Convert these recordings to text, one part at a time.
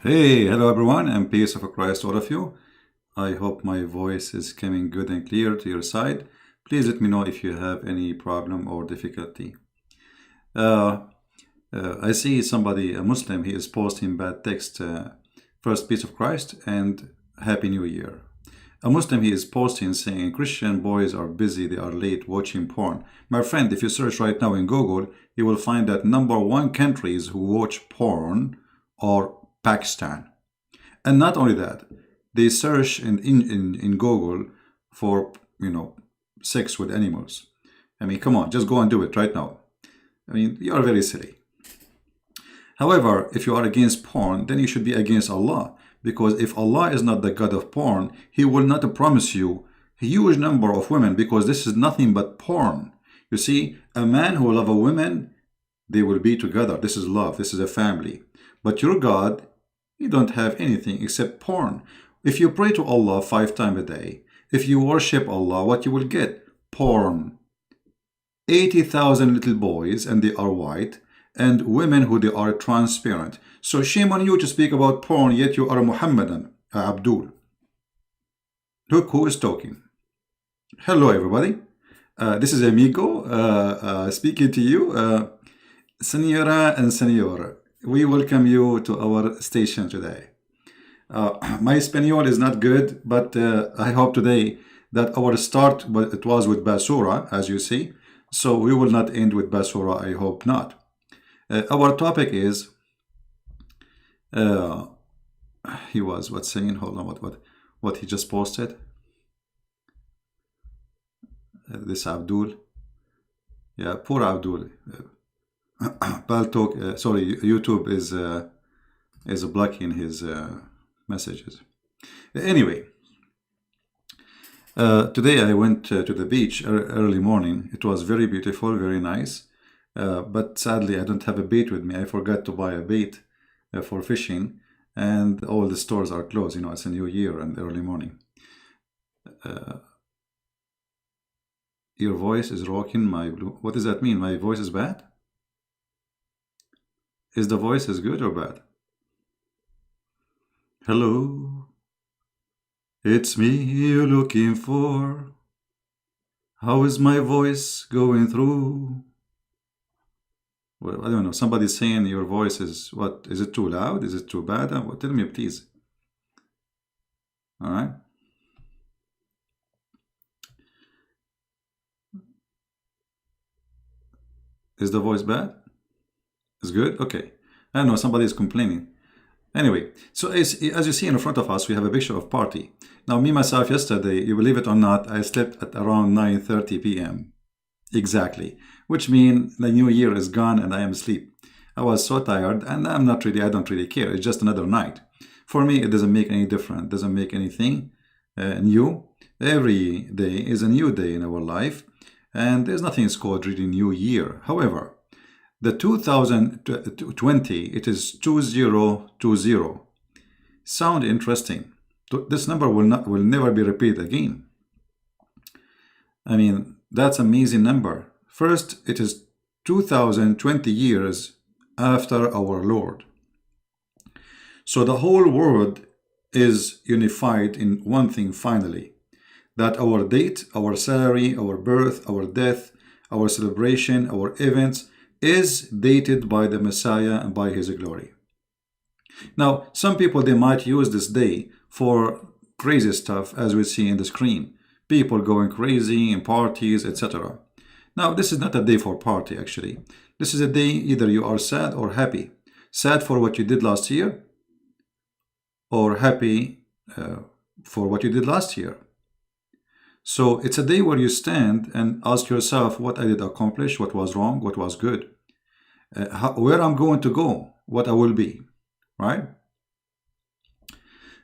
Hey, hello everyone, and peace of Christ to all of you. I hope my voice is coming good and clear to your side. Please let me know if you have any problem or difficulty. Uh, I see somebody, a Muslim, he is posting bad text, first peace of Christ and Happy New Year. A Muslim, he is posting saying Christian boys are busy, they are late watching porn. My friend, if you search right now in Google, you will find that number one countries who watch porn are Pakistan. And not only that, they search in Google for, sex with animals. I mean, come on, just go and do it right now. I mean, you are very silly. However, if you are against porn, then you should be against Allah. Because if Allah is not the God of porn, He will not promise you a huge number of women because this is nothing but porn. You see, a man who loves a woman, they will be together. This is love. This is a family. But your God, you don't have anything except porn. If you pray to Allah 5 times a day, if you worship Allah, what you will get? Porn. 80,000 little boys, and they are white, and women who they are transparent. So shame on you to speak about porn, yet you are a Muhammadan, Abdul. Look who is talking. Hello, everybody. This is Amigo speaking to you. Senora and Senora, we welcome you to our station today. My Espanol is not good, but I hope today that our start, but it was with Basura, as you see. So we will not end with Basura, I hope not. Our topic is, he was what saying, hold on, what he just posted. This Abdul. Yeah, poor Abdul. Paltalk, sorry, YouTube is blocking his messages. Anyway, today I went to the beach early morning. It was very beautiful, very nice. But sadly, I don't have a bait with me. I forgot to buy a bait for fishing, and all the stores are closed. You know, it's a new year and early morning. Your voice is rocking my blue. What does that mean? My voice is bad? Is the voice is good or bad? Hello, it's me you're looking for. How is my voice going through? Well, I don't know. Somebody's saying your voice is what? Is it too loud? Is it too bad? Tell me, please. All right. Is the voice bad? It's good? Okay. I don't know. Somebody is complaining. Anyway, so as you see in front of us, we have a picture of party. Now, me, myself, yesterday, you believe it or not, I slept at around 9:30 p.m. Exactly. Which means the new year is gone and I am asleep. I was so tired and I don't really care. It's just another night. For me, it doesn't make any difference. It doesn't make anything new. Every day is a new day in our life. And there's nothing called really new year. However, the 2020, it is 2020. Sound interesting. This number will never be repeated again. I mean, that's an amazing number. First, it is 2020 years after our Lord. So the whole world is unified in one thing finally, that our date, our salary, our birth, our death, our celebration, our events is dated by the Messiah and by his glory. Now, some people, they might use this day for crazy stuff, as we see in the screen. People going crazy in parties, etc. Now, this is not a day for party, actually. This is a day either you are sad or happy. Sad for what you did last year, or happy for what you did last year. So it's a day where you stand and ask yourself what I did accomplish, what was wrong, what was good, where I'm going to go, what I will be, right?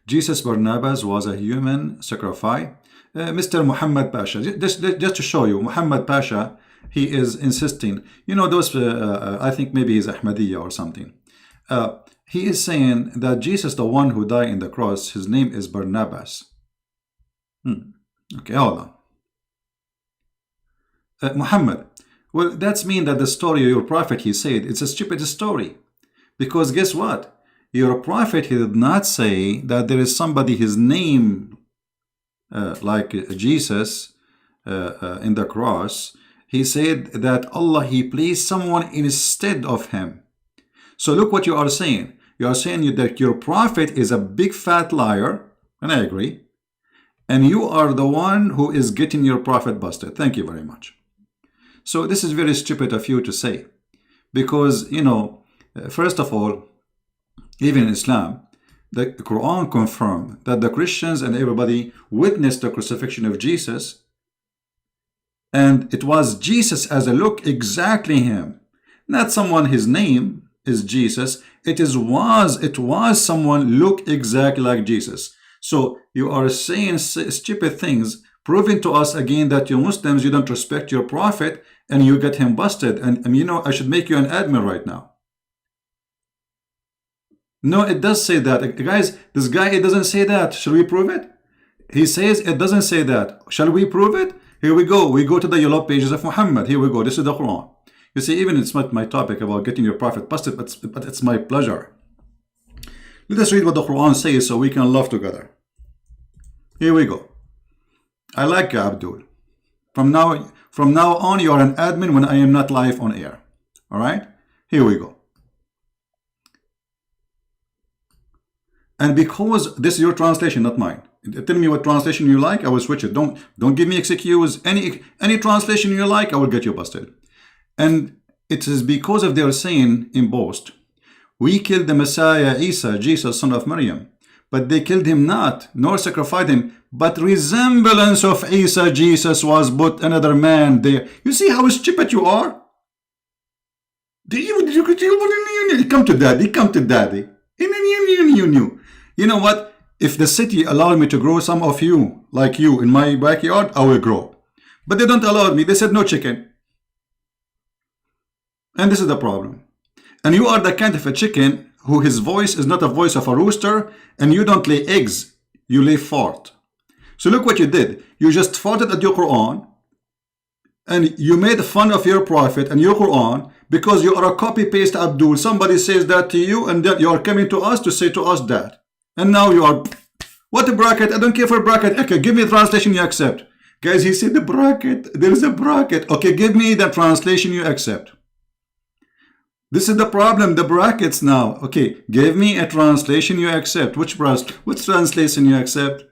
Jesus Barnabas was a human sacrifice. Mr. Muhammad Pasha, just to show you, Muhammad Pasha, he is insisting, those, I think maybe he's Ahmadiyya or something. He is saying that Jesus, the one who died in the cross, his name is Barnabas. Okay, hold on. Muhammad, well, that's mean that the story of your prophet, he said, it's a stupid story. Because guess what? your prophet, he did not say that there is somebody, his name, like Jesus in the cross. He said that Allah, he placed someone instead of him. So look what you are saying. You are saying that your prophet is a big fat liar, and I agree. And you are the one who is getting your prophet busted. Thank you very much. So this is very stupid of you to say. Because, you know, first of all, even in Islam, the Quran confirmed that the Christians and everybody witnessed the crucifixion of Jesus. And it was Jesus as a look exactly him. Not someone, his name is Jesus. It was someone look exactly like Jesus. So you are saying stupid things, proving to us again that you Muslims, you don't respect your prophet and you get him busted. And you know, I should make you an admin right now. No, it does say that. Guys, this guy, it doesn't say that. Shall we prove it? He says it doesn't say that. Shall we prove it? Here we go. We go to the yellow pages of Muhammad. Here we go. This is the Quran. You see, even it's not my topic about getting your prophet busted, but it's my pleasure. Let us read what the Quran says so we can love together. Here we go. I like you, Abdul. From now on, you are an admin when I am not live on air. All right? Here we go. And because this is your translation, not mine. Tell me what translation you like, I will switch it. Don't give me excuse. Any translation you like, I will get you busted. And it is because of their saying in boast, we killed the Messiah Isa, Jesus, son of Maryam. But they killed him not, nor sacrificed him, but resemblance of Isa, Jesus, was but another man there. You see how stupid you are? Come to daddy, come to daddy. You know what? If the city allowed me to grow some of you, like you, in my backyard, I will grow. But they don't allow me. They said no chicken. And this is the problem. And you are the kind of a chicken who his voice is not a voice of a rooster, and you don't lay eggs, you lay fart. So look what you did. You just farted at your Quran, and you made fun of your prophet and your Quran because you are a copy-paste Abdul. Somebody says that to you, and then you are coming to us to say to us that. And now you are, what a bracket? I don't care for a bracket. Okay, give me a translation you accept. Guys, he said the bracket. There is a bracket. Okay, give me the translation you accept. This is the problem, the brackets now. Okay, give me a translation you accept. Which translation you accept?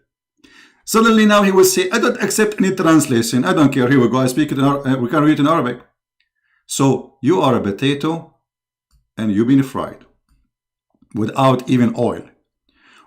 Suddenly now he will say, I don't accept any translation. I don't care. Here we go. I speak it in we can read it in Arabic. So you are a potato and you've been fried without even oil.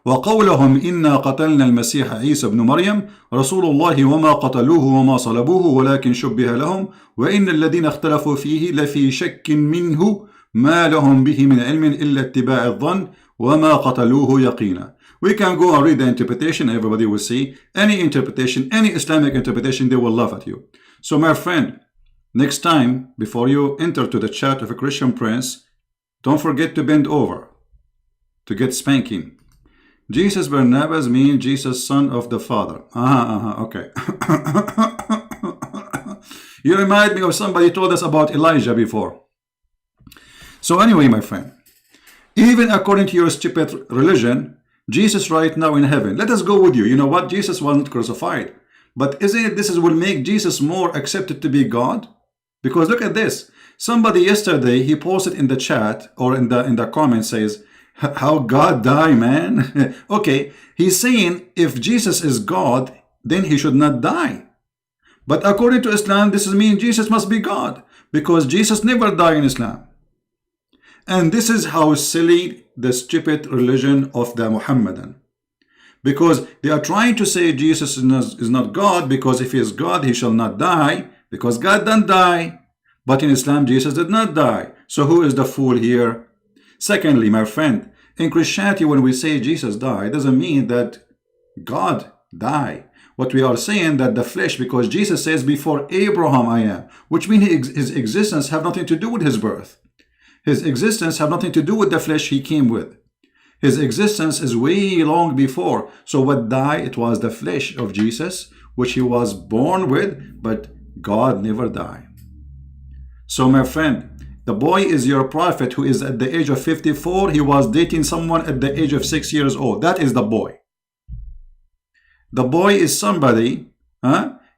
وقولهم إنا قتلنا المسيح عيسى بن مريم رسول الله وما قتلوه وما صلبوه ولكن شبه لهم وإن الذين اختلفوا فيه لفي شك منه ما لهم به من علم إلا اتباع الظن وما قتلوه يقينا. We can go and read the interpretation. Everybody will see any interpretation, any Islamic interpretation, they will laugh at you. So my friend, next time before you enter to the chat of a Christian prince, don't forget to bend over to get spanking. Jesus Barnabas means Jesus, son of the Father. Okay. You remind me of somebody told us about Elijah before. So anyway, my friend, even according to your stupid religion, Jesus right now in heaven. Let us go with you. You know what? Jesus wasn't crucified. But isn't it this will make Jesus more accepted to be God? Because look at this. Somebody yesterday, he posted in the chat or in the comment says, how God die, man? Okay, he's saying if Jesus is God, then he should not die. But according to Islam, this means Jesus must be God because Jesus never died in Islam. And this is how silly the stupid religion of the Muhammadan. Because they are trying to say Jesus is not God because if he is God, he shall not die because God didn't die. But in Islam, Jesus did not die. So who is the fool here? Secondly, my friend, in Christianity, when we say Jesus died, it doesn't mean that God died. What we are saying that the flesh, because Jesus says before Abraham I am, which means his existence have nothing to do with his birth. His existence have nothing to do with the flesh he came with. His existence is way long before. So what died? It was the flesh of Jesus, which he was born with, but God never died. So my friend, The boy is your prophet who is at the age of 54. He was dating someone at the age of 6 years old. That is the boy. The boy is somebody,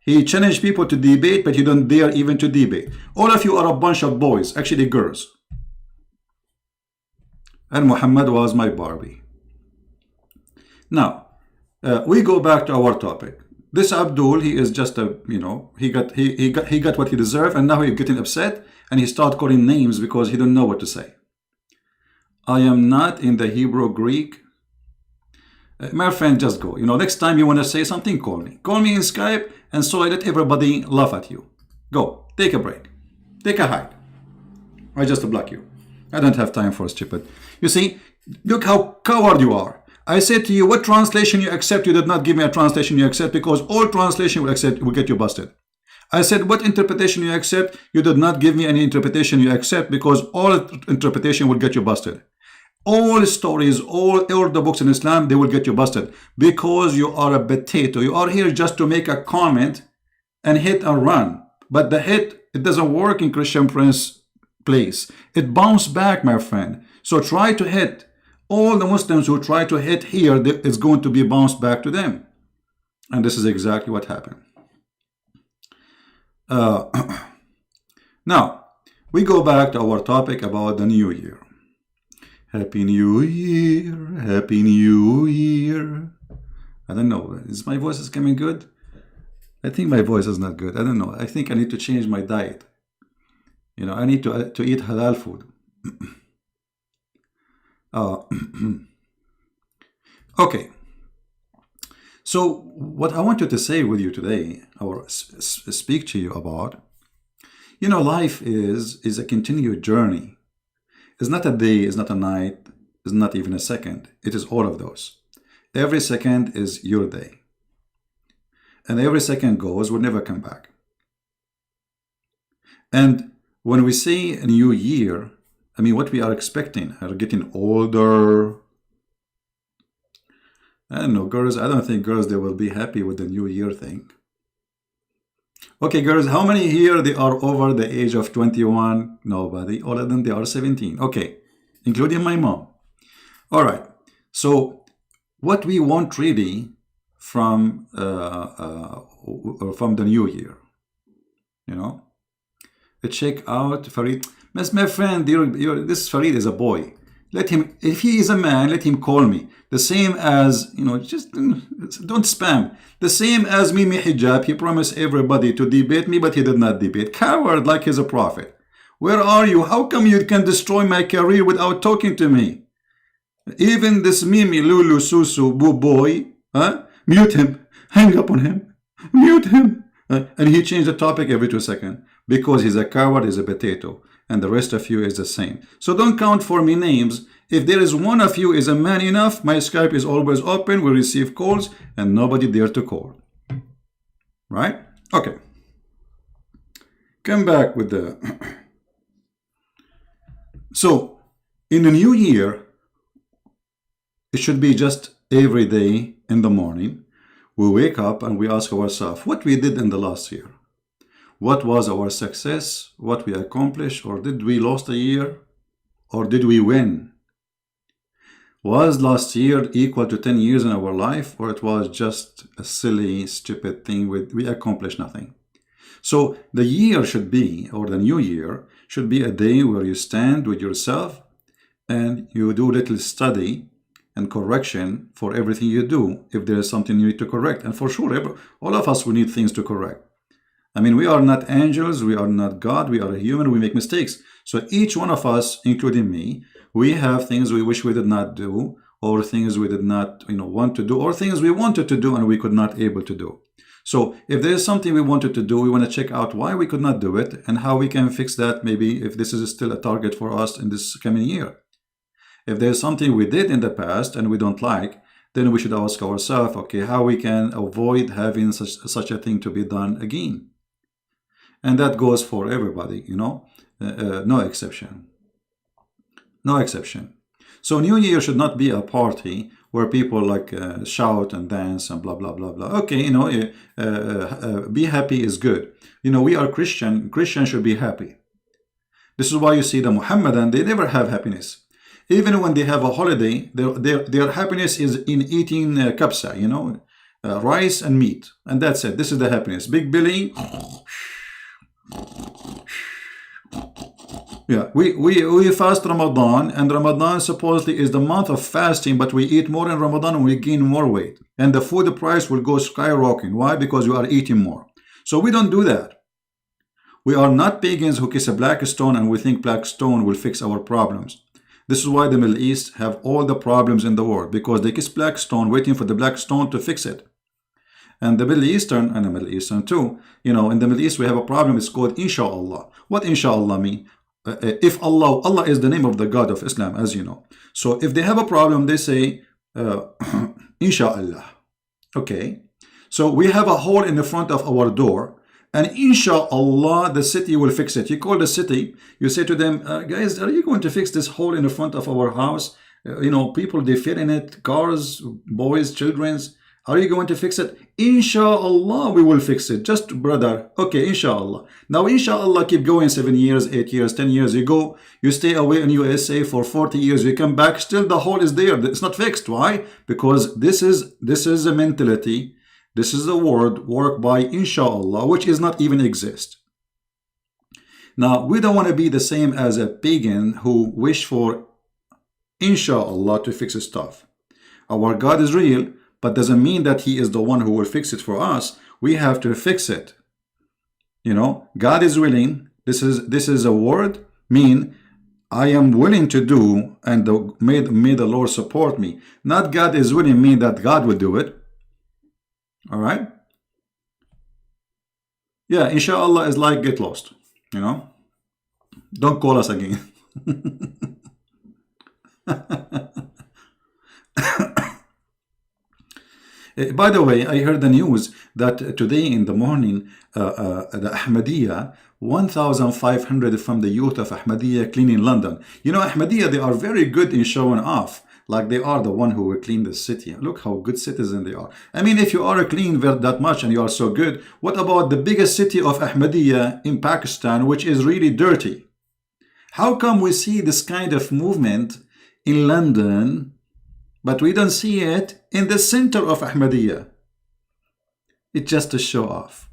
he challenged people to debate, but you don't dare even to debate. All of you are a bunch of boys, actually girls. And Muhammad was my Barbie. Now, we go back to our topic. This Abdul, he is just a, he got what he deserved, and now he's getting upset, and he started calling names because he don't know what to say. I am not in the Hebrew Greek. My friend, just go. Next time you want to say something, call me. Call me in Skype, and so I let everybody laugh at you. Go. Take a break. Take a hike. I just block you. I don't have time for stupid. You see, look how coward you are. I said to you, what translation you accept? You did not give me a translation you accept, because all translation will get you busted. I said, what interpretation you accept? You did not give me any interpretation you accept, because all interpretation will get you busted. All stories, all the books in Islam, they will get you busted, because you are a potato. You are here just to make a comment and hit and run. But the hit, it doesn't work in Christian Prince place. It bounces back, my friend. So try to hit. All the Muslims who try to hit here, it's going to be bounced back to them. And this is exactly what happened. Now, we go back to our topic about the new year. Happy New Year, Happy New Year. I don't know, is my voice is coming good? I think my voice is not good. I don't know. I think I need to change my diet. I need to eat halal food. Okay. So what I wanted to say with you today, or speak to you about, life is a continued journey. It's not a day, it's not a night, it's not even a second. It is all of those. Every second is your day. And every second goes, will never come back. And when we say a new year, I mean, what we are expecting, are getting older. I don't know, girls, I don't think girls, they will be happy with the new year thing. Okay, girls, how many here, they are over the age of 21? Nobody. All of them, they are 17. Okay, including my mom. All right. So what we want really from the new year, check out Farid. My friend, this Farid is a boy. Let him, if he is a man, let him call me. The same as, just don't spam. The same as Mimi Hijab, he promised everybody to debate me, but he did not debate. Coward, like he's a prophet. Where are you? How come you can destroy my career without talking to me? Even this Mimi, Lulu, Susu, Boo Boy, mute him, hang up on him, mute him. And he changed the topic every 2 seconds, because he's a coward, he's a potato. And the rest of you is the same. So don't count for me names. If there is one of you is a man enough, my Skype is always open. We receive calls and nobody dare to call. Right? Okay. Come back with the... So, in the new year, it should be just every day in the morning. We wake up and we ask ourselves what we did in the last year. What was our success? What we accomplished? Or did we lose a year? Or did we win? Was last year equal to 10 years in our life? Or it was just a silly, stupid thing we accomplished nothing? So the year should be, or the new year, should be a day where you stand with yourself and you do little study and correction for everything you do, if there is something you need to correct. And for sure, all of us will need things to correct. I mean, we are not angels, we are not God, we are a human, we make mistakes. So each one of us, including me, we have things we wish we did not do, or things we did not want to do, or things we wanted to do and we could not able to do. So if there is something we wanted to do, we want to check out why we could not do it and how we can fix that, maybe if this is still a target for us in this coming year. If there's something we did in the past and we don't like, then we should ask ourselves, okay, how we can avoid having such a thing to be done again. And that goes for everybody, no exception. No exception. So New Year should not be a party where people shout and dance and blah, blah, blah, blah. Okay, be happy is good. We are Christian. Christians should be happy. This is why you see the Muhammadan, they never have happiness. Even when they have a holiday, their happiness is in eating kabsa, you know, rice and meat. And that's it. This is the happiness. Big belly. Yeah, we fast Ramadan, and Ramadan supposedly is the month of fasting, but we eat more in Ramadan and we gain more weight. And the food price will go skyrocketing. Why? Because you are eating more. So we don't do that. We are not pagans who kiss a black stone and we think black stone will fix our problems. This is why the Middle East have all the problems in the world, because they kiss black stone waiting for the black stone to fix it. And the Middle Eastern, and the Middle Eastern too, you know, in the Middle East we have a problem. It's called Insha'Allah. What Insha'Allah mean? If Allah is the name of the God of Islam, as you know. So if they have a problem, they say Insha'Allah. Okay. So we have a hole in the front of our door, and Insha'Allah the city will fix it. You call the city, you say to them, guys, are you going to fix this hole in the front of our house? You know, people, they fit in it, cars, boys, children's. Are you going to fix it? Insha'Allah, we will fix it. Just brother, okay, Insha'Allah. Now, Insha'Allah, keep going 7 years, 8 years, 10 years. You go, you stay away in USA for 40 years. You come back, still the hole is there. It's not fixed. Why? Because this is a mentality. This is a word work by Insha'Allah, which is not even exist. Now, we don't want to be the same as a pagan who wish for Insha'Allah to fix stuff. Our God is real, but doesn't mean that he is the one who will fix it for us. We have to fix it. You know, God is willing. This is a word mean I am willing to do, and may the Lord support me. Not God is willing mean that God will do it. All right. Yeah, Insha'Allah is like get lost. You know, don't call us again. By the way, I heard the news that today in the morning, the Ahmadiyya, 1,500 from the youth of Ahmadiyya cleaning London. You know, Ahmadiyya, they are very good in showing off. Like they are the one who will clean the city. Look how good citizen they are. I mean, if you are clean that much and you are so good, what about the biggest city of Ahmadiyya in Pakistan, which is really dirty? How come we see this kind of movement in London, but we don't see it in the center of Ahmadiyya? It's just a show off.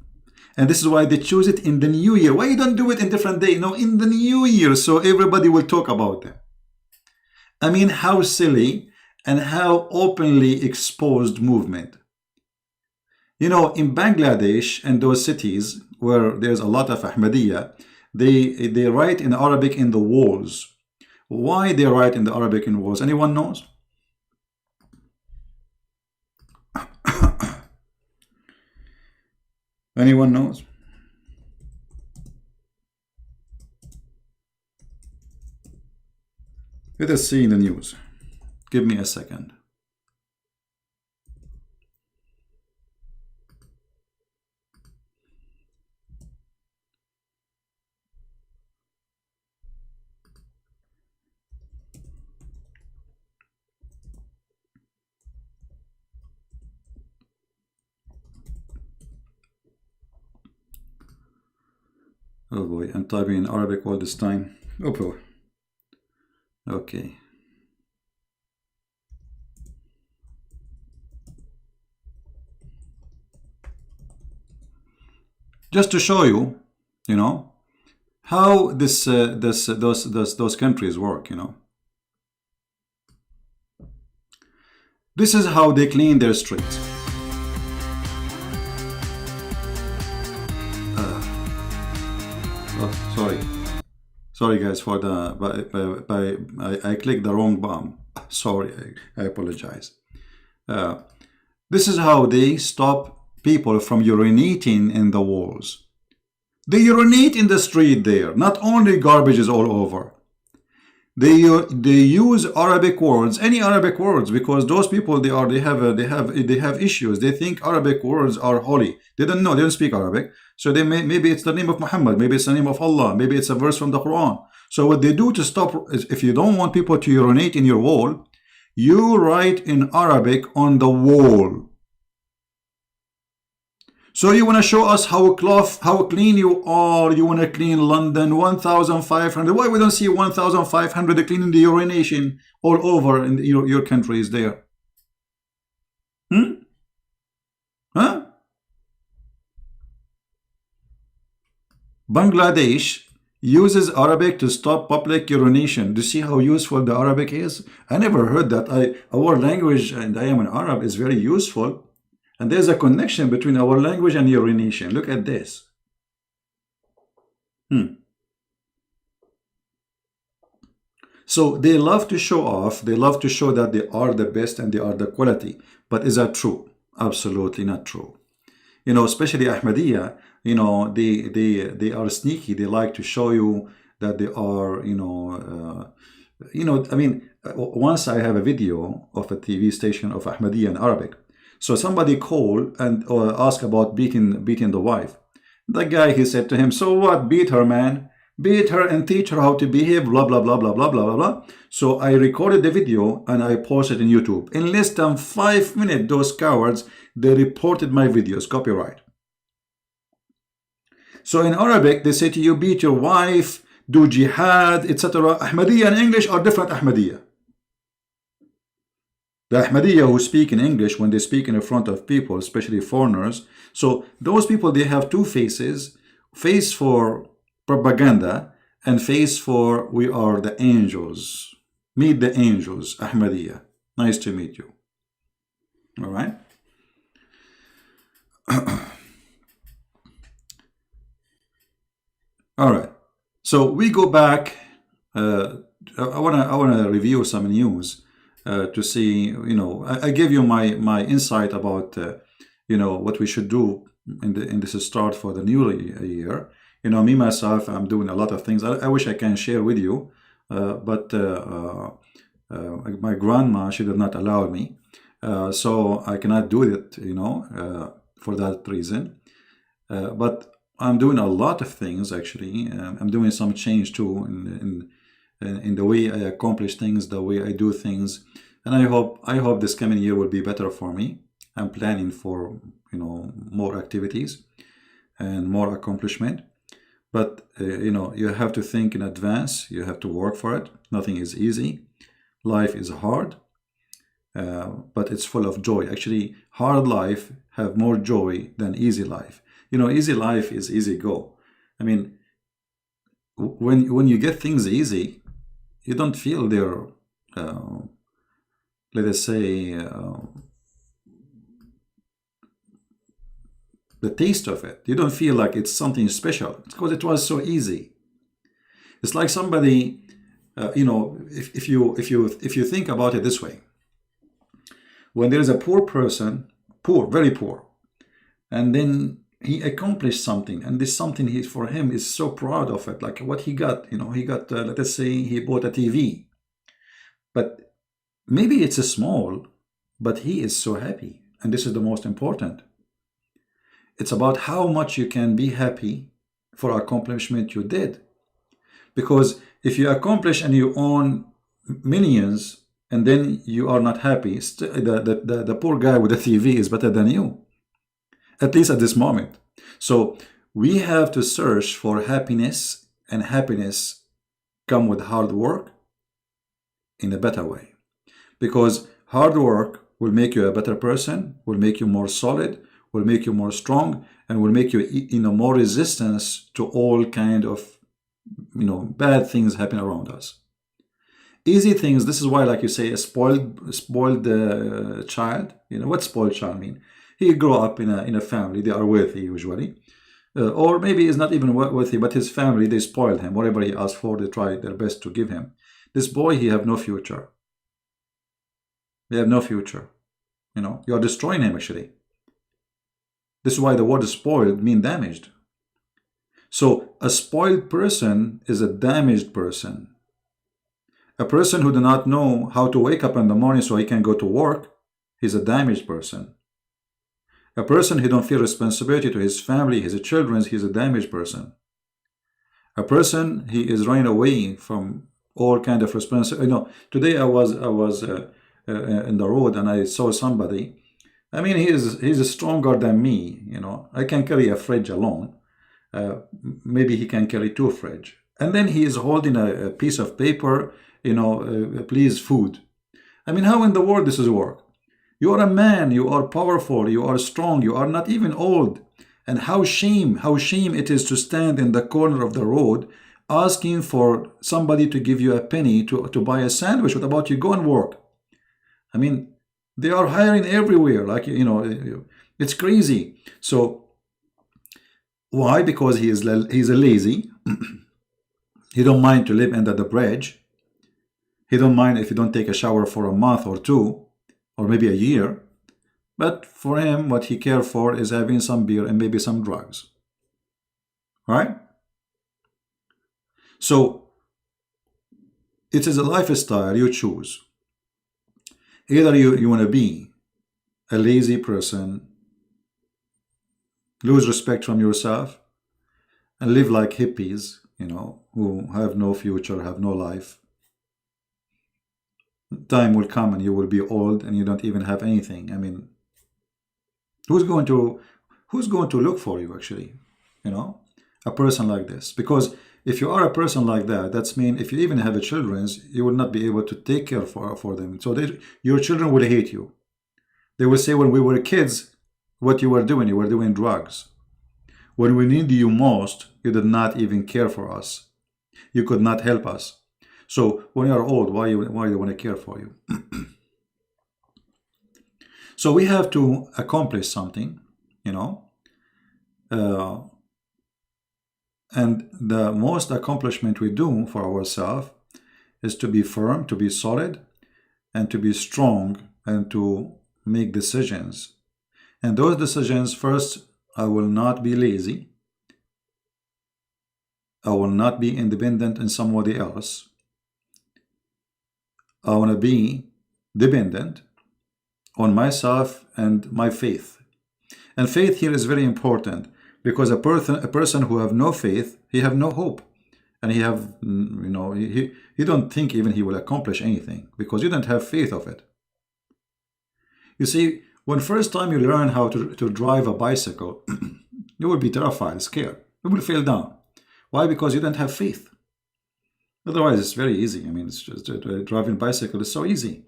And this is why they choose it in the new year. Why you don't do it in different day? No, in the new year, so everybody will talk about them. I mean, how silly and how openly exposed movement. You know, in Bangladesh and those cities where there's a lot of Ahmadiyya, they write in Arabic in the walls. Why they write in the Arabic in walls? Anyone knows? Anyone knows? Let us see in the news. Give me a second. Oh boy, I'm typing in Arabic all this time. Oh boy. Okay. Just to show you, you know, how those countries work, you know. This is how they clean their streets. Sorry guys for the, I clicked the wrong button. Sorry, I apologize. This is how they stop people from urinating in the walls. They urinate in the street there. Not only garbage is all over. They use Arabic words, any Arabic words, because those people they have issues. They think Arabic words are holy. They don't know. They don't speak Arabic. So maybe it's the name of Muhammad, maybe it's the name of Allah, maybe it's a verse from the Quran. So what they do to stop, if you don't want people to urinate in your wall, you write in Arabic on the wall. So you want to show us how clean you are. You want to clean London 1,500. Why we don't see 1,500 cleaning the urination all over in your countries there? Huh? Bangladesh uses Arabic to stop public urination. Do you see how useful the Arabic is? I never heard that. Our language, and I am an Arab, is very useful. And there's a connection between our language and urination. Look at this. So they love to show off. They love to show that they are the best and they are the quality. But is that true? Absolutely not true. You know, especially Ahmadiyya, you know, they are sneaky. They like to show you that they are, I mean, once I have a video of a TV station of Ahmadiyya in Arabic. So somebody called and asked about beating the wife. The guy, he said to him, so what? Beat her, man. Beat her and teach her how to behave, blah, blah, blah, blah, blah, blah, blah, blah. So I recorded the video and I posted it on YouTube. In less than 5 minutes, those cowards, they reported my videos, copyright. So in Arabic, they say to you, beat your wife, do jihad, etc. Ahmadiyya and English are different Ahmadiyya. The Ahmadiyya who speak in English, when they speak in front of people, especially foreigners, so those people, they have two faces, face for propaganda and face for we are the angels. Meet the angels, Ahmadiyya. Nice to meet you. All right. All right. So we go back. I wanna review some news. To see, I gave you my insight about, what we should do in this start for the new year. Me myself, I'm doing a lot of things. I wish I can share with you, but my grandma, she did not allow me, so I cannot do it. For that reason. But I'm doing a lot of things actually. I'm doing some change too in the way I accomplish things, the way I do things. And I hope this coming year will be better for me. I'm planning for, more activities and more accomplishment. But, you have to think in advance. You have to work for it. Nothing is easy. Life is hard, but it's full of joy. Actually, hard life have more joy than easy life. Easy life is easy go. I mean, when you get things easy, you don't feel their, let us say, the taste of it. You don't feel like it's something special. It's because it was so easy. It's like somebody, if you think about it this way, when there is a poor person, very poor, and then he accomplished something, and this something for him is so proud of it, like what he got. He got, let us say, he bought a TV, but maybe it's a small, but he is so happy, and this is the most important. It's about how much you can be happy for accomplishment you did, because if you accomplish and you own millions, and then you are not happy, the poor guy with the TV is better than you. At least at this moment. So we have to search for happiness, and happiness come with hard work in a better way. Because hard work will make you a better person, will make you more solid, will make you more strong, and will make you more resistance to all kind of bad things happen around us. Easy things. This is why, like you say, a spoiled child. What spoiled child mean? He grew up in a family, they are wealthy usually. Or maybe he's not even wealthy, but his family, they spoiled him. Whatever he asked for, they try their best to give him. This boy, he have no future. They have no future. You are destroying him actually. This is why the word spoiled mean damaged. So a spoiled person is a damaged person. A person who do not know how to wake up in the morning so he can go to work, he's a damaged person. A person who don't feel responsibility to his family, his children, he's a damaged person. A person, he is running away from all kind of responsibility. Today I was in the road and I saw somebody I mean, he's stronger than me. I can carry a fridge alone. Maybe he can carry two fridge. And then he is holding a piece of paper, please food. I mean, how in the world this is work? You are a man, you are powerful, you are strong, you are not even old. And how shame it is to stand in the corner of the road asking for somebody to give you a penny to buy a sandwich. What about you go and work? I mean, they are hiring everywhere. Like, it's crazy. So why? Because he's a lazy. He don't mind to live under the bridge. He don't mind if you don't take a shower for a month or two, or maybe a year. But for him, what he cares for is having some beer and maybe some drugs. Right? So it is a lifestyle you choose. Either you want to be a lazy person, lose respect from yourself, and live like hippies, who have no future, have no life. Time will come and you will be old and you don't even have anything. I mean, who's going to look for you actually? A person like this. Because if you are a person like that, that's mean if you even have a children, you will not be able to take care for them. So your children will hate you. They will say, when we were kids, what you were doing drugs. When we needed you most, you did not even care for us. You could not help us. So when you are old, why do they want to care for you? So we have to accomplish something, and the most accomplishment we do for ourselves is to be firm, to be solid, and to be strong, and to make decisions. And those decisions, first, I will not be lazy. I will not be independent in somebody else. I want to be dependent on myself and my faith. And faith here is very important, because a person who have no faith, he have no hope. And he have, he don't think even he will accomplish anything, because you don't have faith of it. You see, when first time you learn how to drive a bicycle, you will be terrified, scared. You will fall down. Why? Because you don't have faith. Otherwise, it's very easy. I mean, it's just driving a bicycle is so easy.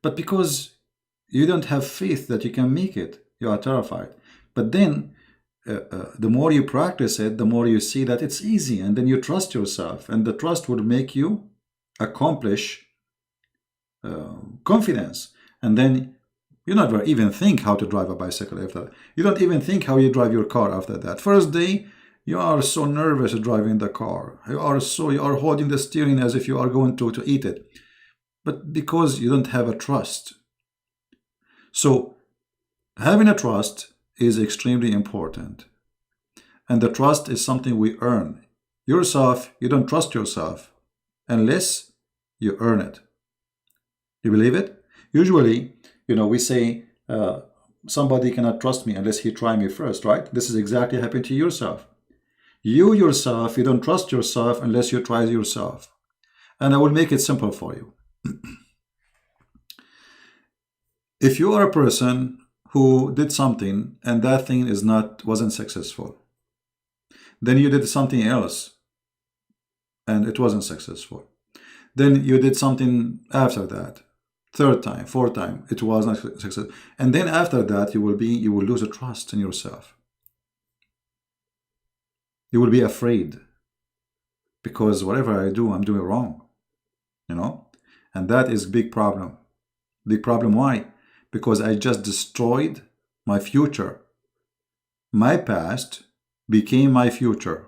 But because you don't have faith that you can make it, you are terrified. But then, the more you practice it, the more you see that it's easy. And then you trust yourself. And the trust will make you accomplish confidence. And then you never even think how to drive a bicycle after that. You don't even think how you drive your car after that. First day, you are so nervous driving the car. You are holding the steering as if you are going to eat it. But because you don't have a trust. So having a trust is extremely important. And the trust is something we earn. Yourself, you don't trust yourself unless you earn it. You believe it? Usually, we say, somebody cannot trust me unless he try me first, right? This is exactly happened to yourself. You yourself, you don't trust yourself unless you try yourself. And I will make it simple for you. If you are a person who did something and that thing wasn't successful, then you did something else and it wasn't successful. Then you did something after that. Third time, fourth time, it was not successful. And then after that, you will lose a trust in yourself. You will be afraid because whatever I do, I'm doing wrong, and that is big problem. Big problem. Why? Because I just destroyed my future. My past became my future.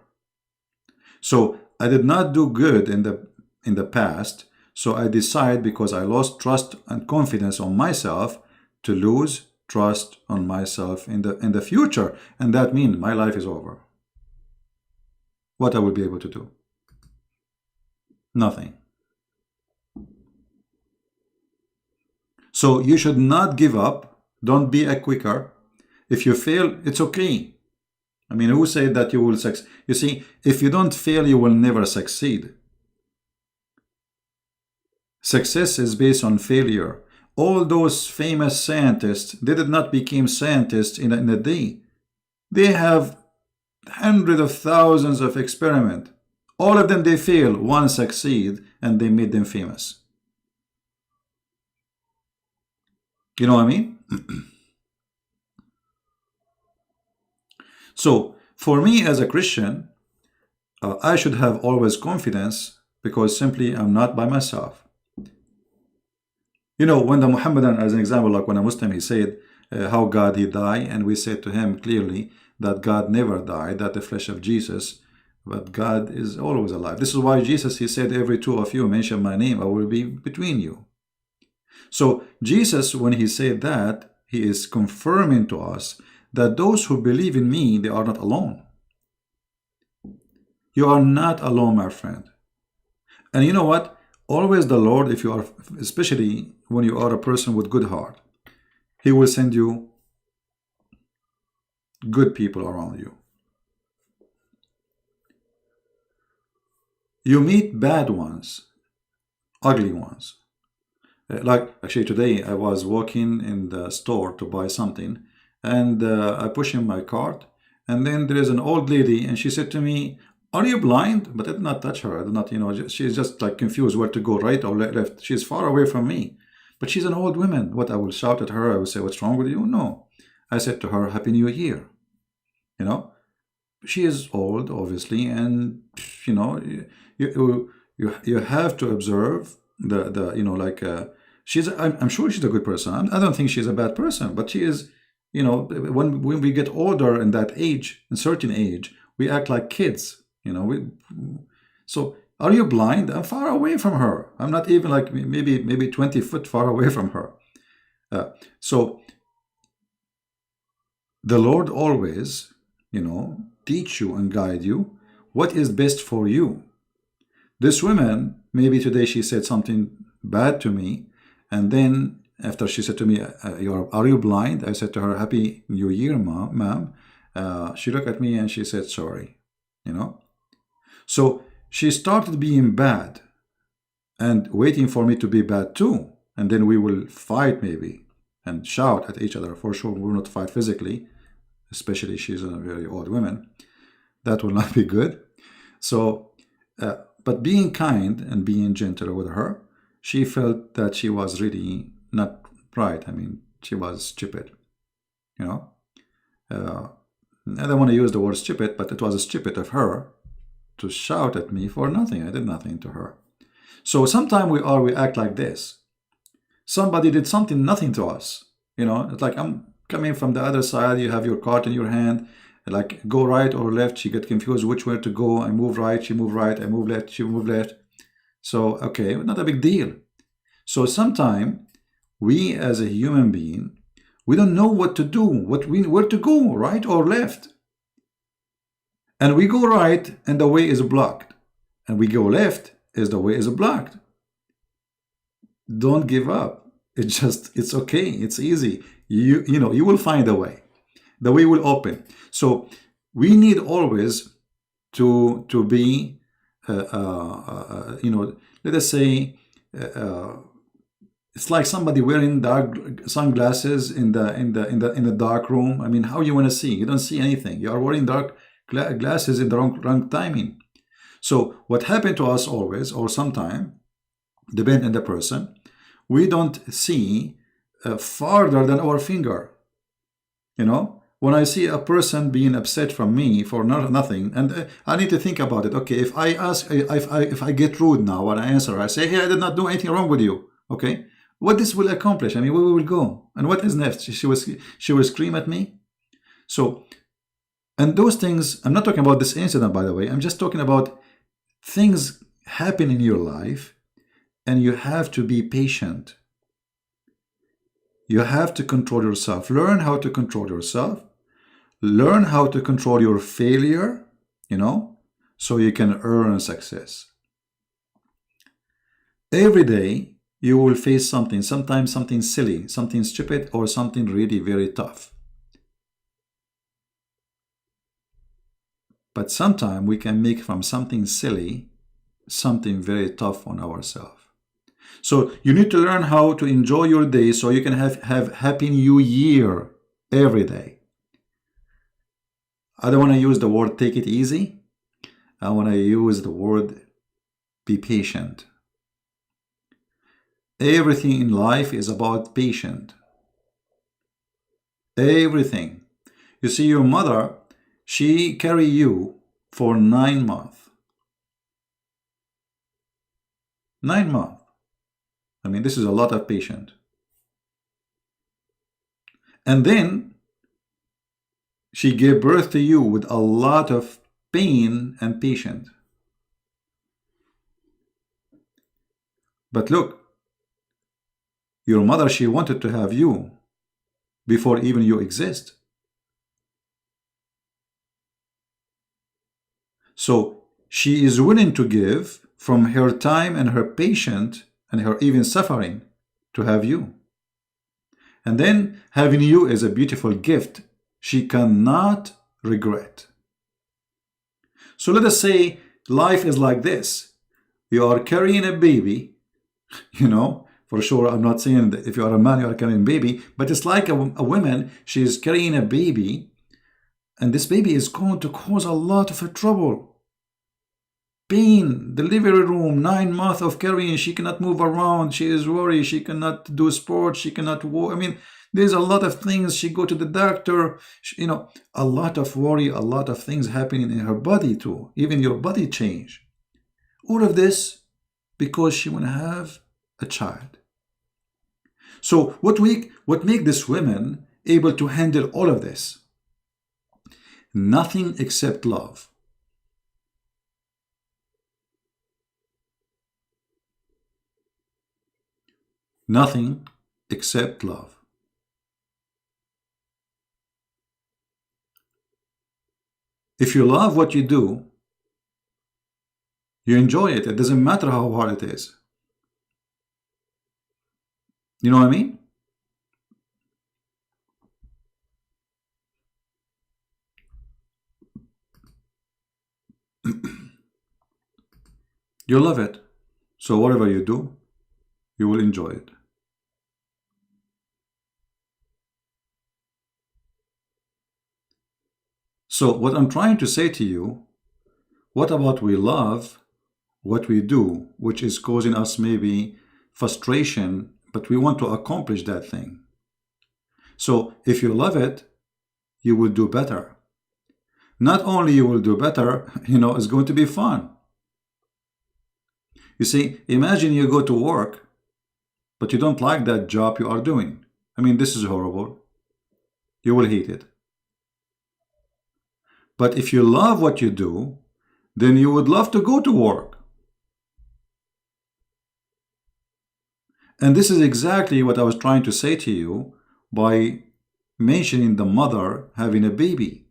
So I did not do good in the past. So I decide, because I lost trust and confidence on myself, to lose trust on myself in the future, and that means my life is over. What I will be able to do? Nothing. So you should not give up. Don't be a quitter. If you fail, it's okay. I mean, who said that you will succeed? You see, if you don't fail, you will never succeed. Success is based on failure. All those famous scientists, they did not become scientists in a day. They have hundreds of thousands of experiments. All of them, they fail, one succeed, and they made them famous. You know what I mean? So, for me as a Christian, I should have always confidence because simply I'm not by myself. You know, when the Muhammadan, as an example, like when a Muslim, he said how God he died, and we said to him clearly that God never died, that the flesh of Jesus, but God is always alive. This is why Jesus, he said, every two of you mention my name, I will be between you. So Jesus, when he said that, he is confirming to us that those who believe in me, they are not alone. You are not alone, my friend. And you know what? Always the Lord, if you are, especially when you are a person with good heart, he will send you good people around you. You meet bad ones, ugly ones. Like actually today I was walking in the store to buy something, and I push in my cart, and then there is an old lady, and she said to me, "Are you blind?" But I did not touch her. I did not, you know, she's just like confused where to go, right or left. She's far away from me, but she's an old woman. What, I will shout at her? I will say, "What's wrong with you?" No, I said to her, "Happy New Year." You know, she is old, obviously, and you know, you have to observe the you know, like she's, I'm sure she's a good person. I don't think she's a bad person, but she is, you know, when we get older in that age, in certain age, we act like kids, you know. So are you blind? I'm far away from her. I'm not even like maybe 20 foot far away from her. So the Lord always, you know, teach you and guide you what is best for you. This woman, maybe today she said something bad to me, and then after she said to me, "Are you blind?" I said to her, "Happy New Year, ma'am." She looked at me and she said, "Sorry," you know. So she started being bad and waiting for me to be bad too, and then we will fight maybe and shout at each other. For sure, we will not fight physically, especially she's a very old woman. That will not be good. So, but being kind and being gentle with her, she felt that she was really not right. I mean, she was stupid, you know. I don't want to use the word stupid, but it was stupid of her to shout at me for nothing. I did nothing to her. So sometimes we act like this. Somebody did something, nothing to us. You know, it's like I'm coming from the other side, you have your cart in your hand, like go right or left, she get confused which way to go. I move right, she move right, I move left, she move left. So, okay, not a big deal. So sometimes we as a human being, we don't know what to do, where to go, right or left. And we go right and the way is blocked. And we go left as the way is blocked. Don't give up. It's okay. It's easy. You know, you will find a way. The way will open. So we need always to be, you know, let us say, it's like somebody wearing dark sunglasses in the dark room. I mean, how you want to see? You don't see anything. You are wearing dark glasses in the wrong timing. So what happened to us always, or sometime, depend on the person, we don't see farther than our finger. You know, when I see a person being upset from me for nothing, and I need to think about it. Okay, if I ask, if I get rude now and I answer, I say, "Hey, I did not do anything wrong with you." Okay, what this will accomplish? I mean, where we will go, and what is next? She will scream at me. So, and those things, I'm not talking about this incident, by the way. I'm just talking about things happen in your life, and you have to be patient. You have to control yourself. Learn how to control yourself. Learn how to control your failure, you know, so you can earn success. Every day you will face something, sometimes something silly, something stupid, or something really very tough. But sometimes we can make from something silly something very tough on ourselves. So you need to learn how to enjoy your day so you can have Happy New Year every day. I don't want to use the word take it easy. I want to use the word be patient. Everything in life is about patience. Everything. You see, your mother, she carried you for 9 months. 9 months. I mean, this is a lot of patience. And then she gave birth to you with a lot of pain and patience. But look, your mother, she wanted to have you before even you exist. So she is willing to give from her time and her patience and her even suffering to have you. And then having you is a beautiful gift she cannot regret. So let us say life is like this. You are carrying a baby, you know, for sure, I'm not saying that if you are a man, you are carrying a baby, but it's like a woman, she is carrying a baby, and this baby is going to cause a lot of trouble. Pain, delivery room, 9 months of carrying, she cannot move around, she is worried, she cannot do sports, she cannot walk. I mean, there's a lot of things. She go to the doctor, you know, a lot of worry, a lot of things happening in her body too. Even your body change. All of this because she want to have a child. So what make this woman able to handle all of this? Nothing except love. Nothing except love. If you love what you do, you enjoy it. It doesn't matter how hard it is. You know what I mean? You love it. So whatever you do, you will enjoy it. So what I'm trying to say to you, what about we love what we do, which is causing us maybe frustration, but we want to accomplish that thing. So if you love it, you will do better. Not only you will do better, you know, it's going to be fun. You see, imagine you go to work, but you don't like that job you are doing. I mean, this is horrible. You will hate it. But if you love what you do, then you would love to go to work. And this is exactly what I was trying to say to you by mentioning the mother having a baby.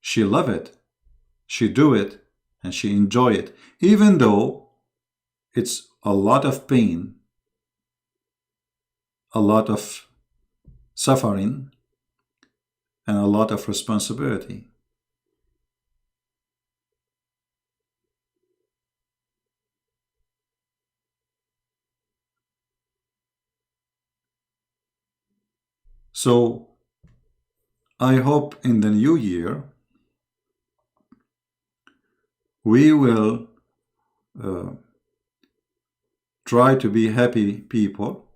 She love it, she do it, and she enjoy it, even though it's a lot of pain, a lot of suffering, and a lot of responsibility. So I hope in the new year we will try to be happy people,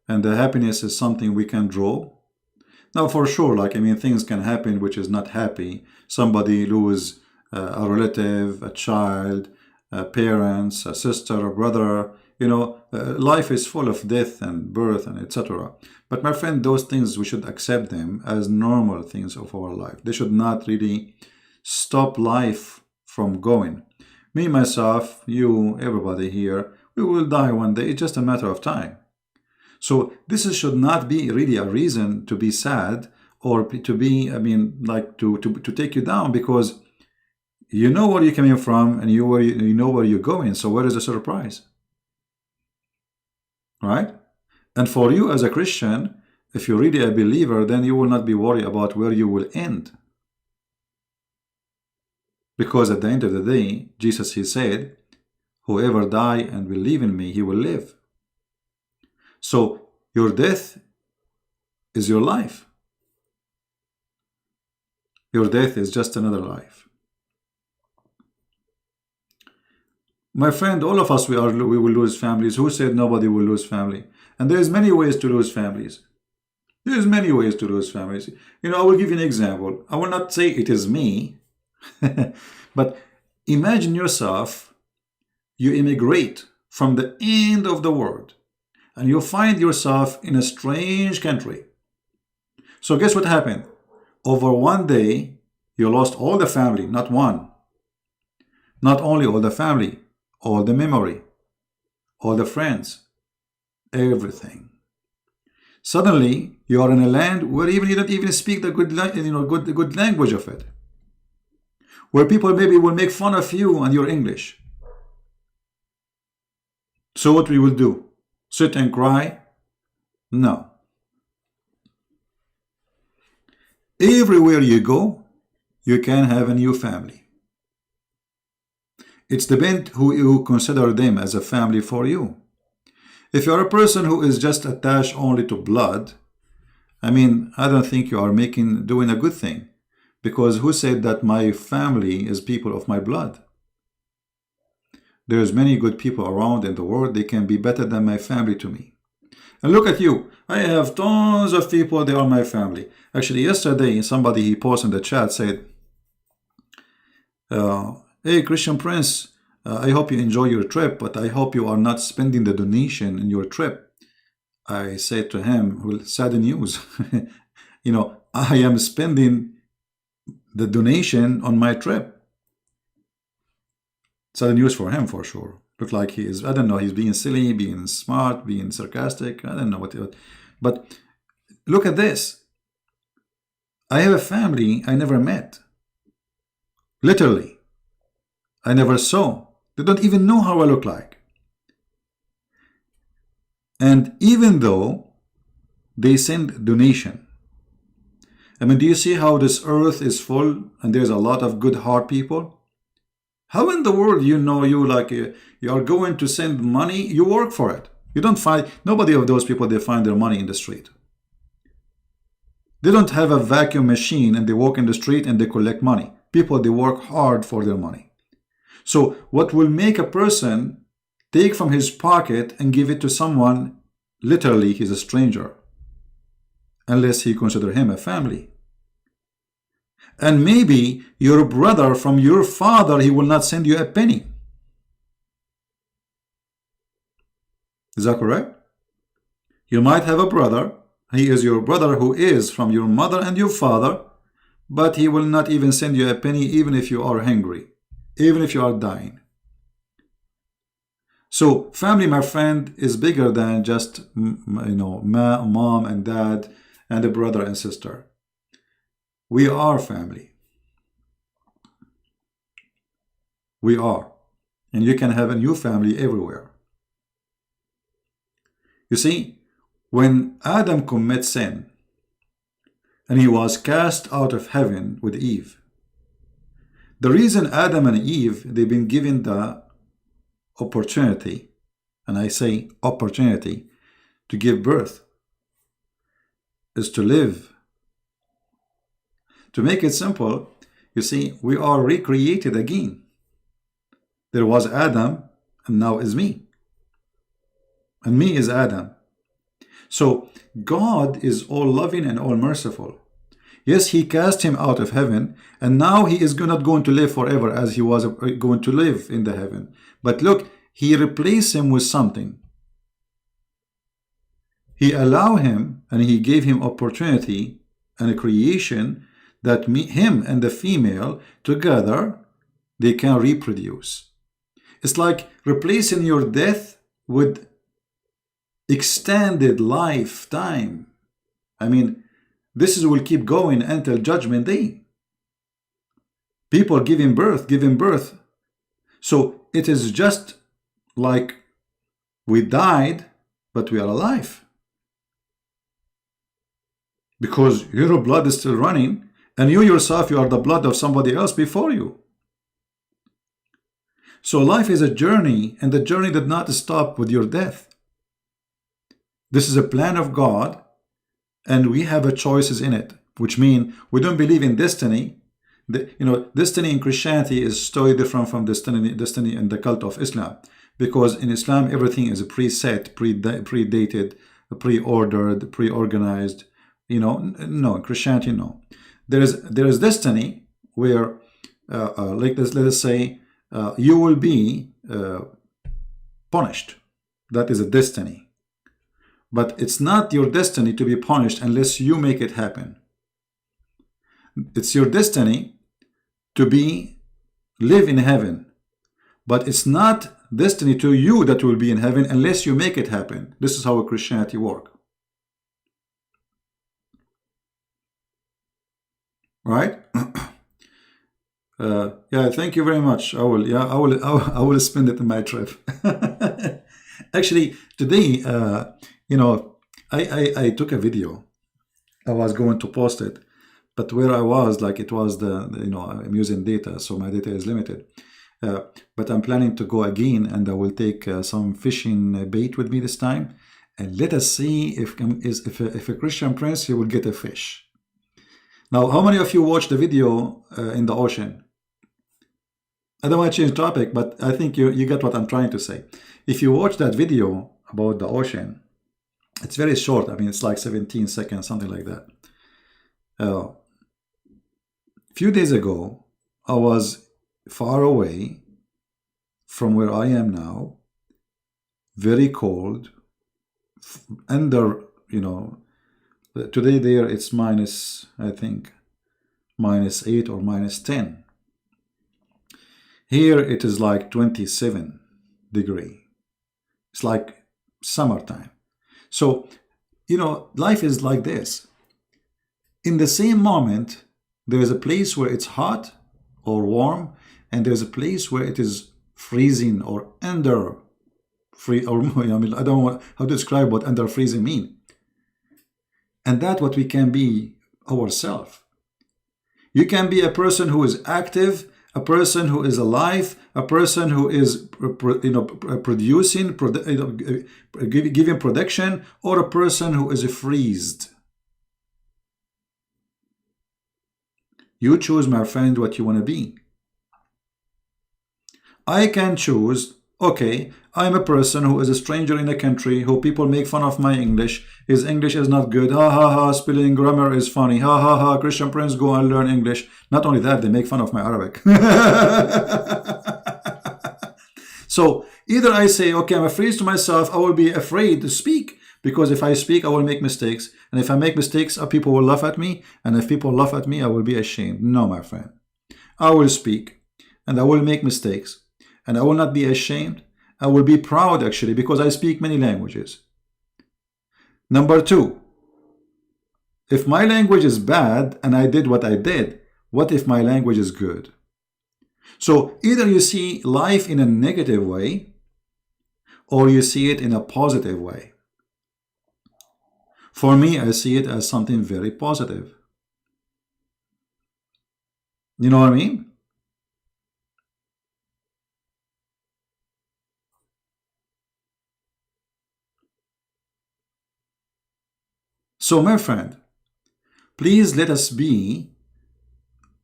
and the happiness is something we can draw. Now, for sure, like, I mean, things can happen which is not happy. Somebody lose a relative, a child, parents, a sister, a brother. You know, life is full of death and birth and etc. But my friend, those things, we should accept them as normal things of our life. They should not really stop life from going. Me, myself, you, everybody here, we will die one day. It's just a matter of time. So this should not be really a reason to be sad or to be, I mean, like to take you down, because you know where you're coming from and you know where you're going. So where is the surprise? Right? And for you as a Christian, if you're really a believer, then you will not be worried about where you will end. Because at the end of the day, Jesus, he said, whoever die and believe in me, he will live. So your death is your life. Your death is just another life. My friend, all of us, we will lose families. Who said nobody will lose family? And there's many ways to lose families. There's many ways to lose families. You know, I will give you an example. I will not say it is me, but imagine yourself, you immigrate from the end of the world and you find yourself in a strange country. So guess what happened? Over one day, you lost all the family, not one. Not only all the family, all the memory, all the friends, everything. Suddenly, you are in a land where you don't even speak the good language of it. Where people maybe will make fun of you and your English. So what we will do? Sit and cry? No. Everywhere you go, you can have a new family. It's depends who you consider them as a family for you. If you're a person who is just attached only to blood, I mean, I don't think you are doing a good thing. Because who said that my family is people of my blood? There's many good people around in the world. They can be better than my family to me. And look at you. I have tons of people. They are my family. Actually, yesterday, somebody he posted in the chat said, hey, Christian Prince, I hope you enjoy your trip, but I hope you are not spending the donation in your trip. I said to him, well, sad news. You know, I am spending the donation on my trip. Sad news for him, for sure. Look like he is, I don't know, he's being silly, being smart, being sarcastic. I don't know what. But look at this. I have a family I never met. Literally. I never saw. They don't even know how I look like. And even though they send donation, I mean, do you see how this earth is full and there's a lot of good heart people? How in the world you are going to send money? You work for it. You don't find, nobody of those people, they find their money in the street. They don't have a vacuum machine and they walk in the street and they collect money. People, they work hard for their money. So what will make a person take from his pocket and give it to someone, literally he's a stranger, unless he consider him a family. And maybe your brother from your father, he will not send you a penny. Is that correct? You might have a brother, he is your brother who is from your mother and your father, but he will not even send you a penny even if you are hungry, even if you are dying. So family, my friend, is bigger than just, mom and dad and a brother and sister. We are family. We are. And you can have a new family everywhere. You see, when Adam committed sin and he was cast out of heaven with Eve, the reason Adam and Eve, they've been given the opportunity, and I say opportunity, to give birth, is to live. To make it simple, you see, we are recreated again. There was Adam, and now is me. And me is Adam. So God is all loving and all merciful. Yes, he cast him out of heaven, and now he is not going to live forever as he was going to live in the heaven. But look, he replaced him with something. He allowed him, and he gave him opportunity and a creation that him and the female together, they can reproduce. It's like replacing your death with extended lifetime. I mean, this will keep going until judgment day. People giving birth. So it is just like we died, but we are alive. Because your blood is still running, and you yourself, you are the blood of somebody else before you. So life is a journey, and the journey did not stop with your death. This is a plan of God, and we have a choices in it, which mean we don't believe in destiny. Destiny in Christianity is totally different from destiny in the cult of Islam, because in Islam everything is preset, predated, pre-ordered, pre-organized. No, in Christianity, no. There is destiny where, like this, let us say, you will be punished. That is a destiny. But it's not your destiny to be punished unless you make it happen. It's your destiny to live in heaven. But it's not destiny to you that will be in heaven unless you make it happen. This is how Christianity works. Right? Yeah, thank you very much. I will spend it in my trip. Actually, today, I took a video. I was going to post it, but where I was, like, it was I'm using data, so my data is limited. But I'm planning to go again, and I will take some fishing bait with me this time, and let us see if a Christian prince, he will get a fish. Now, how many of you watched the video in the ocean? I don't want to change topic, but I think you get what I'm trying to say. If you watch that video about the ocean, it's very short. I mean, it's like 17 seconds, something like that. A few days ago, I was far away from where I am now, very cold, under, today there it's minus, I think, -8 or -10. Here it is like 27 degree. It's like summertime. So, life is like this. In the same moment, there is a place where it's hot or warm, and there's a place where it is freezing or under free, or I don't know how to describe what under freezing mean. And that's what we can be ourselves. You can be a person who is active, a person who is alive, a person who is producing, giving production, or a person who is freezed. You choose, my friend, what you want to be. I can choose, okay, I'm a person who is a stranger in a country, who people make fun of my English. His English is not good. Ha ha ha, spelling grammar is funny. Ha ha ha, Christian Prince, go and learn English. Not only that, they make fun of my Arabic. So either I say, okay, I'm afraid to myself, I will be afraid to speak, because if I speak, I will make mistakes. And if I make mistakes, people will laugh at me. And if people laugh at me, I will be ashamed. No, my friend. I will speak, and I will make mistakes, and I will not be ashamed. I will be proud, actually, because I speak many languages. Number two, if my language is bad and I did what I did, what if my language is good? So either you see life in a negative way, or you see it in a positive way. For me, I see it as something very positive. You know what I mean? So, my friend, please let us be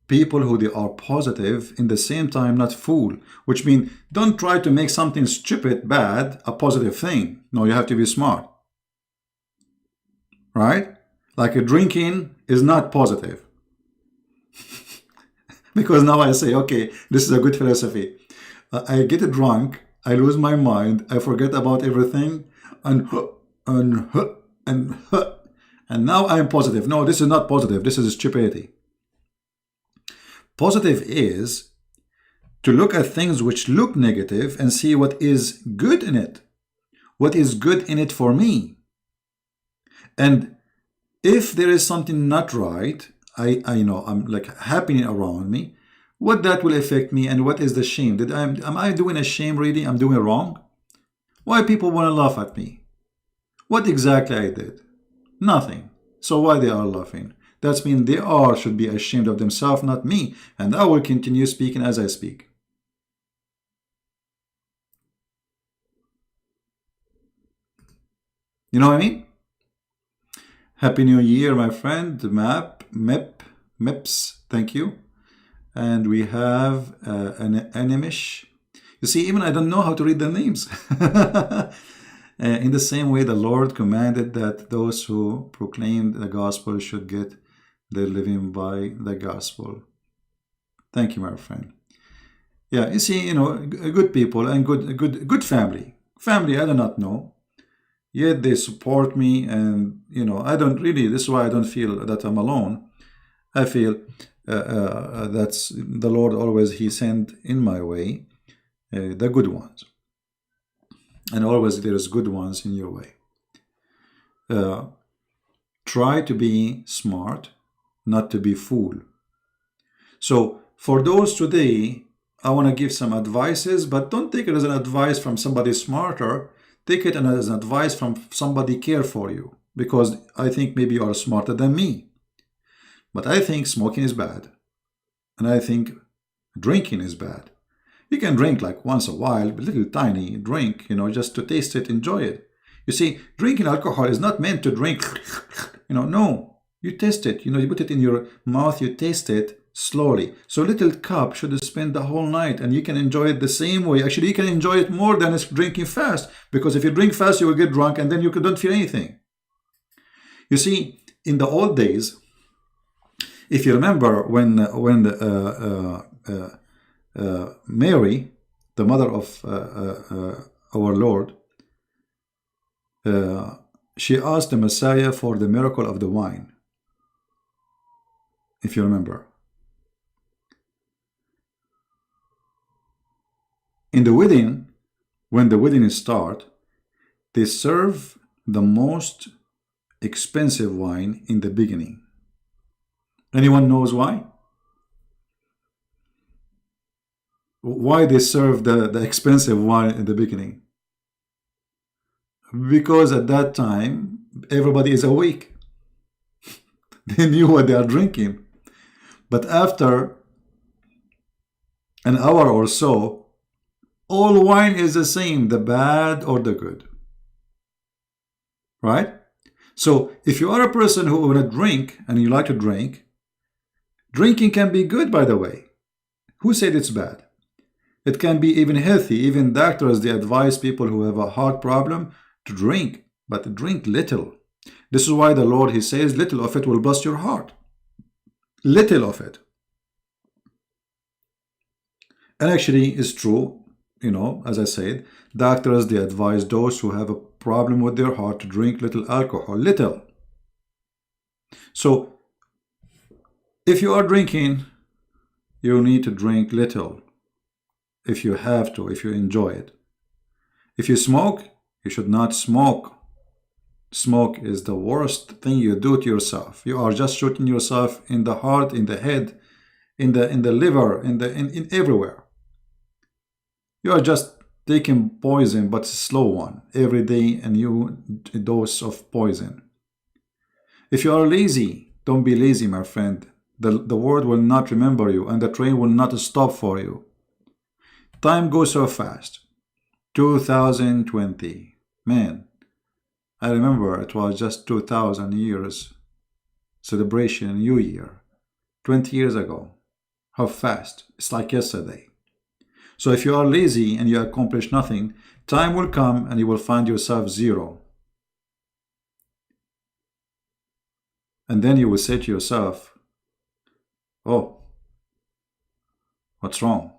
people who they are positive, in the same time not fool, which means don't try to make something stupid, bad, a positive thing. No, you have to be smart. Right? Like drinking is not positive. Because now I say, okay, this is a good philosophy. I get drunk, I lose my mind, I forget about everything, and now I'm positive. No, this is not positive. This is stupidity. Positive is to look at things which look negative and see what is good in it. What is good in it for me? And if there is something not right, I'm like happening around me, what that will affect me, and what is the shame? Am I doing a shame really? I'm doing wrong? Why people want to laugh at me? What exactly I did? Nothing. So why they are laughing? That means they should be ashamed of themselves, not me. And I will continue speaking as I speak. You know what I mean? Happy New Year, my friend. Meps, thank you. And we have an Animish. You see, even I don't know how to read the names. In the same way, the Lord commanded that those who proclaimed the gospel should get their living by the gospel. Thank you, my friend. Yeah, you see, good people and good family. Family, I do not know. Yet they support me, and I don't really. This is why I don't feel that I'm alone. I feel that's the Lord always He sent in my way the good ones, and always there is good ones in your way. Try to be smart, not to be fool. So for those today, I want to give some advices, but don't take it as an advice from somebody smarter. Take it as an advice from somebody care for you, because I think maybe you are smarter than me. But I think smoking is bad, and I think drinking is bad. You can drink like once a while, a little tiny drink, just to taste it, enjoy it. You see, drinking alcohol is not meant to drink, no. You taste it, you put it in your mouth, you taste it slowly. So a little cup should spend the whole night, and you can enjoy it the same way. Actually, you can enjoy it more than drinking fast, because if you drink fast, you will get drunk, and then you don't feel anything. You see, in the old days, if you remember when Mary, the mother of our Lord, she asked the Messiah for the miracle of the wine. If you remember. In the wedding, when the wedding starts, they serve the most expensive wine in the beginning. Anyone knows why? Why they serve the expensive wine in the beginning? Because at that time, everybody is awake. They knew what they are drinking. But after an hour or so, all wine is the same, the bad or the good. Right? So if you are a person who want to drink and you like to drink, drinking can be good, by the way. Who said it's bad? It can be even healthy. Even doctors, they advise people who have a heart problem to drink, but drink little. This is why the Lord, He says, little of it will bust your heart. Little of it. And actually, it's true. As I said, doctors, they advise those who have a problem with their heart to drink little alcohol, little. So, if you are drinking, you need to drink little. If you have to, if you enjoy it. If you smoke, you should not smoke. Smoke is the worst thing you do to yourself. You are just shooting yourself in the heart, in the head, in the liver, in everywhere. You are just taking poison, but slow one, every day, a new dose of poison. If you are lazy, don't be lazy, my friend. The world will not remember you, and the train will not stop for you. Time goes so fast. 2020. Man, I remember it was just 2000 years celebration, New Year. 20 years ago. How fast. It's like yesterday. So if you are lazy and you accomplish nothing, time will come and you will find yourself zero. And then you will say to yourself, oh, what's wrong?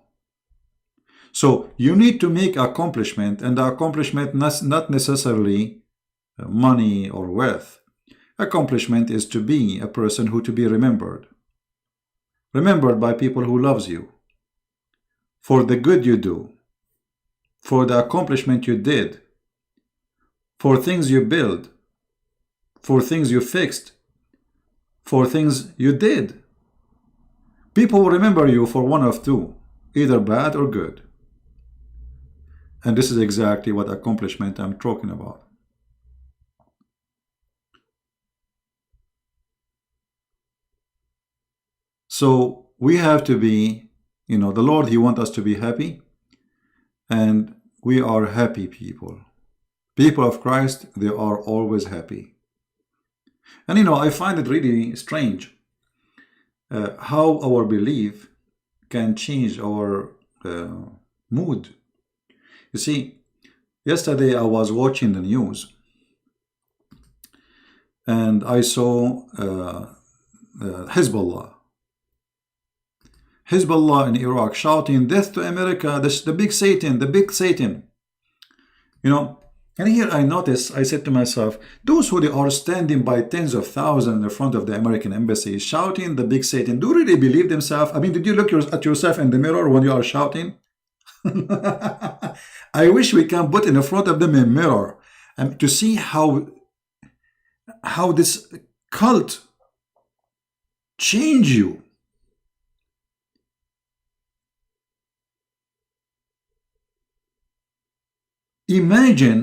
So you need to make accomplishment, and the accomplishment not necessarily money or wealth. Accomplishment is to be a person who to be remembered. Remembered by people who loves you. For the good you do. For the accomplishment you did. For things you build. For things you fixed. For things you did. People will remember you for one of two, either bad or good. And this is exactly what accomplishment I'm talking about. So we have to be, the Lord, He wants us to be happy. And we are happy people. People of Christ, they are always happy. And I find it really strange how our belief can change our mood. You see, yesterday I was watching the news and I saw Hezbollah in Iraq shouting, "Death to America, the big Satan, the big Satan." And here I said to myself, those who are standing by tens of thousands in front of the American embassy shouting the big Satan, do you really believe themselves? I mean, did you look at yourself in the mirror when you are shouting? I wish we can put in front of them a mirror to see how this cult change you. Imagine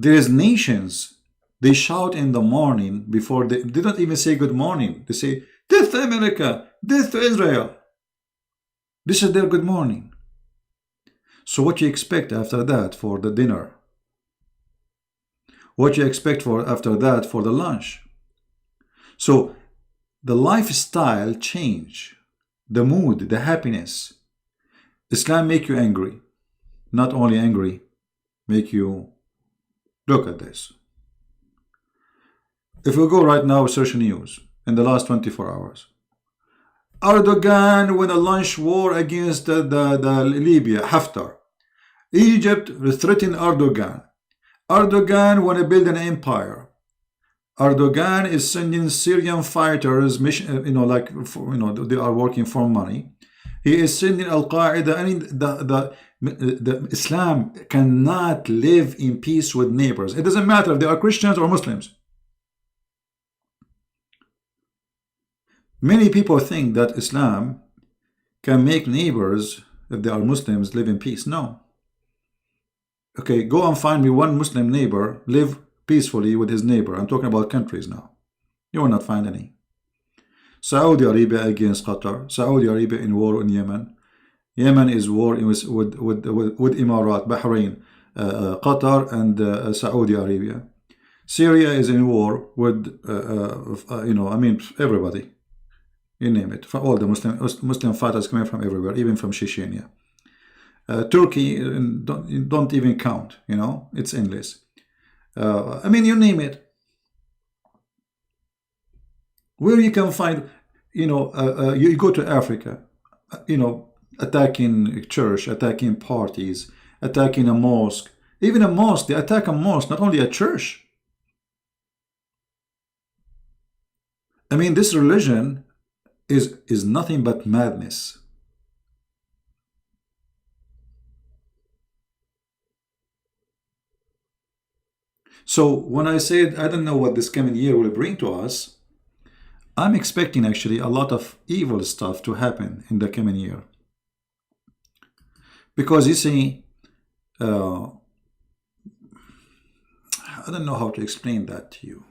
there is nations, they shout in the morning before they don't even say good morning. They say, "Death to America, death to Israel." This is their good morning. So what you expect after that for the dinner? What you expect for after that for the lunch? So the lifestyle change, the mood, the happiness. Islam make you angry. Not only angry, make you look at this. If we go right now, search news in the last 24 hours. Erdogan win a lunch war against the Libya, Haftar. Egypt threaten Erdogan. Erdogan want to build an empire. Erdogan is sending Syrian fighters, mission, they are working for money. He is sending Al-Qaeda. I mean, the Islam cannot live in peace with neighbors. It doesn't matter if they are Christians or Muslims. Many people think that Islam can make neighbors, if they are Muslims, live in peace. No. Okay, go and find me one Muslim neighbor live peacefully with his neighbor. I'm talking about countries now. You will not find any. Saudi Arabia against Qatar. Saudi Arabia in war in Yemen. Yemen is war with Emirat, Bahrain, Qatar, and Saudi Arabia. Syria is in war with, everybody. You name it. For all the Muslim fighters coming from everywhere, even from Chechnya. Turkey, don't even count. It's endless. You name it. Where you can find, you go to Africa, attacking a church, attacking parties, attacking a mosque. Even a mosque, they attack a mosque, not only a church. This religion is nothing but madness. So when I said I don't know what this coming year will bring to us, I'm expecting actually a lot of evil stuff to happen in the coming year. Because you see, I don't know how to explain that to you.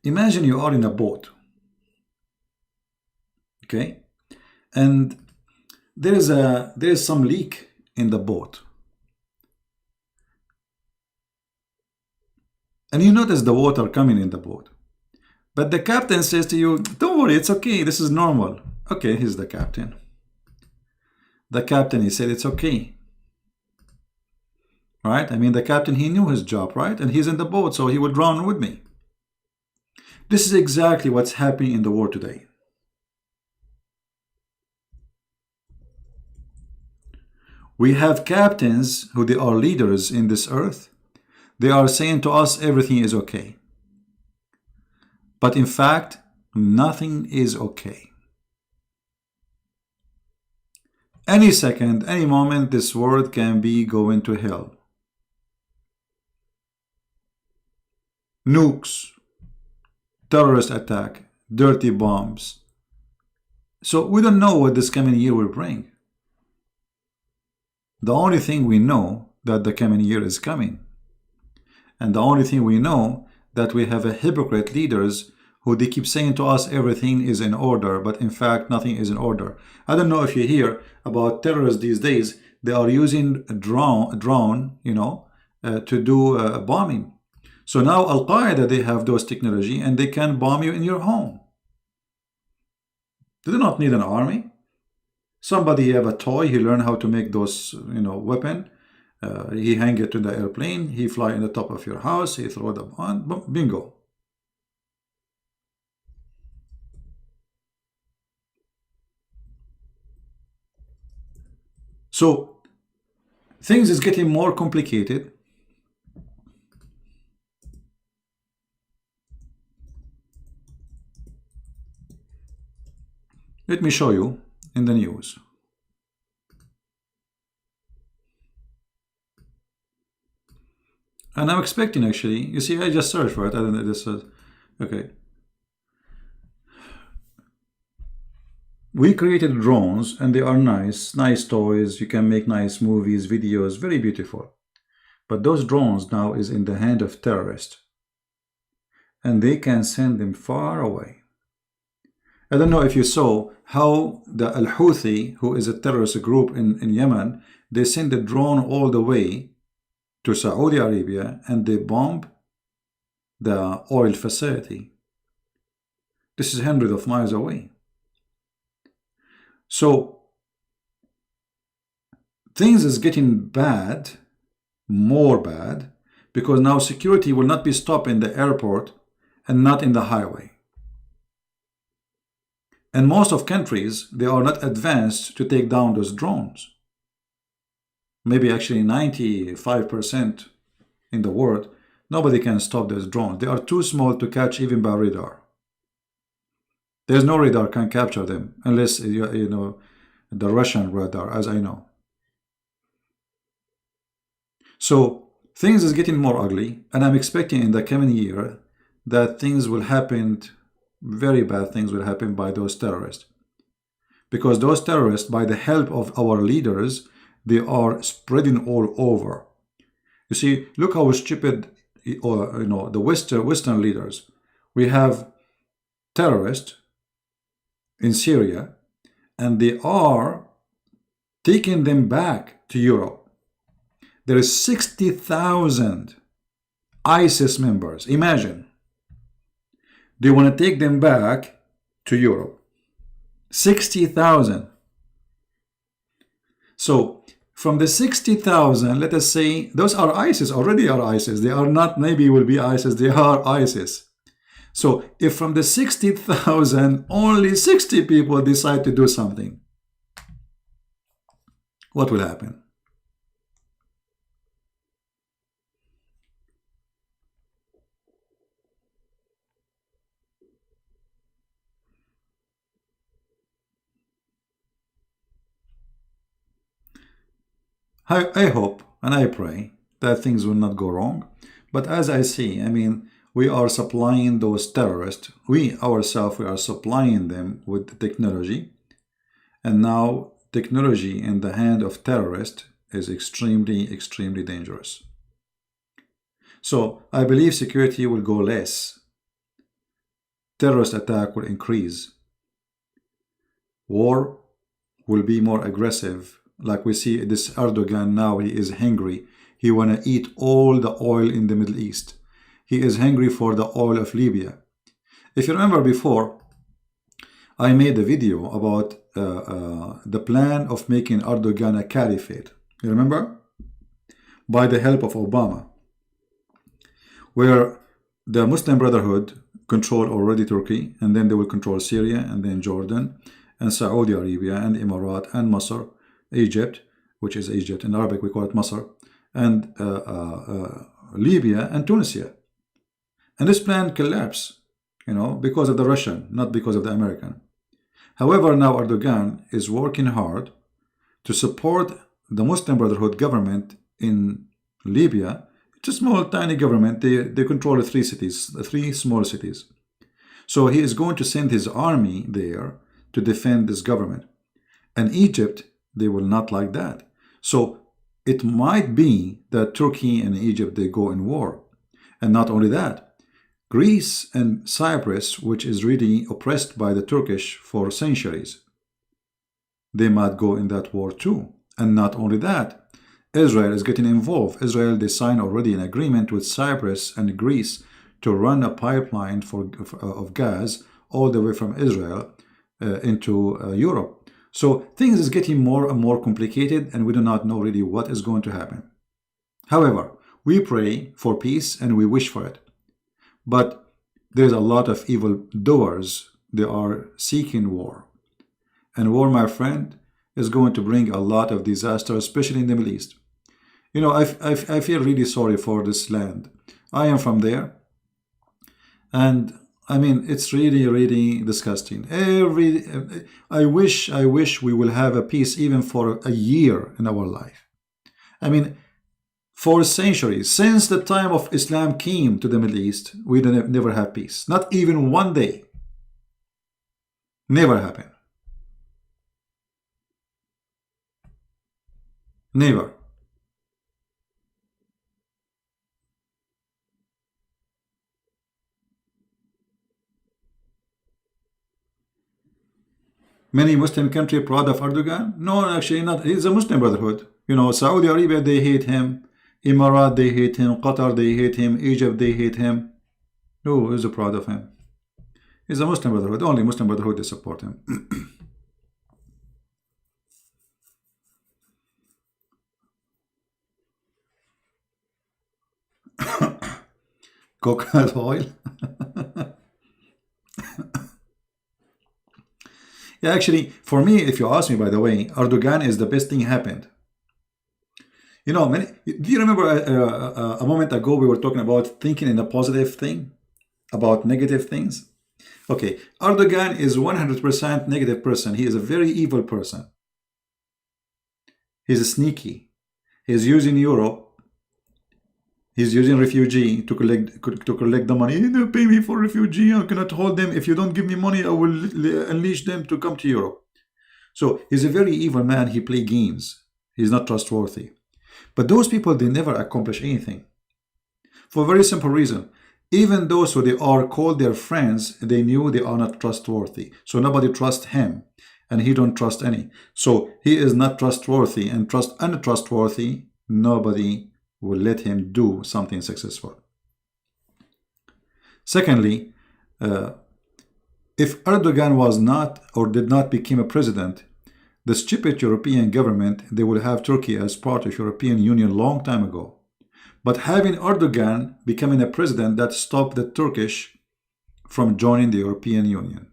Imagine you are in a boat, okay, and there is some leak in the boat, and you notice the water coming in the boat, but the captain says to you, "Don't worry, it's okay. This is normal." Okay, he's the captain. The captain, he said, "It's okay." Right? The captain, he knew his job, right? And he's in the boat, so he will drown with me. This is exactly what's happening in the world today. We have captains who they are leaders in this earth. They are saying to us everything is okay. But in fact, nothing is okay. Any second, any moment, this world can be going to hell. Nukes, terrorist attack, dirty bombs. So we don't know what this coming year will bring. The only thing we know that the coming year is coming. And the only thing we know that we have a hypocrite leaders who they keep saying to us everything is in order, but in fact nothing is in order. I don't know if you hear about terrorists these days. They are using a drone, to do bombing. So now Al-Qaeda, they have those technology and they can bomb you in your home. They do not need an army. Somebody have a toy, he learn how to make those, weapon. He hang it to the airplane, he fly in the top of your house, he throw the bomb, bingo. So things is getting more complicated. Let me show you in the news. And I'm expecting, actually, you see, I just searched for it. I don't know, this is, okay. We created drones and they are nice toys. You can make nice movies, videos, very beautiful. But those drones now is in the hand of terrorists. And they can send them far away. I don't know if you saw how the Al-Houthi, who is a terrorist group in Yemen, they send a drone all the way to Saudi Arabia and they bomb the oil facility. This is hundreds of miles away. So things is getting bad, more bad, because now security will not be stopped in the airport and not in the highway. And most of countries, they are not advanced to take down those drones. Maybe actually 95% in the world, nobody can stop those drones. They are too small to catch even by radar. There's no radar can capture them unless, the Russian radar, as I know. So things is getting more ugly, and I'm expecting in the coming year that things will happen, very bad things will happen by those terrorists. Because those terrorists, by the help of our leaders, they are spreading all over. You see, look how stupid, the Western leaders. We have terrorists in Syria, and they are taking them back to Europe. There is 60,000 ISIS members. Imagine. They want to take them back to Europe. 60,000. So from the 60,000, let us say, those are ISIS, already are ISIS. They are not, maybe will be ISIS, they are ISIS. So if from the 60,000, only 60 people decide to do something, what will happen? I hope and I pray that things will not go wrong. But as I see, we are supplying those terrorists. We ourselves, we are supplying them with the technology. And now technology in the hand of terrorists is extremely, extremely dangerous. So I believe security will go less. Terrorist attack will increase. War will be more aggressive. Like we see this Erdogan now, he is hungry. He want to eat all the oil in the Middle East. He is hungry for the oil of Libya. If you remember before, I made a video about the plan of making Erdogan a caliphate. You remember? By the help of Obama. Where the Muslim Brotherhood control already Turkey, and then they will control Syria, and then Jordan, and Saudi Arabia, and Emirat, and Masr, Egypt, which is Egypt. In Arabic we call it Masr, and Libya and Tunisia. And this plan collapsed, because of the Russian, not because of the American. However, now Erdogan is working hard to support the Muslim Brotherhood government in Libya. It's a small, tiny government. They control three small cities. So he is going to send his army there to defend this government. And Egypt, they will not like that. So it might be that Turkey and Egypt, they go in war. And not only that, Greece and Cyprus, which is really oppressed by the Turkish for centuries, they might go in that war too. And not only that, Israel is getting involved. Israel, they signed already an agreement with Cyprus and Greece to run a pipeline of gas all the way from Israel into Europe. So things is getting more and more complicated, and we do not know really what is going to happen. However, we pray for peace and we wish for it. But there's a lot of evil doers. They are seeking war. And war, my friend, is going to bring a lot of disaster, especially in the Middle East. You know, I feel really sorry for this land. I am from there. And I mean, it's really, really disgusting. I wish we will have a peace even for a year in our life. I mean, for centuries, since the time of Islam came to the Middle East, we never have peace. Not even one day. Never happened. Never. Many Muslim countries proud of Erdogan? No, actually not. He's a Muslim Brotherhood. You know, Saudi Arabia, they hate him. Emirat, they hate him. Qatar, they hate him. Egypt, they hate him. Who is proud of him? He's a Muslim Brotherhood. Only Muslim Brotherhood, they support him. Coconut oil. Yeah, actually, for me, if you ask me, by the way, Erdogan is the best thing happened. You know, do you remember a moment ago we were talking about thinking in a positive thing, about negative things? Okay, Erdogan is 100% negative person. He is a very evil person. He's sneaky. He's using Europe. He's using refugee to collect the money. You pay me for refugee. I cannot hold them. If you don't give me money, I will unleash them to come to Europe. So he's a very evil man. He plays games. He's not trustworthy. But those people, they never accomplish anything. For a very simple reason. Even those who they are called their friends, they knew they are not trustworthy. So nobody trusts him. And he don't trust any. So he is not trustworthy, and untrustworthy, nobody will let him do something successful. Secondly, if Erdogan was not or did not become a president, the stupid European government, they will have Turkey as part of European Union long time ago. But having Erdogan becoming a president, that stopped the Turkish from joining the European Union.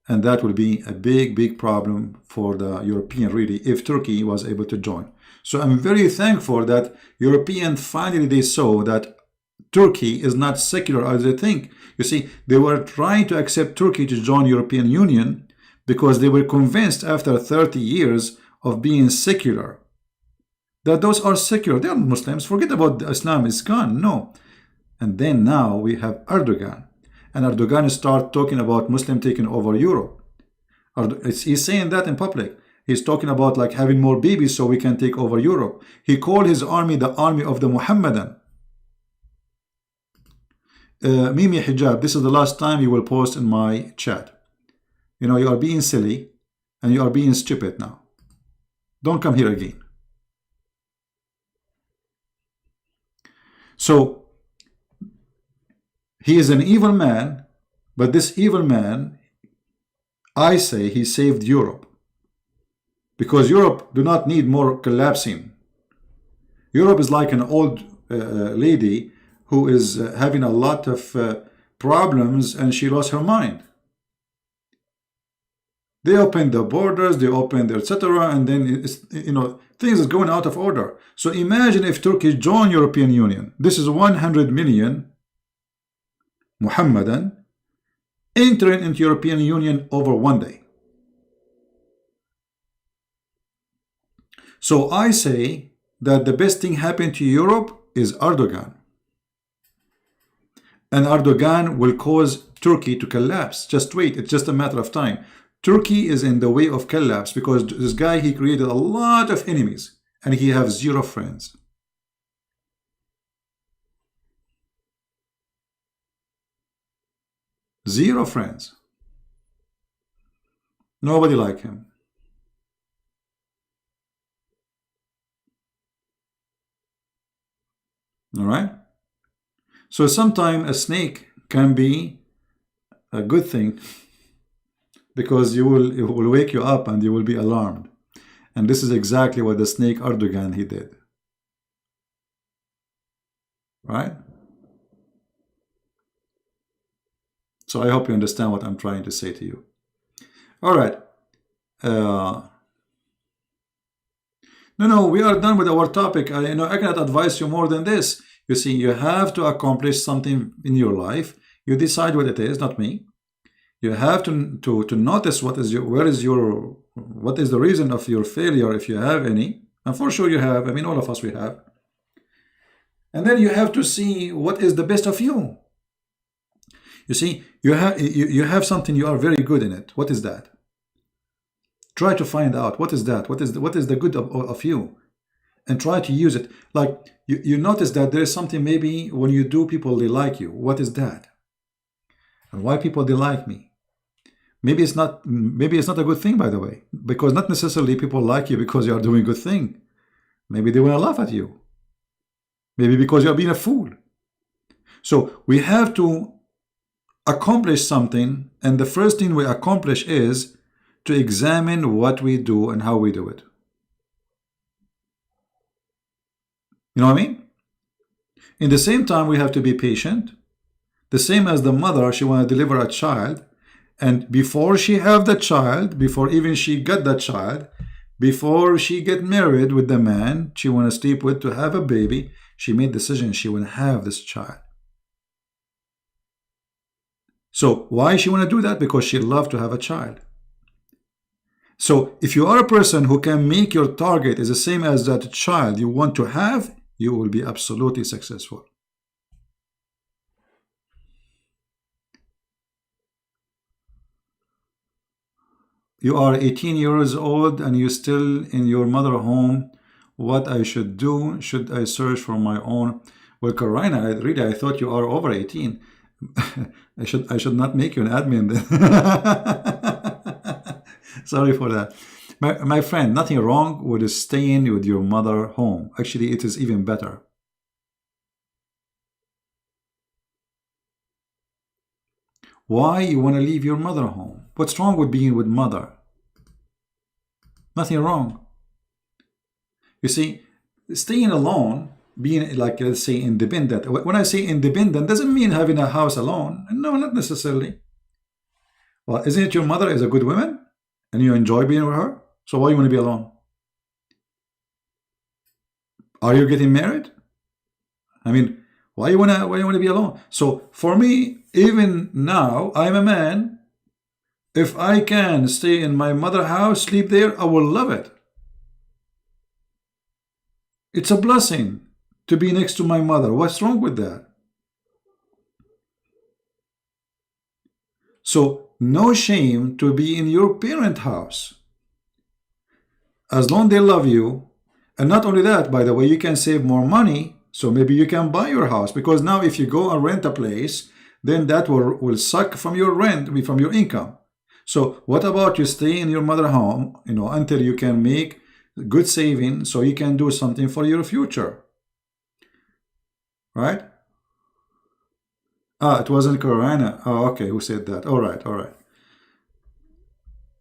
And that will be a big, big problem for the European really if Turkey was able to join. So I'm very thankful that Europeans finally they saw that Turkey is not secular as they think. You see, they were trying to accept Turkey to join European Union because they were convinced after 30 years of being secular that those are secular. They are Muslims. Forget about Islam. It's gone. No. And then now we have Erdogan. And Erdogan start talking about Muslim taking over Europe. He's saying that in public. He's talking about like having more babies so we can take over Europe. He called his army the army of the Muhammadan. Mimi Hijab, this is the last time you will post in my chat. You know, you are being silly and you are being stupid now. Don't come here again. So, he is an evil man, but this evil man, I say he saved Europe. Because Europe do not need more collapsing. Europe is like an old lady who is having a lot of problems and she lost her mind. They opened the borders, they opened etc. And then, you know, things is going out of order. So imagine if Turkey joined European Union. This is 100 million Muhammadan entering into European Union over one day. So I say that the best thing happened to Europe is Erdogan. And Erdogan will cause Turkey to collapse. Just wait, it's just a matter of time. Turkey is in the way of collapse because this guy, he created a lot of enemies and he has zero friends. Zero friends. Nobody like him. All right? So sometimes a snake can be a good thing because it will wake you up and you will be alarmed. And this is exactly what the snake Erdogan he did. Right? So I hope you understand what I'm trying to say to you. All right. No, we are done with our topic. I cannot advise you more than this. You see, you have to accomplish something in your life. You decide what it is, not me. You have to notice what is the reason of your failure, if you have any. And for sure you have. I mean, all of us, we have. And then you have to see what is the best of you. You see, you have something, you are very good in it. What is that? Try to find out what is that. What is the good of you, and try to use it. Like you notice that there is something, maybe when you do, people they like you. What is that? And why people they like me? Maybe it's not a good thing, by the way, because not necessarily people like you because you are doing a good thing. Maybe they want to laugh at you. Maybe because you are being a fool. So we have to accomplish something, and the first thing we accomplish is to examine what we do and how we do it. You know what I mean? In the same time, we have to be patient. The same as the mother, she want to deliver a child, and before she have the child, before even she got the child, before she get married with the man she want to sleep with to have a baby, she made decision she want to have this child. So why she want to do that? Because she love to have a child. So if you are a person who can make your target is the same as that child you want to have, you will be absolutely successful. You are 18 years old and you still in your mother home. What I should do? Should I search for my own? Well, Karina, I thought you are over 18. I should not make you an admin then. Sorry for that. My friend, nothing wrong with staying with your mother home. Actually, it is even better. Why you want to leave your mother home? What's wrong with being with mother? Nothing wrong. You see, staying alone, being like, let's say, independent. When I say independent, doesn't mean having a house alone. No, not necessarily. Well, isn't it your mother is a good woman? And you enjoy being with her? So why you want to be alone? Are you getting married? I mean, why you want to be alone? So for me, even now, I'm a man. If I can stay in my mother's house, sleep there, I will love it. It's a blessing to be next to my mother. What's wrong with that? So no shame to be in your parent house. As long as they love you. And not only that, by the way, you can save more money. So maybe you can buy your house. Because now if you go and rent a place, then that will suck from your rent, from your income. So what about you stay in your mother home, until you can make good saving so you can do something for your future. Right? It wasn't Carolina. Oh, okay. Who said that? All right.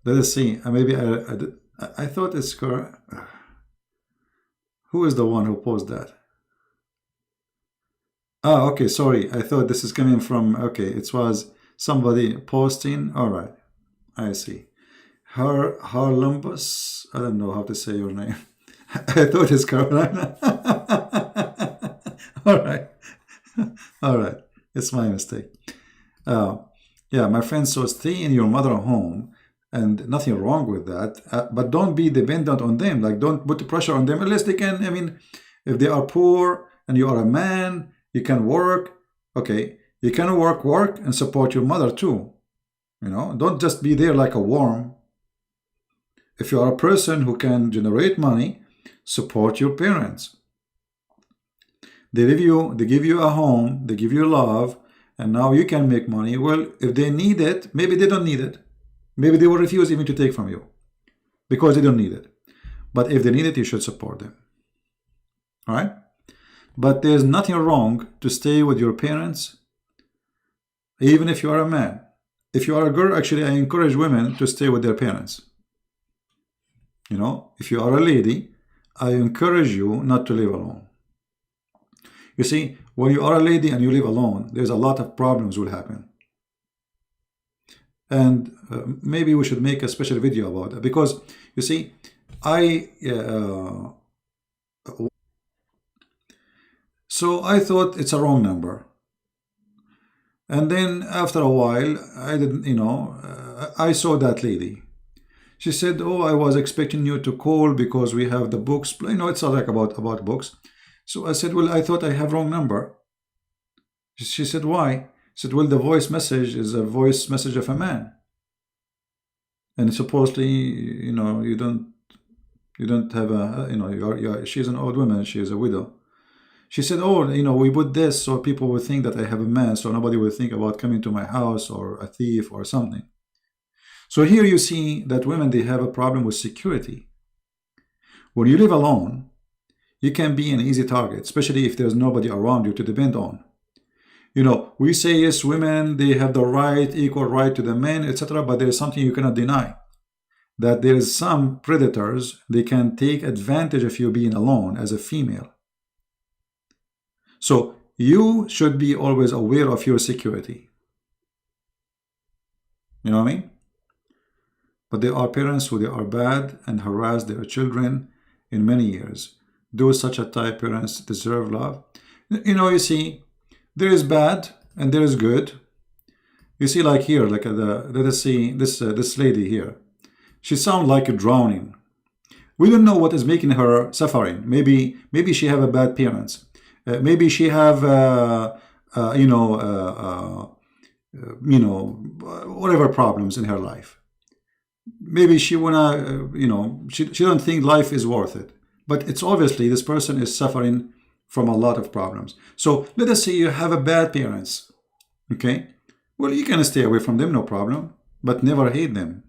Let us see. Maybe I thought it's Carolina. Who is the one who posted that? Okay. Sorry. I thought this is coming from. Okay. It was somebody posting. All right. I see. Harlumbus. I don't know how to say your name. I thought it's Carolina. All right. It's my mistake. Yeah, my friend, so stay in your mother home, and nothing wrong with that. But don't be dependent on them. Like, don't put the pressure on them unless they can. I mean, if they are poor and you are a man, you can work. Okay, you can work and support your mother too. Don't just be there like a worm. If you are a person who can generate money, support your parents. They give you a home, they give you love, and now you can make money. Well, if they need it, maybe they don't need it. Maybe they will refuse even to take from you because they don't need it. But if they need it, you should support them. All right? But there's nothing wrong to stay with your parents, even if you are a man. If you are a girl, actually, I encourage women to stay with their parents. You know, if you are a lady, I encourage you not to live alone. You see, when you are a lady and you live alone, there's a lot of problems will happen. And maybe we should make a special video about it, because you see, so I thought it's a wrong number. And then after a while, I didn't, I saw that lady. She said, oh, I was expecting you to call because we have the books. It's not like about books. So I said, well, I thought I have wrong number. She said, why? She said, well, the voice message is a voice message of a man. And supposedly, you don't have a, she's an old woman, she is a widow. She said, oh, we put this so people will think that I have a man, so nobody will think about coming to my house or a thief or something. So here you see that women, they have a problem with security. When you live alone, you can be an easy target, especially if there's nobody around you to depend on. We say, yes, women, they have the right, equal right to the men, etc. But there's something you cannot deny. That there is some predators, they can take advantage of you being alone as a female. So you should be always aware of your security. You know what I mean? But there are parents who they are bad and harass their children in many years. Those such a type parents deserve love. You see, there is bad and there is good. You see, like here, like let us see this lady here. She sounds like drowning. We don't know what is making her suffering. Maybe she have a bad parents. Maybe she have whatever problems in her life. Maybe she wanna she don't think life is worth it. But it's obviously this person is suffering from a lot of problems. So let us say you have a bad parents. Okay, well, you can stay away from them, no problem, but never hate them.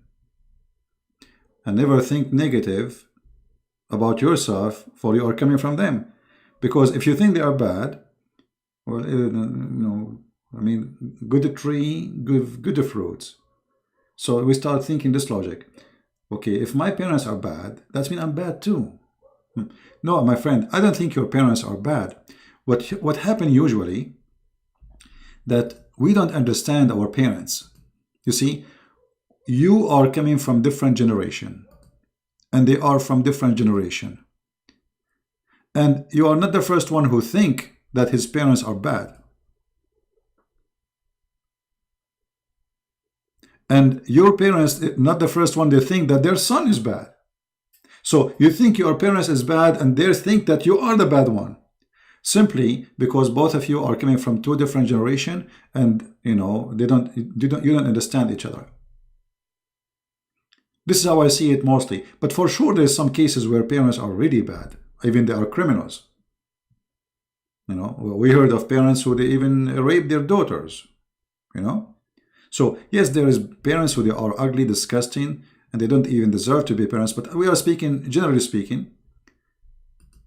And never think negative about yourself for you are coming from them. Because if you think they are bad, well, good tree, good fruits. So we start thinking this logic. Okay, if my parents are bad, that means I'm bad too. No, my friend, I don't think your parents are bad. What happens usually, that we don't understand our parents. You see, you are coming from different generation, and they are from different generation. And you are not the first one who think that his parents are bad. And your parents, not the first one, they think that their son is bad. So you think your parents is bad and they think that you are the bad one. Simply because both of you are coming from two different generations and you don't understand each other. This is how I see it mostly. But for sure there's some cases where parents are really bad. Even they are criminals. We heard of parents who they even rape their daughters. So yes, there is parents who they are ugly, disgusting, and they don't even deserve to be parents. But we are speaking, generally speaking,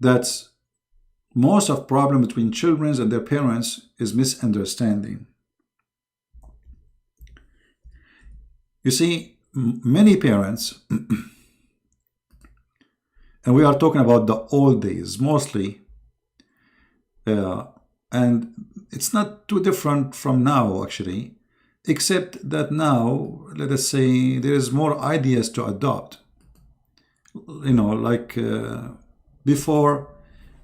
that most of problem between children and their parents is misunderstanding. You see, many parents, and we are talking about the old days mostly, and it's not too different from now actually, except that now, let us say, there is more ideas to adopt. Before,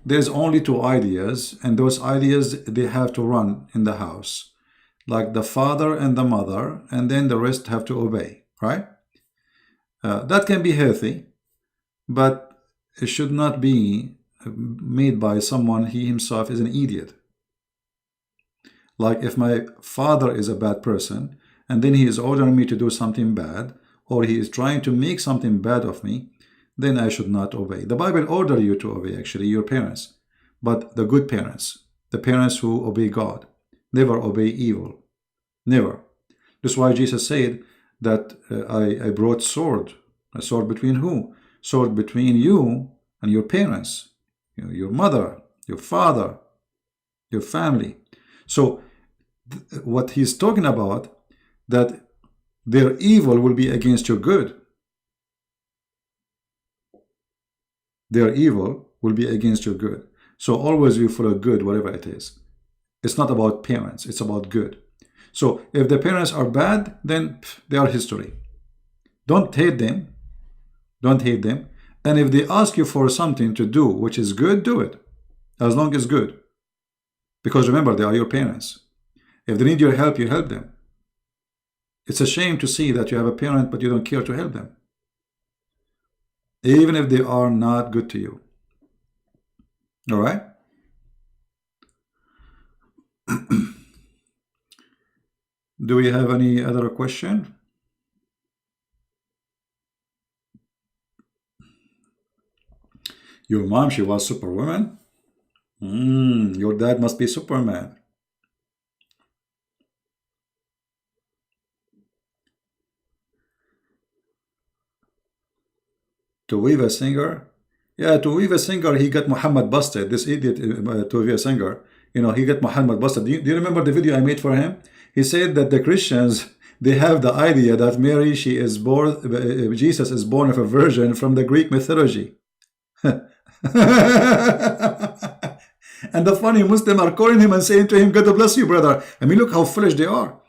there's only two ideas, and those ideas, they have to run in the house. Like the father and the mother, and then the rest have to obey, right? That can be healthy, but it should not be made by someone, he himself is an idiot. Like if my father is a bad person, and then he is ordering me to do something bad, or he is trying to make something bad of me, then I should not obey. The Bible orders you to obey, actually, your parents, but the good parents, the parents who obey God. Never obey evil. Never. That's why Jesus said that I brought sword. A sword between who? Sword between you and your parents, your mother, your father, your family. So what he's talking about, that their evil will be against your good. Their evil will be against your good. So always you follow good, whatever it is. It's not about parents, it's about good. So if the parents are bad, then they are history. Don't hate them. Don't hate them. And if they ask you for something to do which is good, do it. As long as good. Because remember, they are your parents. If they need your help, you help them. It's a shame to see that you have a parent but you don't care to help them, even if they are not good to you. All right? Do we have any other question? Your mom, she was Superwoman? Your dad must be Superman. Tuwiva Singer? Yeah, Tuwiva Singer, he got Muhammad busted. This idiot, Tuwiva Singer, he got Muhammad busted. Do you remember the video I made for him? He said that the Christians, they have the idea that Mary, she is born, Jesus is born of a virgin from the Greek mythology. And the funny Muslims are calling him and saying to him, God bless you, brother. I mean, look how foolish they are.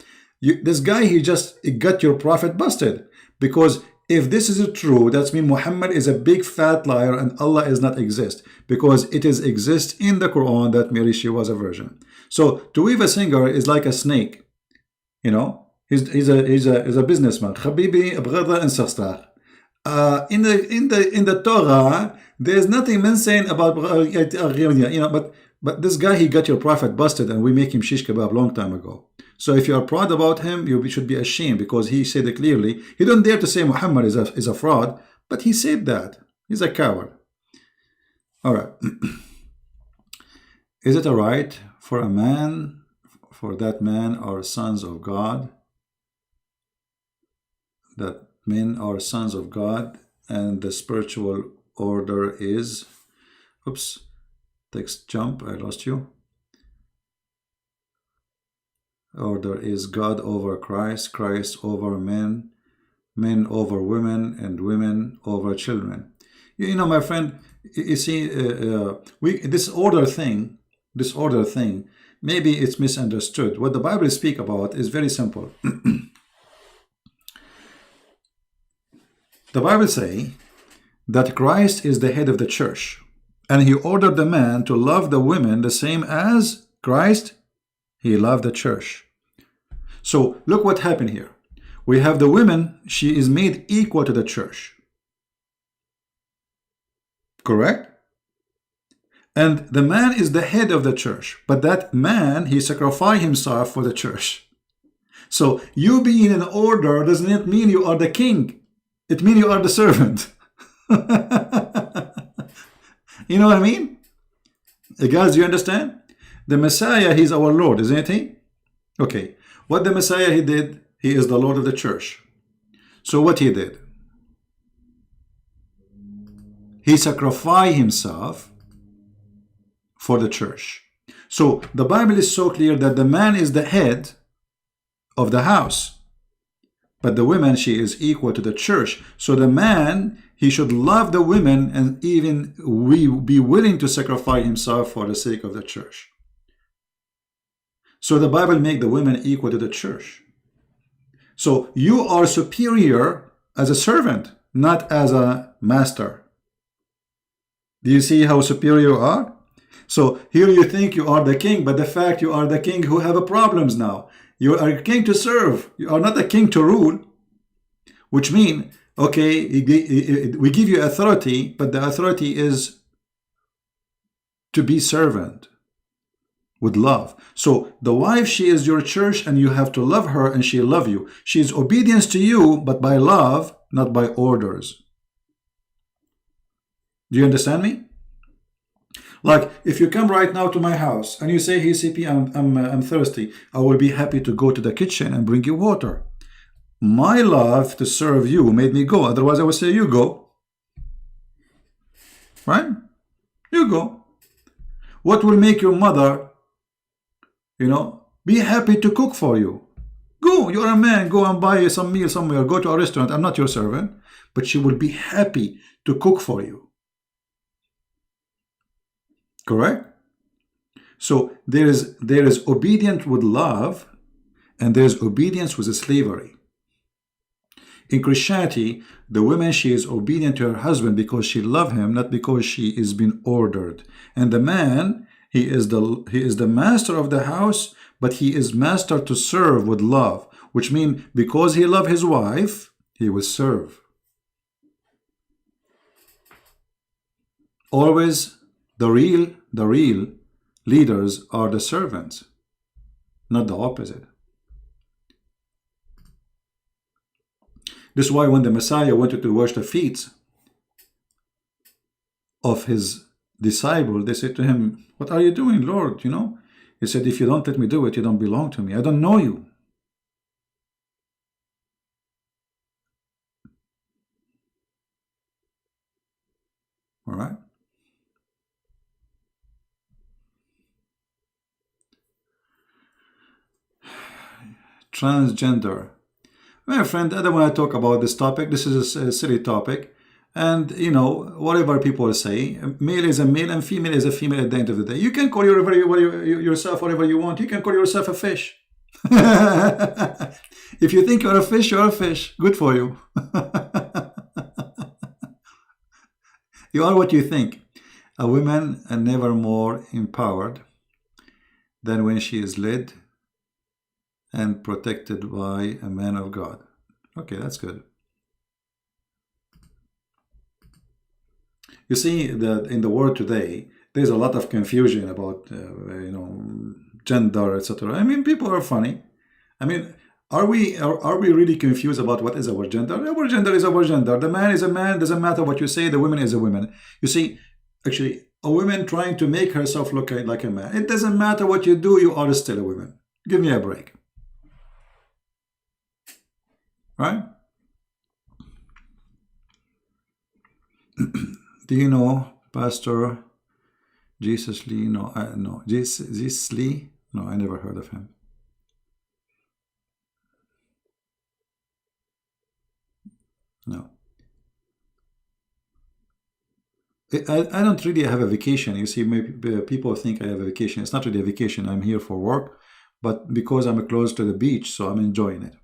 This guy, he got your prophet busted. Because if this is true, that means Muhammad is a big fat liar and Allah is not exist. Because it is exist in the Quran that Mary, she was a virgin. So Tuwiva Singer is like a snake. He's a businessman. Habibi abghada insastar. In the Torah, there's nothing mentioned about but this guy, he got your prophet busted, and we make him shish kebab long time ago. So if you are proud about him, you should be ashamed, because he said it clearly. He don't dare to say Muhammad is a fraud, but he said that. He's a coward. All right. Is it all right for a man, for that man are sons of God, that men are sons of God, and the spiritual order is, oops, text jump, I lost you. Order is God over Christ, Christ over men, men over women, and women over children. My friend, you see, this order thing, maybe it's misunderstood. What the Bible speaks about is very simple. The Bible says that Christ is the head of the church, and he ordered the man to love the women the same as Christ, he loved the church. So look what happened here. We have the women, she is made equal to the church. Correct? And the man is the head of the church, but that man, he sacrificed himself for the church. So you being in order does not mean you are the king. It means you are the servant. You know what I mean? Guys, do you understand? The Messiah, he's our Lord, isn't he? Okay. What the Messiah, he did, he is the Lord of the church. So what he did? He sacrificed himself for the church. So the Bible is so clear that the man is the head of the house. But the woman, she is equal to the church. So the man, he should love the women and even be willing to sacrifice himself for the sake of the church. So the Bible makes the women equal to the church. So you are superior as a servant, not as a master. Do you see how superior you are? So here you think you are the king, but the fact you are the king who have problems now. You are a king to serve. You are not a king to rule. Which means, okay, we give you authority, but the authority is to be servant with love. So the wife, she is your church, and you have to love her, and she love you. She is obedience to you, but by love, not by orders. Do you understand me? Like if you come right now to my house and you say, hey CP, I'm thirsty, I will be happy to go to the kitchen and bring you water. My love to serve you made me go. Otherwise I would say, you go. Right? You go. What will make your mother, be happy to cook for you? Go, you're a man, go and buy some meal somewhere, go to a restaurant. I'm not your servant, but she will be happy to cook for you. Correct? So there is obedience with love, and there's obedience with slavery. In Christianity, the woman, she is obedient to her husband because she loves him, not because she is being ordered. And the man, he is the master of the house, but he is master to serve with love, which means because he loves his wife, he will serve. Always the real leaders are the servants, not the opposite. This is why when the Messiah wanted to wash the feet of his disciple, they said to him, what are you doing, Lord? He said, if you don't let me do it, you don't belong to me. I don't know you. All right? Transgender. My friend, I don't want to talk about this topic. This is a silly topic. And, whatever people say, male is a male and female is a female at the end of the day. You can call yourself whatever you want. You can call yourself a fish. If you think you're a fish, you're a fish. Good for you. You are what you think. A woman is never more empowered than when she is led and protected by a man of God. Okay, that's good. You see that in the world today, there's a lot of confusion about, gender, etc. I mean, people are funny. I mean, are we really confused about what is our gender? Our gender is our gender. The man is a man. Doesn't matter what you say. The woman is a woman. You see, actually, a woman trying to make herself look like a man. It doesn't matter what you do. You are still a woman. Give me a break. Right? Do you know Pastor Jesus Lee? No, Jesus Lee? No, I never heard of him. No. I don't really have a vacation. You see, maybe people think I have a vacation. It's not really a vacation. I'm here for work, but because I'm close to the beach, so I'm enjoying it.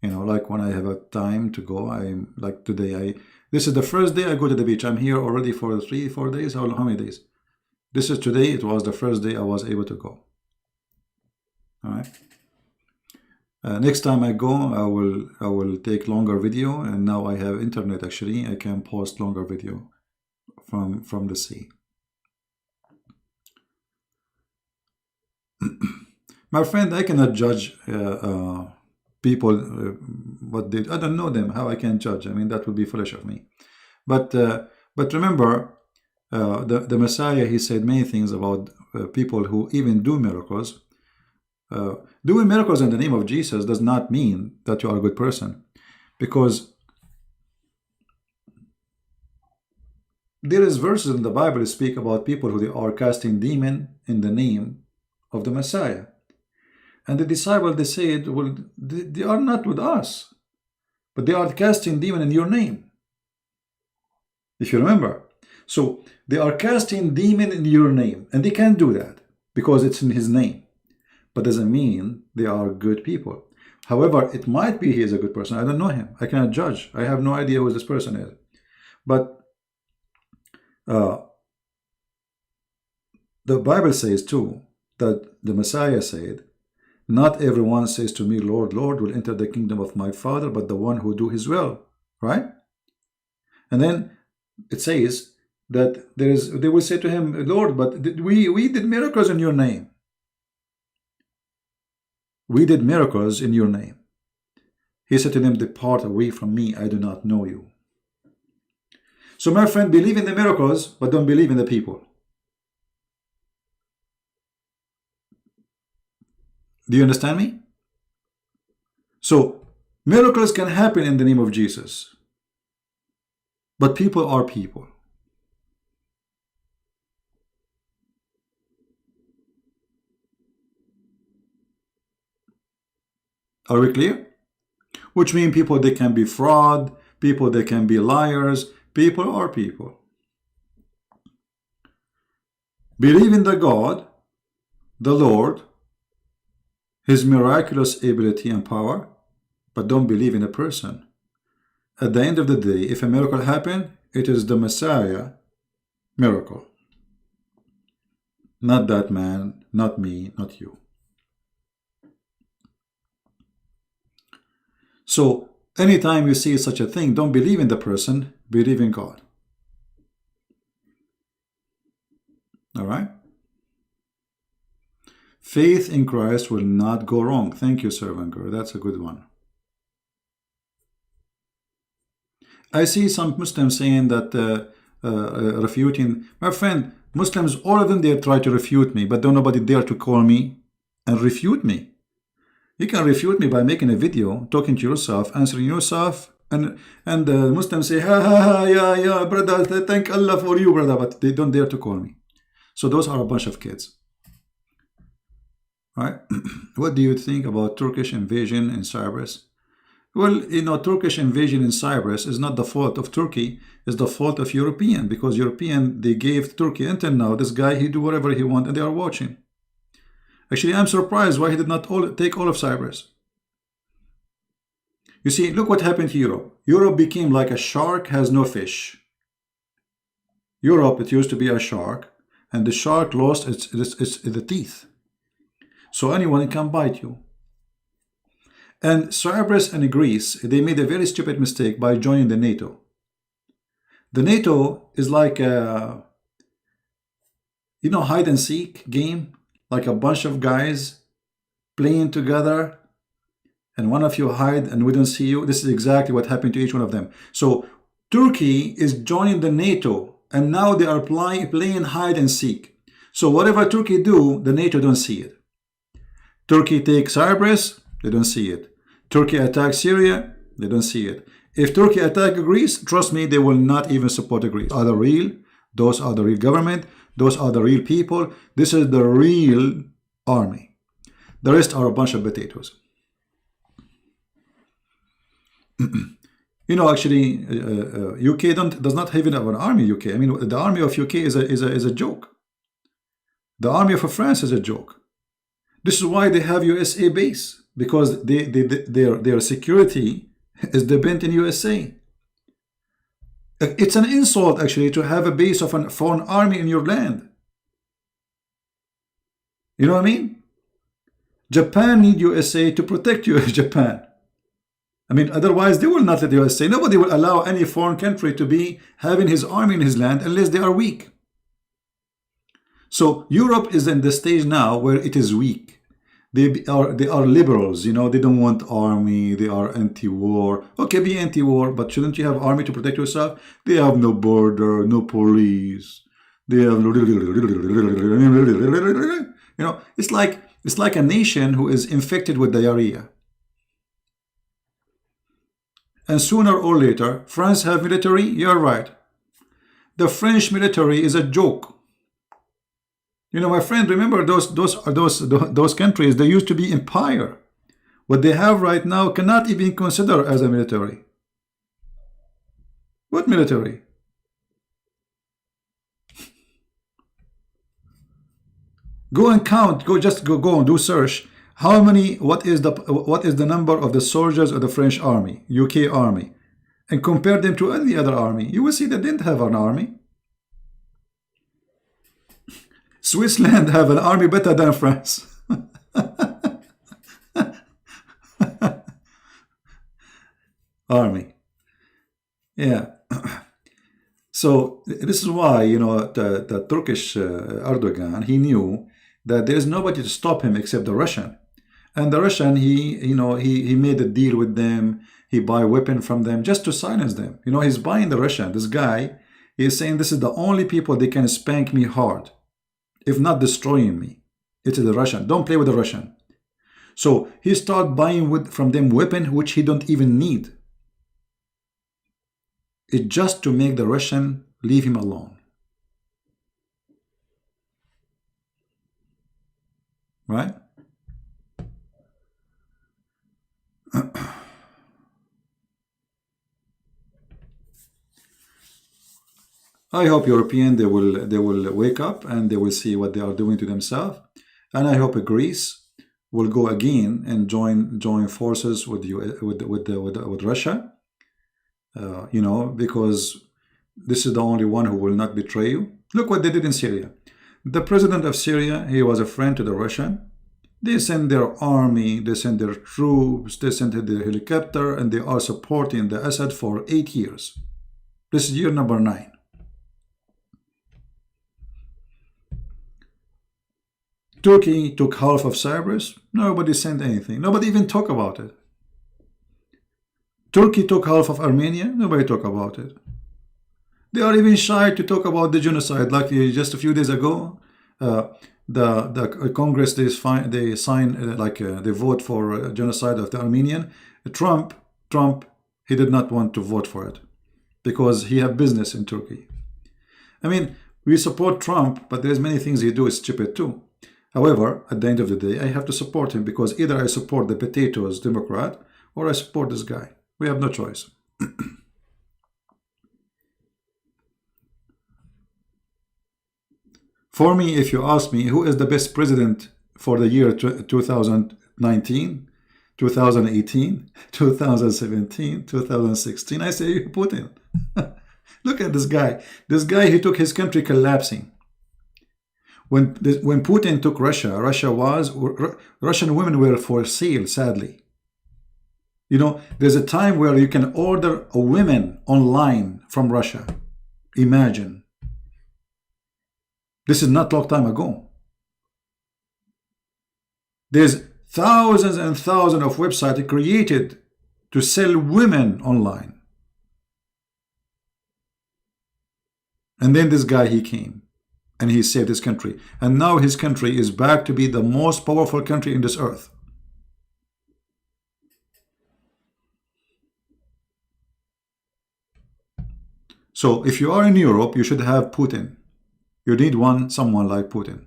Like when I have a time to go, I'm like today, this is the first day I go to the beach. I'm here already for 3-4 days. How many days? This is today. It was the first day I was able to go. All right. Next time I go, I will take longer video, and now I have internet. Actually, I can post longer video from the sea. My friend, I cannot judge people what they. I don't know them. How I can judge? I mean, that would be foolish of me. But remember, the Messiah, he said many things about people who even do miracles. Doing miracles in the name of Jesus does not mean that you are a good person, because there is verses in the Bible that speak about people who they are casting demon in the name of the Messiah. And the disciples, they said, well, they are not with us, but they are casting demon in your name. If you remember. So they are casting demon in your name, and they can't do that because it's in his name. But doesn't mean they are good people. However, it might be he is a good person. I don't know him. I cannot judge. I have no idea who this person is. But the Bible says too that the Messiah said, not everyone says to me, Lord, Lord, will enter the kingdom of my Father, but the one who do his will. Right? And then it says that they will say to him, Lord, but we did miracles in your name. We did miracles in your name. He said to them, depart away from me, I do not know you. So my friend, believe in the miracles, but don't believe in the people. Do you understand me? So miracles can happen in the name of Jesus, but people are people. Are we clear? Which means people, they can be fraud, people, they can be liars, people are people. Believe in the God, the Lord, His miraculous ability and power, but don't believe in a person. At the end of the day, if a miracle happens, it is the Messiah miracle. Not that man, not me, not you. So anytime you see such a thing, don't believe in the person, believe in God. All right? Faith in Christ will not go wrong. Thank you, Servant Girl. That's a good one. I see some Muslims saying that refuting. My friend, Muslims, all of them, they try to refute me, but don't nobody dare to call me and refute me. You can refute me by making a video, talking to yourself, answering yourself, and Muslims say, ha ha ha, yeah, brother, thank Allah for you, brother, but they don't dare to call me. So those are a bunch of kids. Right? What do you think about Turkish invasion in Cyprus? Well, you know, Turkish invasion in Cyprus is not the fault of Turkey, it's the fault of European, because European, they gave Turkey until now, this guy, he do whatever he want, and they are watching. Actually, I'm surprised why he did not take all of Cyprus. You see, look what happened to Europe. Europe became like a shark has no fish. Europe, it used to be a shark, and the shark lost the teeth. So anyone can bite you. And Cyprus and Greece, they made a very stupid mistake by joining the NATO. The NATO is like a, you know, hide and seek game. Like a bunch of guys playing together, and one of you hide and we don't see you. This is exactly what happened to each one of them. So Turkey is joining the NATO, and now they are playing hide and seek. So whatever Turkey do, the NATO don't see it. Turkey takes Cyprus, they don't see it. Turkey attacks Syria, they don't see it. If Turkey attack Greece, trust me, they will not even support Greece. Are the real? Those are the real government. Those are the real people. This is the real army. The rest are a bunch of potatoes. You know, actually, UK does not have an army. UK. I mean, the army of UK is a joke. The army of France is a joke. This is why they have USA base, because their security is dependent in USA. It's an insult, actually, to have a base of a foreign army in your land. You know what I mean? Japan need USA to protect you, Japan. I mean, otherwise they will not let the USA. Nobody will allow any foreign country to be having his army in his land unless they are weak. So Europe is in the stage now where it is weak. They are liberals, you know, they don't want army, they are anti-war. Okay, be anti-war, but shouldn't you have army to protect yourself? They have no border, no police. They have, you know, it's like a nation who is infected with diarrhea. And sooner or later, France have military, you're right. The French military is a joke. You know, my friend, remember those countries, they used to be empire. What they have right now cannot even consider as a military. What military? Go and count, go and do search. How many, what is the number of the soldiers of the French army, UK army, and compare them to any other army. You will see they didn't have an army. Switzerland have an army better than France. Army. Yeah. So this is why, you know, the Turkish Erdogan, he knew that there is nobody to stop him except the Russian. And the Russian, he made a deal with them. He buy weapon from them just to silence them. You know, he's buying the Russian. This guy, he is saying this is the only people they can spank me hard, if not destroying me. It is the Russian. Don't play with the Russian. So he start buying from them weapon which he don't even need. It's just to make the Russian leave him alone. Right? I hope European they will wake up and they will see what they are doing to themselves, and I hope Greece will go again and join forces with with Russia. You know, because this is the only one who will not betray you. Look what they did in Syria. The president of Syria, he was a friend to the Russian. They send their army, they send their troops, they send their helicopter, and they are supporting the Assad for 8 years. This is year number 9. Turkey took half of Cyprus. Nobody sent anything. Nobody even talked about it. Turkey took half of Armenia. Nobody talked about it. They are even shy to talk about the genocide. Like just a few days ago, the Congress they sign they vote for genocide of the Armenian. Trump he did not want to vote for it because he have business in Turkey. I mean, we support Trump, but there's many things he do is stupid too. However, at the end of the day, I have to support him because either I support the potatoes Democrat or I support this guy. We have no choice. For me, if you ask me who is the best president for the year 2019, 2018, 2017, 2016, I say Putin. Look at this guy. This guy, he took his country collapsing. When Putin took Russia, Russian women were for sale, sadly. You know, there's a time where you can order a woman online from Russia. Imagine. This is not a long time ago. There's thousands and thousands of websites created to sell women online. And then this guy, he came and he saved his country. And now his country is back to be the most powerful country in this earth. So if you are in Europe, you should have Putin. You need someone like Putin.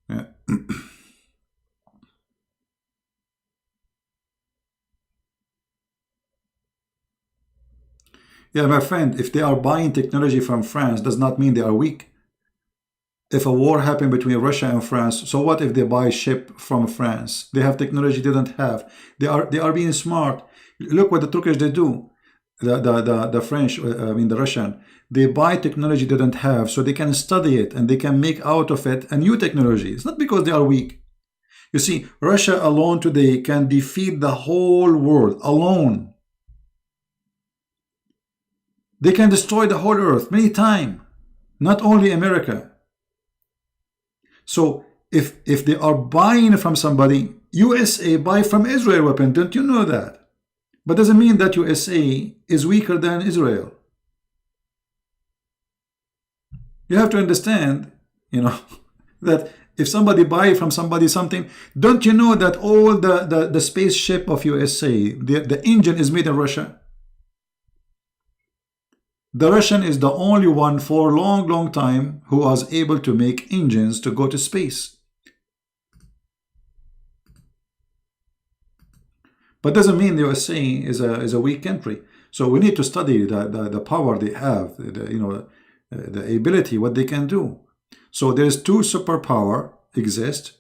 Yeah. Yeah, my friend, if they are buying technology from France, does not mean they are weak. If a war happened between Russia and France, so what if they buy ship from France? They have technology they don't have. They are being smart. Look what the Turkish they do. The French, I mean the Russian, they buy technology they don't have, so they can study it and they can make out of it a new technology. It's not because they are weak. You see, Russia alone today can defeat the whole world alone. They can destroy the whole earth many times, not only America. So if they are buying from somebody, USA buy from Israel weapon, don't you know that? But doesn't mean that USA is weaker than Israel. You have to understand, you know, that if somebody buy from somebody something, don't you know that all the spaceship of USA, the engine is made in Russia? The Russian is the only one for a long time who was able to make engines to go to space. But doesn't mean the USA is a weak country. So we need to study the power they have, the ability, what they can do. So there's two superpower exist.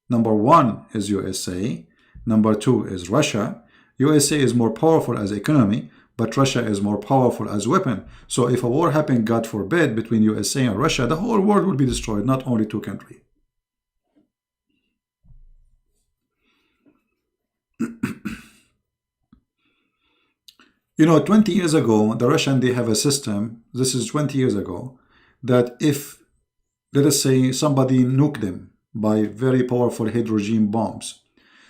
Number one is USA. Number two is Russia. USA is more powerful as economy, but Russia is more powerful as weapon. So if a war happened, God forbid, between USA and Russia, the whole world will be destroyed, not only two countries. You know, 20 years ago, the Russian, they have a system, this is 20 years ago, that if, let us say, somebody nuked them by very powerful hydrogen bombs.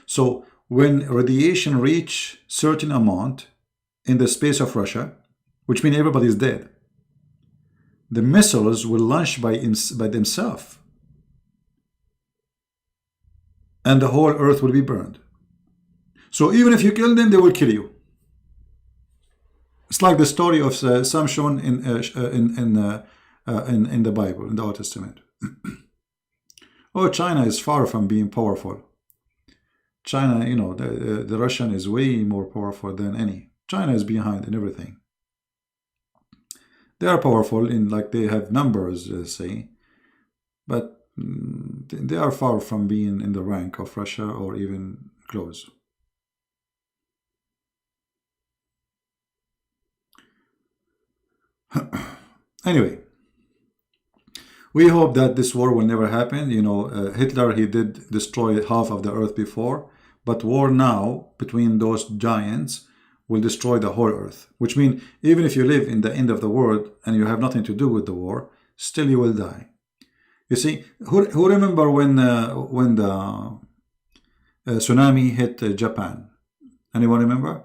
So when radiation reach certain amount in the space of Russia, which means everybody is dead, the missiles will launch by themselves, and the whole earth will be burned. So even if you kill them, they will kill you. It's like the story of Samson in the Bible, in the Old Testament. Oh, China is far from being powerful. China, you know, the Russian is way more powerful than any. China is behind in everything. They are powerful in, like, they have numbers, say, but they are far from being in the rank of Russia or even close. Anyway, we hope that this war will never happen. You know, Hitler, he did destroy half of the earth before, but war now between those giants will destroy the whole earth, which means even if you live in the end of the world and you have nothing to do with the war, still you will die. You see, who remember when the tsunami hit Japan? Anyone remember?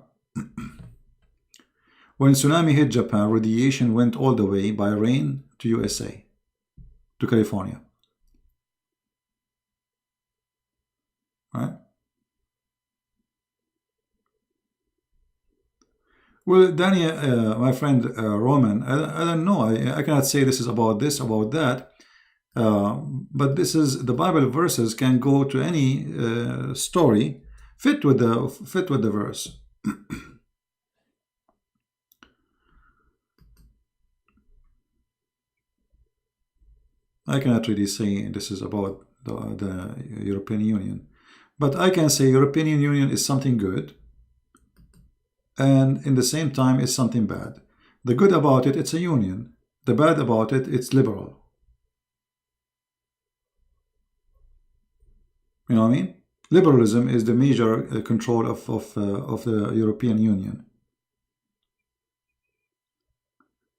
When tsunami hit Japan, radiation went all the way by rain to USA, to California. Right? Well, Danny, my friend Roman, I don't know. I cannot say this is about this, about that. But this is, the Bible verses can go to any story, fit with the verse. I cannot really say this is about the European Union, but I can say European Union is something good, and in the same time it's something bad. The good about it, it's a union. The bad about it, it's liberal. You know what I mean? Liberalism is the major control of the European Union.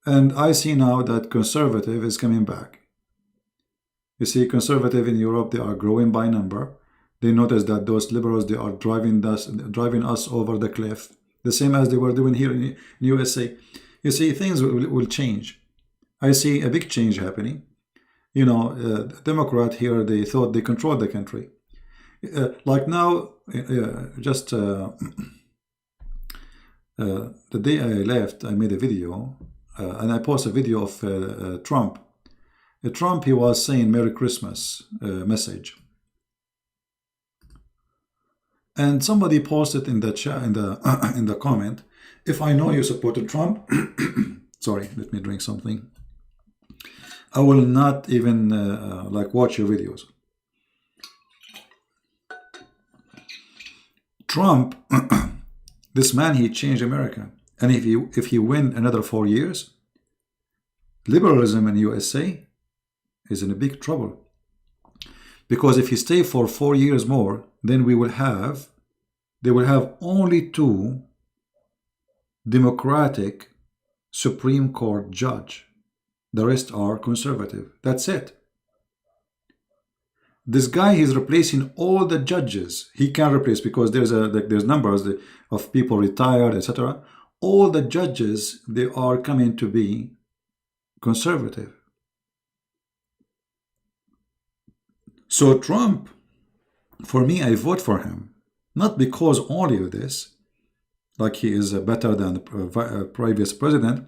And I see now that conservative is coming back. You see, conservative in Europe, they are growing by number. They notice that those liberals, they are driving us over the cliff, the same as they were doing here in USA. You see, things will change. I see a big change happening. You know, Democrat here, they thought they controlled the country. Like now, just the day I left, I made a video, and I posted a video of Trump. Trump, he was saying Merry Christmas message, and somebody posted in the chat, in the comment, if I know you supported Trump, sorry, let me drink something, I will not even like watch your videos. Trump, this man, he changed America, and if he win another 4 years, liberalism in USA is in a big trouble, because if he stay for 4 years more, then they will have only 2 Democratic Supreme Court judge. The rest are conservative. That's it. This guy is replacing all the judges he can replace, because there's numbers of people retired, etc. All the judges, they are coming to be conservative. So Trump, for me, I vote for him, not because only of this, like he is better than the previous president,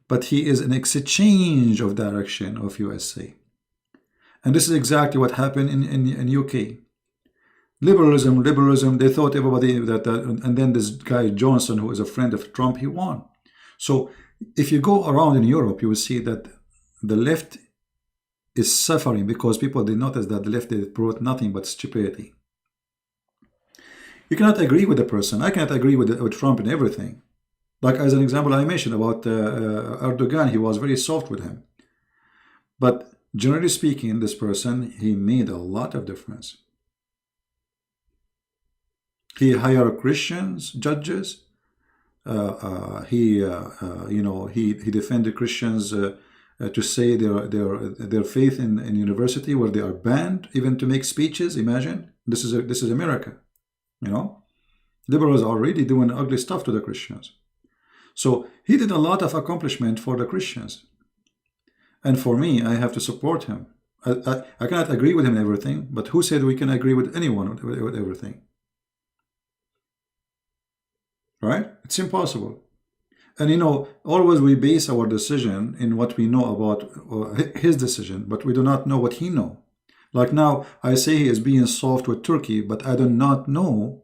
but he is an exchange of direction of USA. And this is exactly what happened in UK. Liberalism, they thought everybody and then this guy Johnson, who is a friend of Trump, he won. So if you go around in Europe, you will see that the left is suffering, because people, they notice that the left, they brought nothing but stupidity. You cannot agree with the person. I cannot agree with Trump in everything. Like, as an example, I mentioned about Erdogan, he was very soft with him. But generally speaking, this person, he made a lot of difference. He hired Christians, judges. He defended Christians to say their faith in university, where they are banned even to make speeches. Imagine, this is America. You know, liberals are already doing ugly stuff to the Christians. So he did a lot of accomplishment for the Christians. And for me, I have to support him. I cannot agree with him in everything, but who said we can agree with anyone with everything? Right? It's impossible. And always we base our decision in what we know about his decision, but we do not know what he know. Like now, I say he is being soft with Turkey, but I do not know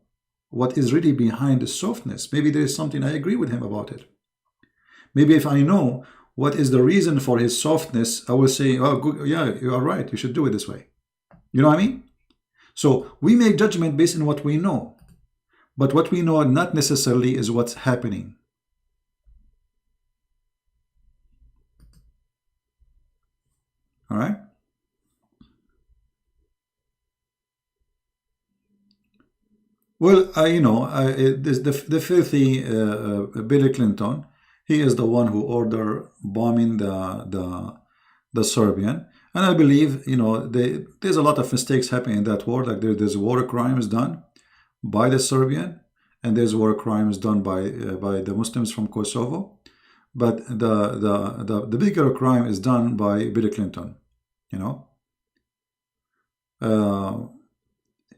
what is really behind the softness. Maybe there is something I agree with him about it. Maybe if I know what is the reason for his softness, I will say, oh, good, yeah, you are right. You should do it this way. You know what I mean? So we make judgment based on what we know. But what we know not necessarily is what's happening. All right? Well, the filthy Bill Clinton, he is the one who ordered bombing the Serbian, and I believe there's a lot of mistakes happening in that war. Like there's war crimes done by the Serbian, and there's war crimes done by the Muslims from Kosovo, but the bigger crime is done by Bill Clinton.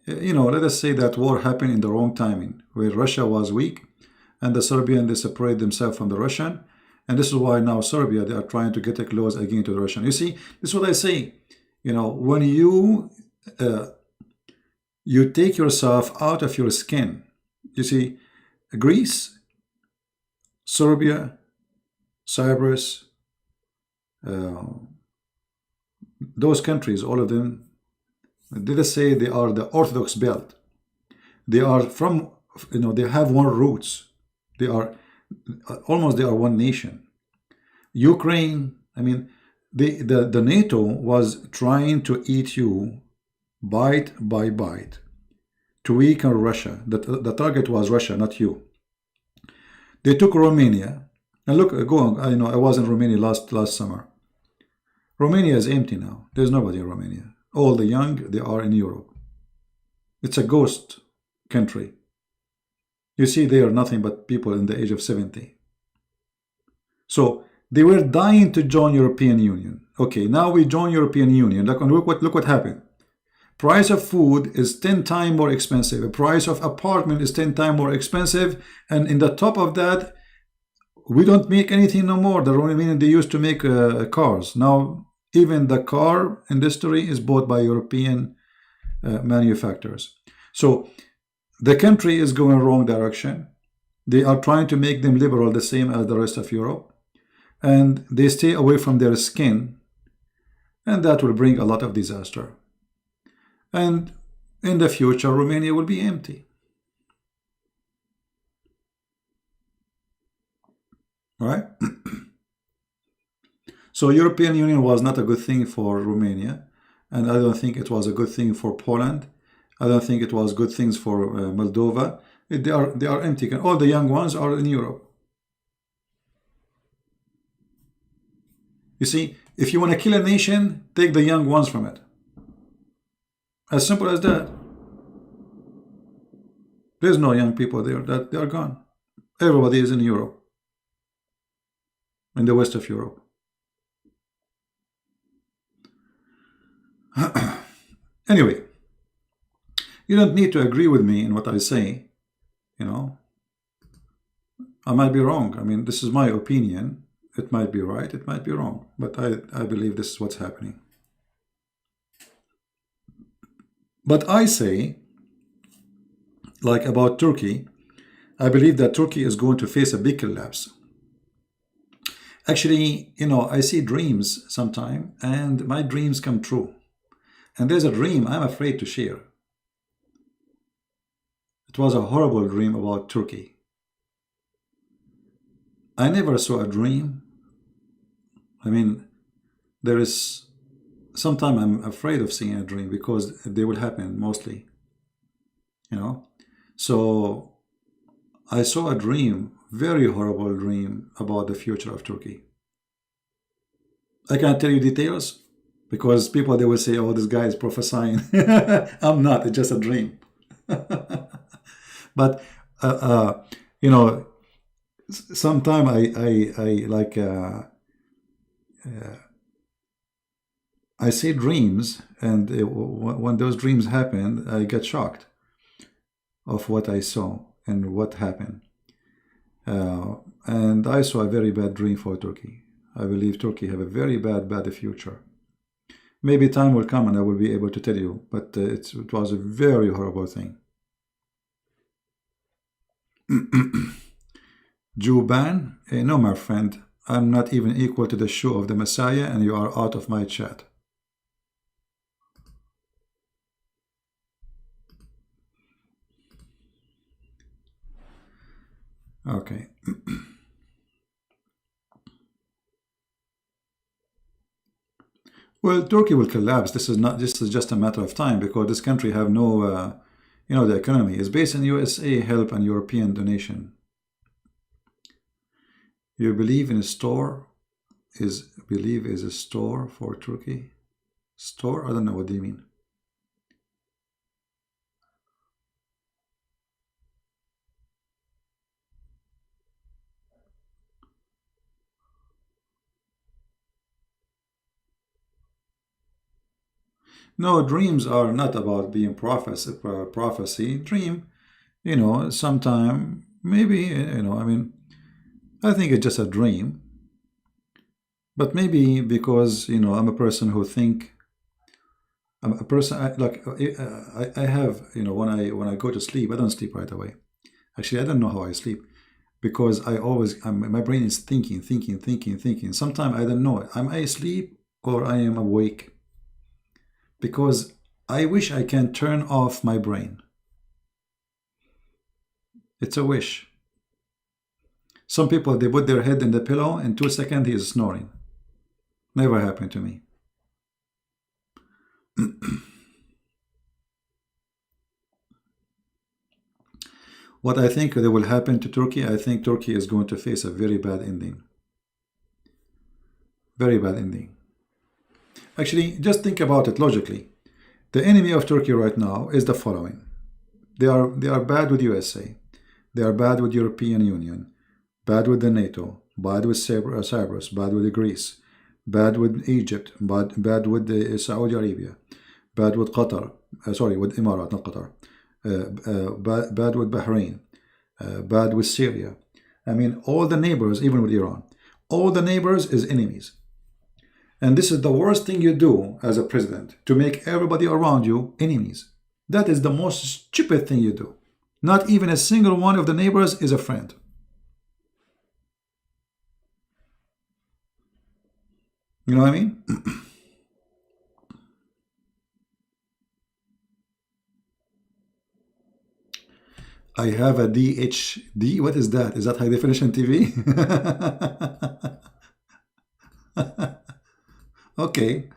Let us say that war happened in the wrong timing, where Russia was weak, and the Serbian, they separate themselves from the Russian, and this is why now Serbia, they are trying to get close again to the Russian. You see, this is what I say. When you take yourself out of your skin, you see, Greece, Serbia, Cyprus, those countries, all of them, let us say they are the Orthodox belt. They are from, they have one roots. They are one nation. Ukraine, I mean, the NATO was trying to eat you bite by bite to weaken Russia. The target was Russia, not you. They took Romania. And look, go on. I was in Romania last summer. Romania is empty now. There's nobody in Romania. All the young, they are in Europe. It's a ghost country. You see, they are nothing but people in the age of 70. So they were dying to join European Union. Okay, now we join European Union. Look what happened. Price of food is 10 times more expensive. The price of apartment is 10 times more expensive. And in the top of that, we don't make anything no more. The Romanian, they used to make cars. Now, even the car industry is bought by European manufacturers. So the country is going wrong direction. They are trying to make them liberal, the same as the rest of Europe. And they stay away from their skin. And that will bring a lot of disaster. And in the future, Romania will be empty. Right? So European Union was not a good thing for Romania, and I don't think it was a good thing for Poland. I don't think it was good things for Moldova. They are empty. All the young ones are in Europe. You see, if you want to kill a nation, take the young ones from it. As simple as that. There's no young people there. That they are gone. Everybody is in Europe, in the west of Europe. Anyway, you don't need to agree with me in what I say. I might be wrong. I mean, this is my opinion. It might be right, it might be wrong, but I believe this is what's happening. But I say, like about Turkey, I believe that Turkey is going to face a big collapse. Actually, I see dreams sometime, and my dreams come true. And there's a dream I'm afraid to share. It was a horrible dream about Turkey. I never saw a dream. I mean, there is sometimes I'm afraid of seeing a dream because they will happen mostly. So I saw a dream, very horrible dream about the future of Turkey. I can't tell you details because people, they will say, oh, this guy is prophesying. I'm not, it's just a dream. But sometimes I like I see dreams, and when those dreams happen, I get shocked of what I saw and what happened. Uh, and I saw a very bad dream for Turkey. I believe Turkey have a very bad future. Maybe time will come and I will be able to tell you, but it was a very horrible thing. Juban, no, my friend, I'm not even equal to the shoe of the Messiah, and you are out of my chat. Okay. Well, Turkey will collapse. This is not. This is just a matter of time because this country have no. The economy is based on USA help and European donation. You believe in a store? Believe is a store for Turkey? Store? I don't know what they mean. No, dreams are not about being prophecy. Dream, sometime maybe, I mean, I think it's just a dream. But maybe because, I'm a person who think, I'm a person I have, when I go to sleep, I don't sleep right away. Actually, I don't know how I sleep because my brain is thinking. Sometimes I don't know. Am I asleep or I am awake? Because I wish I can turn off my brain. It's a wish. Some people, they put their head in the pillow, in 2 seconds he is snoring. Never happened to me. What I think that will happen to Turkey, I think Turkey is going to face a very bad ending. Very bad ending. Actually, just think about it logically. The enemy of Turkey right now is the following. They are bad with USA. They are bad with European Union. Bad with the NATO. Bad with Cyprus. Bad with Greece. Bad with Egypt. Bad with the Saudi Arabia. Bad with Qatar. With Emirat, not Qatar. Bad with Bahrain. Bad with Syria. I mean, all the neighbors, even with Iran, all the neighbors is enemies. And this is the worst thing you do as a president, to make everybody around you enemies. That is the most stupid thing you do. Not even a single one of the neighbors is a friend. You know what I mean? I have a DHD. What is that? Is that high definition TV? Okay.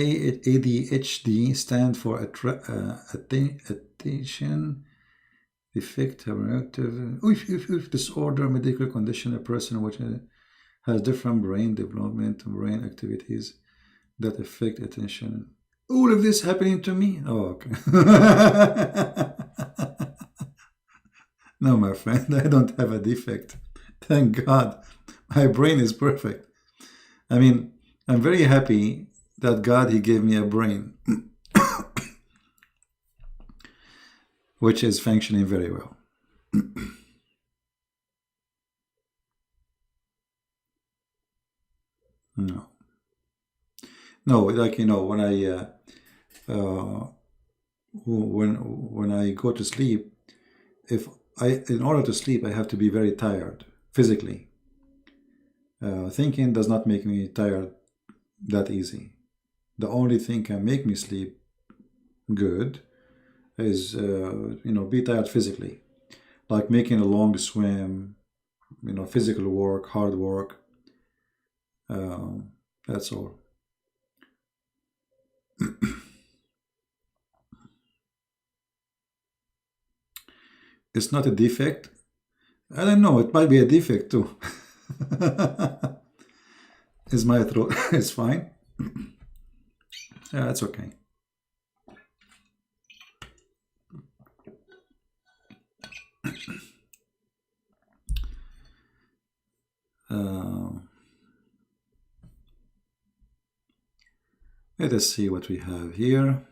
ADHD stand for attention defect, hyperactive disorder, medical condition, a person which has different brain development, brain activities that affect attention. All of this happening to me? Oh, okay. No, my friend, I don't have a defect. Thank God. My brain is perfect. I mean, I'm very happy that God, He gave me a brain which is functioning very well. No. No, like, when I go to sleep, if in order to sleep, I have to be very tired physically. Thinking does not make me tired that easy. The only thing can make me sleep good is, be tired physically, like making a long swim, physical work, hard work. That's all. It's not a defect. I don't know. It might be a defect too. Is my throat? It's fine. Yeah, that's okay. Uh, let us see what we have here.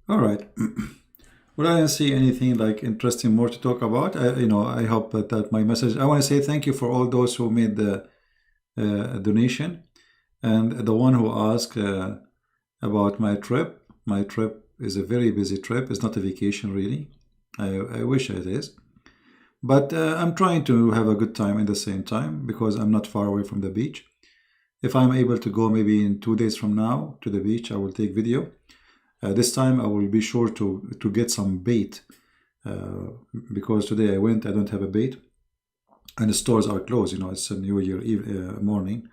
All right. Well, I don't see anything like interesting more to talk about. I hope that my message. I want to say thank you for all those who made the donation, and the one who asked about my trip. My trip is a very busy trip. It's not a vacation, really. I wish it is, but I'm trying to have a good time at the same time because I'm not far away from the beach. If I'm able to go maybe in 2 days from now to the beach, I will take video. This time I will be sure to get some bait because today I went, I don't have a bait and the stores are closed. It's a New Year Eve morning.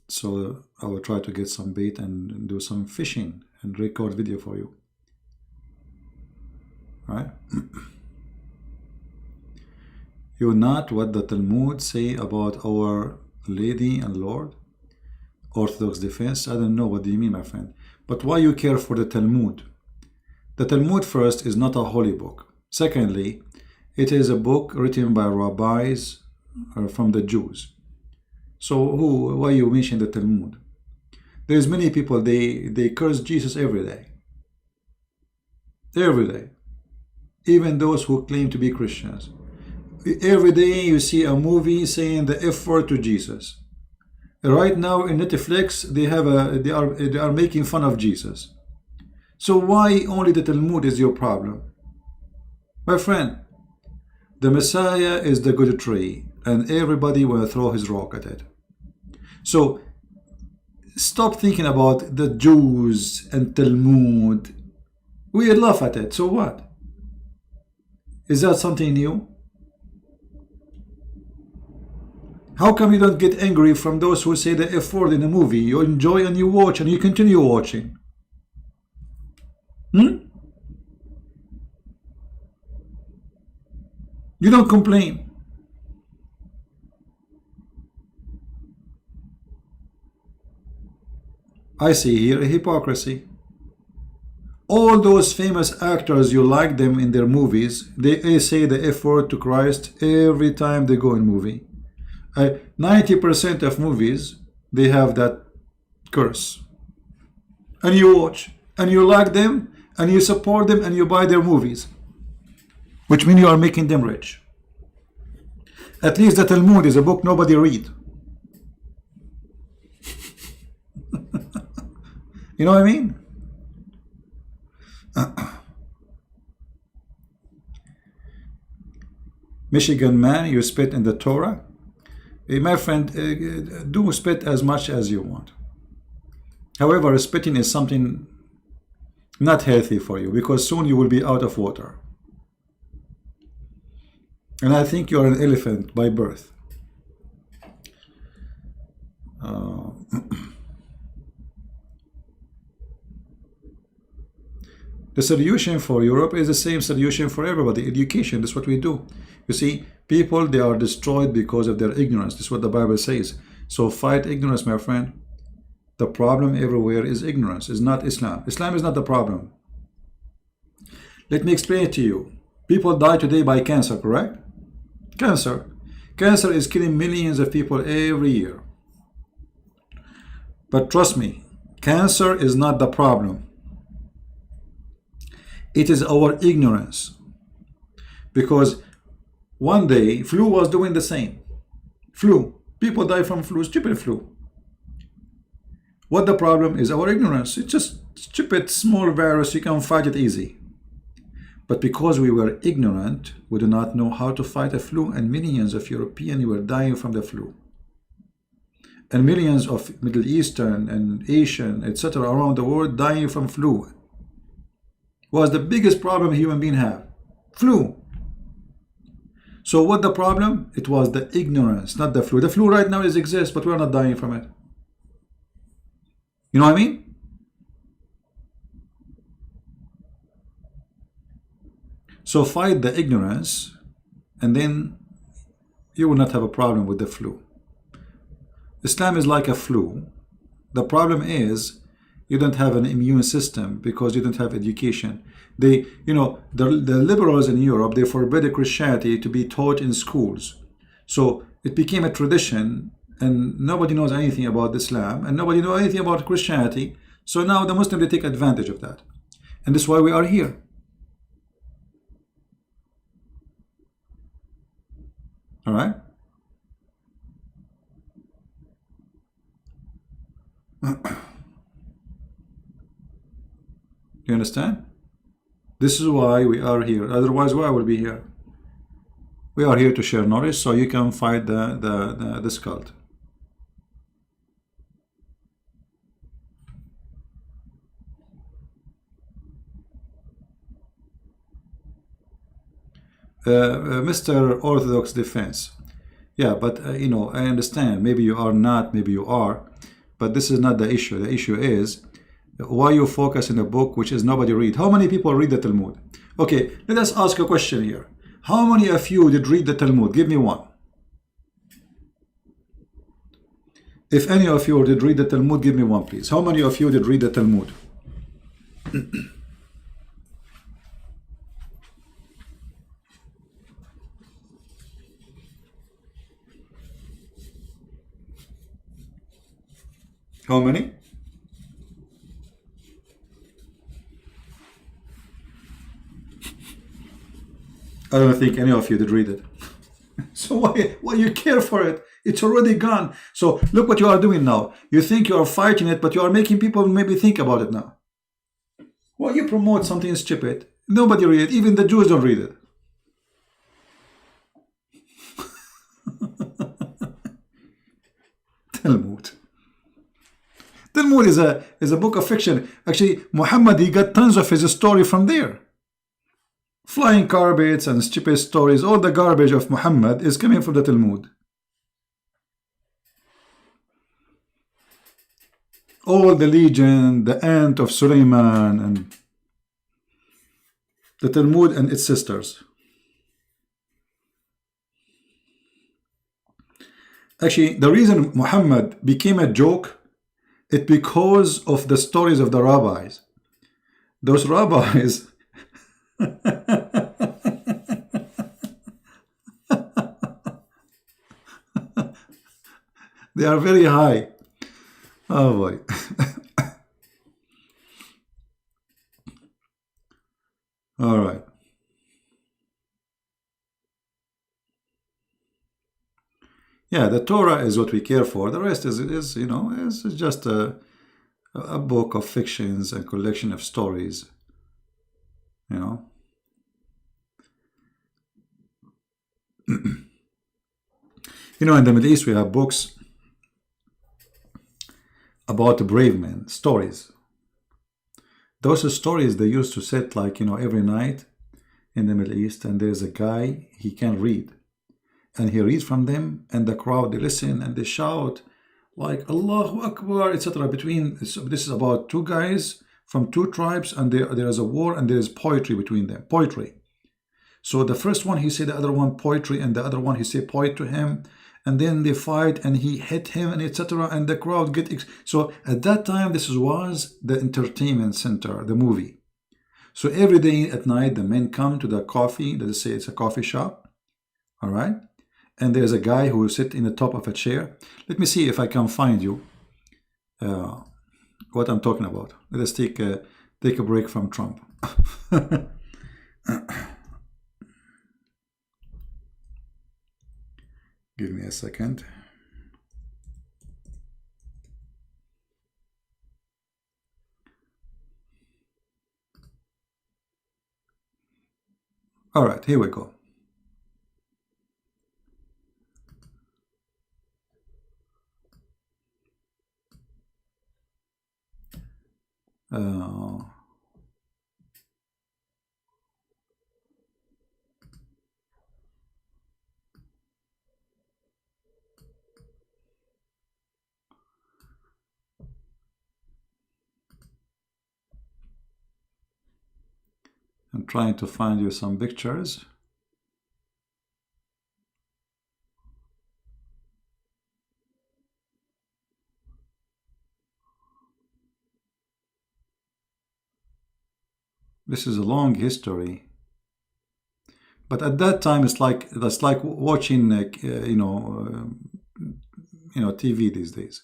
So I will try to get some bait and do some fishing and record video for you. Right? You're not what the Talmud say about our Lady and Lord? Orthodox defense? I don't know. What do you mean, my friend? But why you care for the Talmud? The Talmud, first, is not a holy book. Secondly, it is a book written by rabbis from the Jews. So why you mention the Talmud? There's many people, they curse Jesus every day. Every day. Even those who claim to be Christians. Every day you see a movie saying the F word to Jesus. Right now in Netflix, they are making fun of Jesus. So why only the Talmud is your problem? My friend, the Messiah is the good tree, and everybody will throw his rock at it. So stop thinking about the Jews and Talmud. We laugh at it. So what? Is that something new? How come you don't get angry from those who say the F word in a movie? You enjoy and you watch and you continue watching. You don't complain. I see here a hypocrisy. All those famous actors, you like them in their movies, they say the F word to Christ every time they go in movie. 90% of movies, they have that curse. And you watch, and you like them, and you support them, and you buy their movies. Which means you are making them rich. At least the Talmud is a book nobody read. You know what I mean? Michigan man, you spit in the Torah. My friend, do spit as much as you want. However, spitting is something not healthy for you because soon you will be out of water. And I think you are an elephant by birth. The solution for Europe is the same solution for everybody. Education, that's what we do. You see, people, they are destroyed because of their ignorance. That's what the Bible says. So fight ignorance, my friend. The problem everywhere is ignorance. It's not Islam. Islam is not the problem. Let me explain it to you. People die today by cancer, correct? Cancer. Cancer is killing millions of people every year. But trust me, cancer is not the problem. It is our ignorance. Because one day, flu was doing the same. Flu. People die from flu, stupid flu. What the problem is our ignorance. It's just stupid small virus, you can fight it easy. But because we were ignorant, we do not know how to fight a flu, and millions of Europeans were dying from the flu. And millions of Middle Eastern and Asian, etc. around the world dying from flu. Was the biggest problem human beings have. Flu. So what the problem? It was the ignorance, not the flu. The flu right now exists, but we're not dying from it. You know what I mean? So fight the ignorance, and then you will not have a problem with the flu. Islam is like a flu. The problem is you don't have an immune system because you don't have education. They, the liberals in Europe, they forbid Christianity to be taught in schools. So it became a tradition, and nobody knows anything about Islam, and nobody knows anything about Christianity. So now the Muslims, they take advantage of that. And this is why we are here. All right? You understand? This is why we are here. Otherwise, why would we be here? We are here to share knowledge so you can fight this cult. Mr. Orthodox Defense. Yeah, but I understand. Maybe you are not, maybe you are, but this is not the issue. The issue is why you focus in a book which is nobody read. How many people read the Talmud? Okay, let us ask a question here. How many of you did read the Talmud? Give me one. If any of you did read the Talmud, give me one, please. How many of you did read the Talmud? How many? I don't think any of you did read it. So why you care for it? It's already gone. So look what you are doing now. You think you are fighting it, but you are making people maybe think about it now. Why you promote something stupid? Nobody read it. Even the Jews don't read it. Talmud. Talmud is a book of fiction. Actually, Muhammad, he got tons of his story from there. Flying carpets and stupid stories, all the garbage of Muhammad is coming from the Talmud. All the legend, the aunt of Suleiman, and the Talmud and its sisters. Actually, the reason Muhammad became a joke, it's because of the stories of the rabbis. Those rabbis they are very high. Oh boy. All right. Yeah, the Torah is what we care for. The rest is just a book of fictions, a collection of stories. In the Middle East, we have books about the brave men, stories. Those stories they used to sit every night in the Middle East, and there's a guy, he can read. And he reads from them, and the crowd, they listen and they shout like Allahu Akbar, etc. This is about two guys from two tribes, and there is a war, and there is poetry between them. Poetry. So the first one, he said the other one poetry, and the other one, he said poet to him, and then they fight, and he hit him, and etc. And the crowd so at that time, this was the entertainment center, the movie. So every day at night, the men come to the coffee. Let's say it's a coffee shop. All right. And there's a guy who will sit in the top of a chair. Let me see if I can find you what I'm talking about. Let's take a break from Trump. Give me a second. All right, here we go. I'm I'm trying to find you some pictures. This is a long history, but at that time it's like watching TV these days.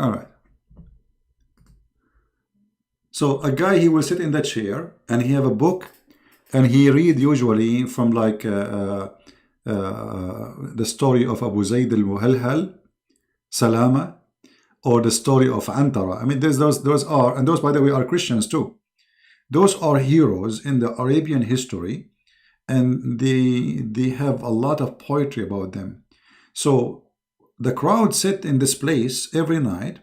All right. So a guy, he will sit in that chair and he have a book, and he read usually from like the story of Abu Zayd al-Muhalhal, Salama, or the story of Antara. I mean, those are, and those, by the way, are Christians too. Those are heroes in the Arabian history, and they have a lot of poetry about them. So the crowd sit in this place every night,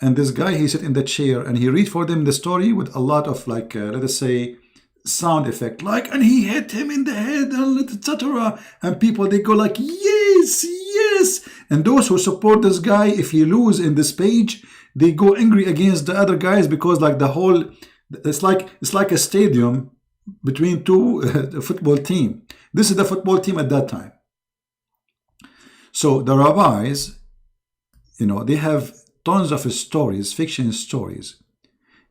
and this guy, he sit in the chair and he read for them the story with a lot of like let us say sound effect, like, and he hit him in the head and etc. And people, they go like, yes, yes. And those who support this guy, if he lose in this page, they go angry against the other guys, because like the whole, it's like a stadium between two football team. This is the football team at that time. So the rabbis, they have tons of stories, fiction stories.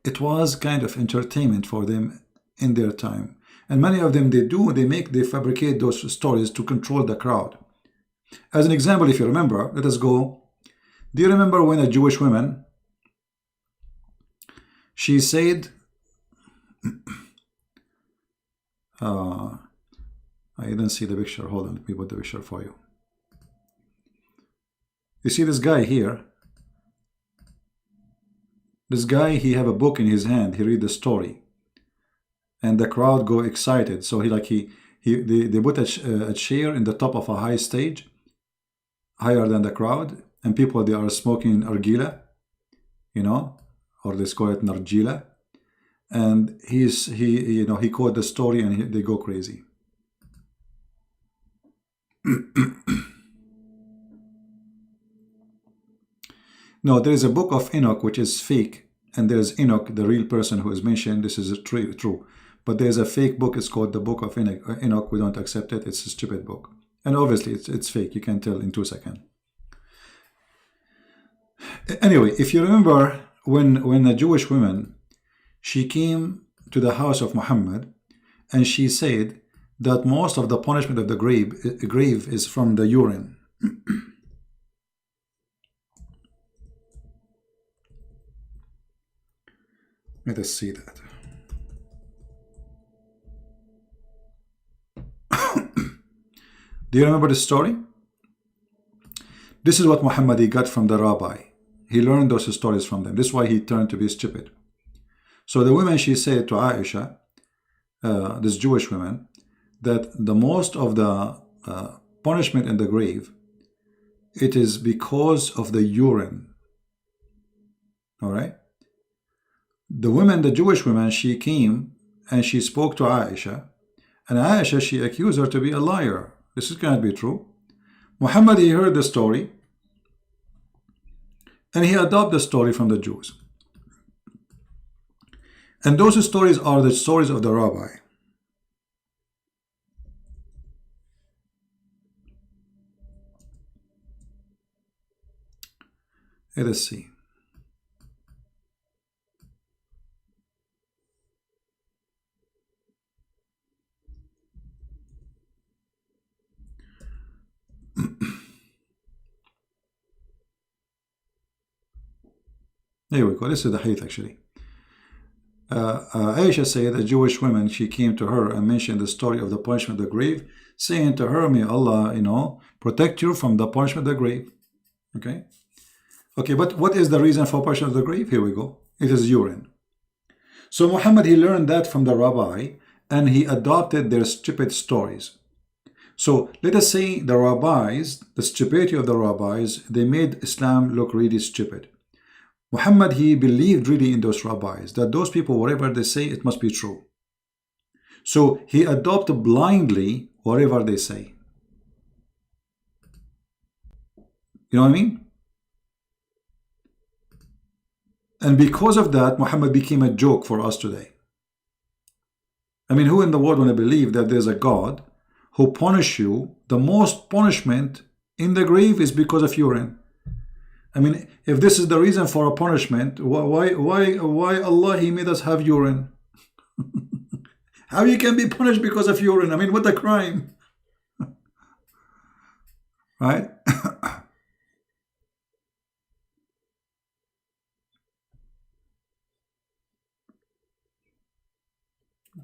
It was kind of entertainment for them in their time. And many of them, they fabricate those stories to control the crowd. As an example, if you remember, let us go. Do you remember when a Jewish woman, she said, I didn't see the picture. Hold on, let me put the picture for you. You see this guy here? This guy, he have a book in his hand. He read the story, and the crowd go excited. So they put a chair in the top of a high stage, higher than the crowd, and people, they are smoking argila, or let's call it nargila, and he quote the story, and they go crazy. No, there is a book of Enoch which is fake, and there's Enoch, the real person who is mentioned. This is true. But there's a fake book. It's called the Book of Enoch. We don't accept it. It's a stupid book. And obviously it's fake. You can tell in 2 seconds. Anyway, if you remember when a Jewish woman, she came to the house of Muhammad, and she said that most of the punishment of the grave is from the urine. Let us see that. Do you remember the story? This is what Muhammad got from the rabbi. He learned those stories from them. This is why he turned to be stupid. So the woman, she said to Aisha, this Jewish woman, that the most of the punishment in the grave, it is because of the urine. All right? The Jewish woman, she came and she spoke to Aisha, and Aisha, she accused her to be a liar. This is going to be true. Muhammad, he heard the story, and he adopted the story from the Jews. And those stories are the stories of the rabbi. Let us see. There we go. This is the hadith actually. Aisha said, a Jewish woman, she came to her and mentioned the story of the punishment of the grave, saying to her, may Allah, protect you from the punishment of the grave. Okay, but what is the reason for punishment of the grave? Here we go. It is urine. So Muhammad, he learned that from the rabbi, and he adopted their stupid stories. So let us say the rabbis, the stupidity of the rabbis, they made Islam look really stupid. Muhammad, he believed really in those rabbis, that those people, whatever they say, it must be true. So he adopted blindly whatever they say. You know what I mean? And because of that, Muhammad became a joke for us today. I mean, who in the world want to believe that there's a God who punish you? The most punishment in the grave is because of urine. I mean, if this is the reason for a punishment, why Allah He made us have urine? How you can be punished because of urine? I mean, what a crime, right?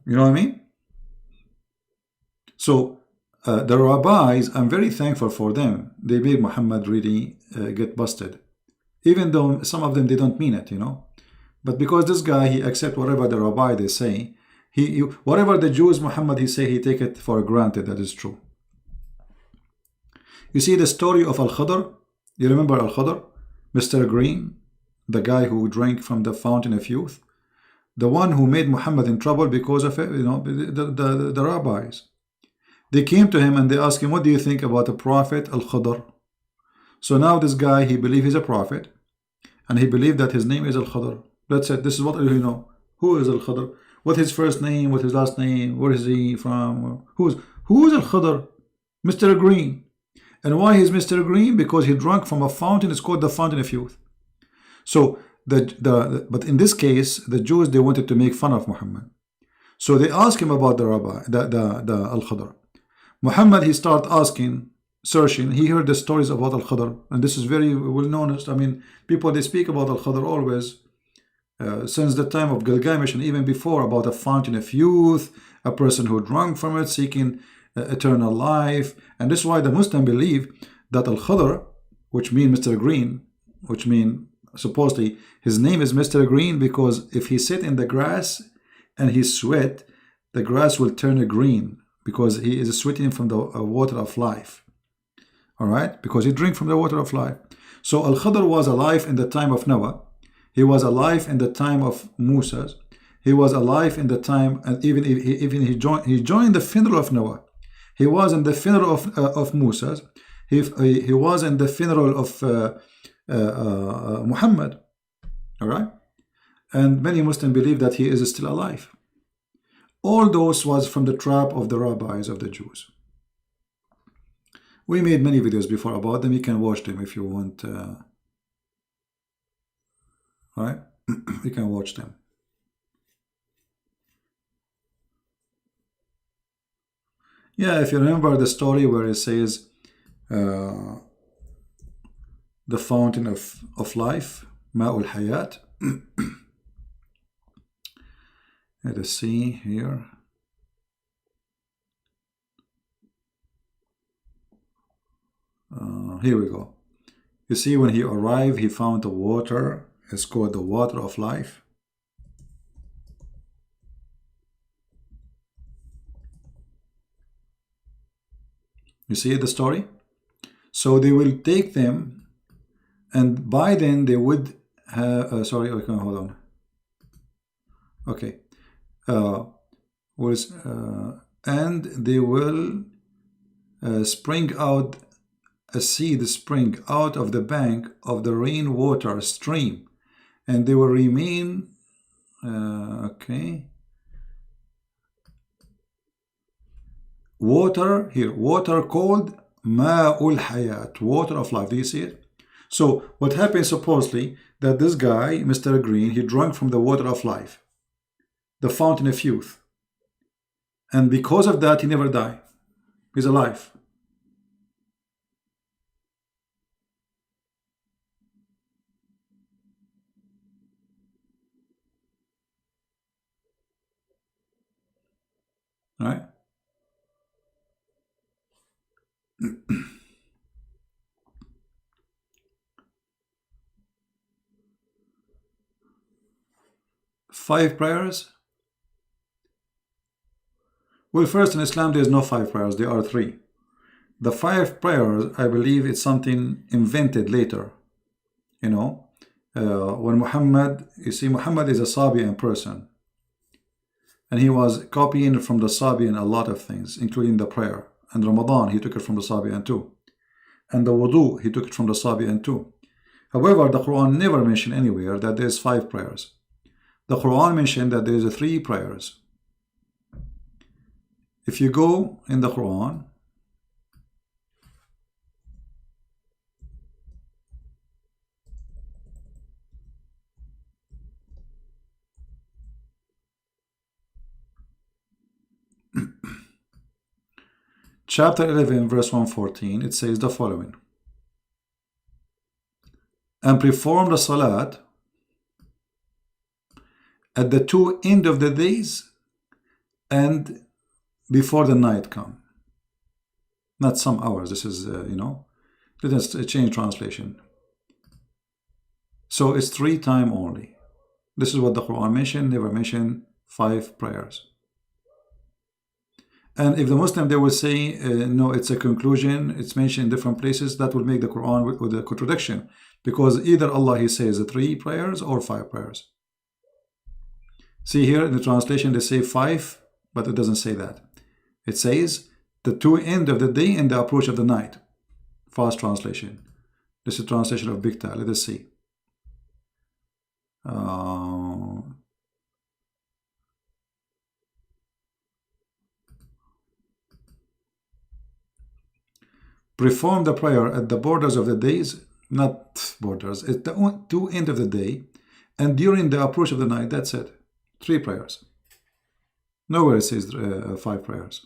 You know what I mean? So the rabbis, I'm very thankful for them. They made Muhammad really get busted, even though some of them they don't mean it, you know. But because this guy, he accept whatever the rabbi they say, whatever the Jews Muhammad he say, he take it for granted that is true. You see the story of Al-Khadr? You remember Al-Khadr? Mr. Green, the guy who drank from the fountain of youth, the one who made Muhammad in trouble because of it, you know, the rabbis. They came to him and they asked him, what do you think about the prophet Al-Khadr? So now this guy, he believed he's a prophet, and he believed that his name is Al-Khadr. That's it. This is what you know. Who is Al-Khadr? What his first name? What his last name? Where is he from? Who is Al-Khadr? Mr. Green. And why he's Mr. Green? Because he drank from a fountain. It's called the fountain of youth. So but in this case, the Jews, they wanted to make fun of Muhammad. So they asked him about the rabbi, the Al-Khadr. Muhammad, he started asking, searching. He heard the stories about Al-Khadr, and this is very well known. I mean, people, they speak about Al-Khadr always, since the time of Gilgamesh and even before, about a fountain of youth, a person who drank from it, seeking eternal life. And this is why the Muslim believe that Al-Khadr, which means Mr. Green, which means supposedly his name is Mr. Green, because if he sit in the grass and he sweat, the grass will turn green, because he is sweating from the water of life. All right, because he drink from the water of life. So Al-Khadr was alive in the time of Noah. He was alive in the time of Musa. He was alive in the time, and even he joined the funeral of Noah. He was in the funeral of Musa. He was in the funeral of Muhammad. All right, and many Muslims believe that he is still alive. All those was from the trap of the rabbis of the Jews. We made many videos before about them. You can watch them if you want. Right? You can watch them. Yeah, if you remember the story where it says the fountain of life, Ma'ul Hayat. Let us see here. Here we go. You see, when he arrived, he found the water. It's called the water of life. You see the story? So they will take them, and by then they would have. Sorry, okay, hold on. Okay. And they will spring out a seed spring out of the bank of the rainwater stream, and they will remain water here, water called Ma'ul Hayat, water of life. Do you see it? So what happened supposedly that this guy, Mr. Green, he drank from the water of life, the fountain of youth, and because of that he never died. He's alive. Right? Five prayers? Well, first, in Islam there is no five prayers, there are three. The five prayers, I believe it's something invented later. You know, when Muhammad, you see, Muhammad is a Sabian person. And he was copying from the Sabian a lot of things, including the prayer. And Ramadan, he took it from the Sabian too. And the wudu, he took it from the Sabian too. However, the Quran never mentioned anywhere that there's 5 prayers. The Quran mentioned that there's 3 prayers. If you go in the Quran, chapter 11, verse 114, it says the following. And perform the salat at the 2 end of the days and before the night come. Not some hours. This is, let us change translation. So it's 3 times only. This is what the Quran mentioned, never mentioned 5 prayers. And if the Muslim, they will say, no, it's a conclusion, it's mentioned in different places, that will make the Quran with a contradiction. Because either Allah, he says 3 prayers or 5 prayers. See here in the translation, they say 5, but it doesn't say that. It says the 2 end of the day and the approach of the night. Fast translation. This is translation of Big Ta. Let us see. Perform the prayer at the borders of the days, not borders, at the 2 end of the day, and during the approach of the night. That's it. 3 prayers. Nowhere it says 5 prayers.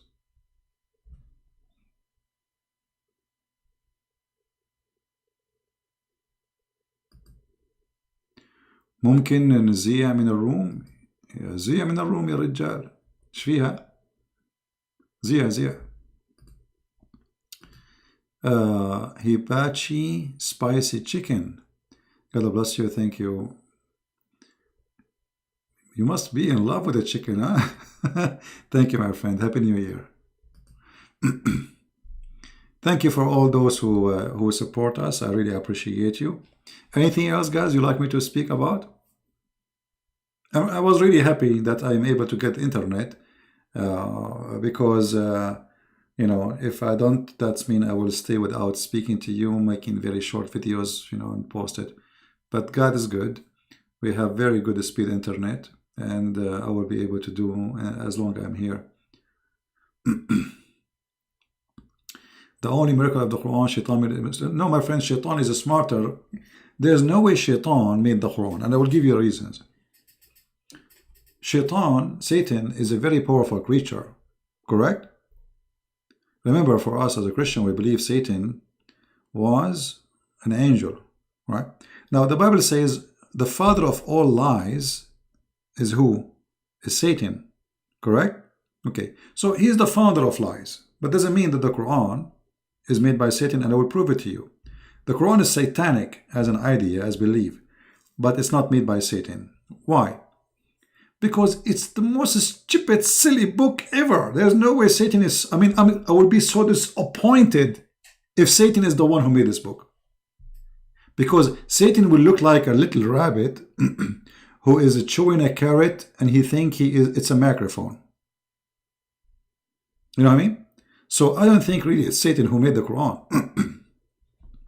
ممكن نزيع من الروم. زيع من الروم يا رجال. ايش فيها؟ زيع. Hibachi spicy chicken. God bless you. Thank you. You must be in love with the chicken, huh? Thank you, my friend. Happy New Year. Thank you for all those who support us. I really appreciate you. Anything else, guys, you'd like me to speak about? I was really happy that I'm able to get internet because if I don't, that means I will stay without speaking to you, making very short videos, and post it. But God is good. We have very good speed internet, and I will be able to do as long as I'm here. The only miracle of the Quran, Shaitan. No, my friend, Shaitan is smarter. There's no way Shaitan made the Quran, and I will give you reasons. Shaitan, Satan, is a very powerful creature, correct? Remember, for us as a Christian, we believe Satan was an angel, right? Now, the Bible says the father of all lies is who? Is Satan, correct? Okay, so he's the father of lies, but doesn't mean that the Quran is made by Satan, and I will prove it to you. The Quran is satanic as an idea, as belief, but it's not made by Satan. Why? Because it's the most stupid, silly book ever. There's no way Satan is... I would be so disappointed if Satan is the one who made this book. Because Satan will look like a little rabbit who is chewing a carrot and he thinks it's a microphone. You know what I mean? So I don't think really it's Satan who made the Quran.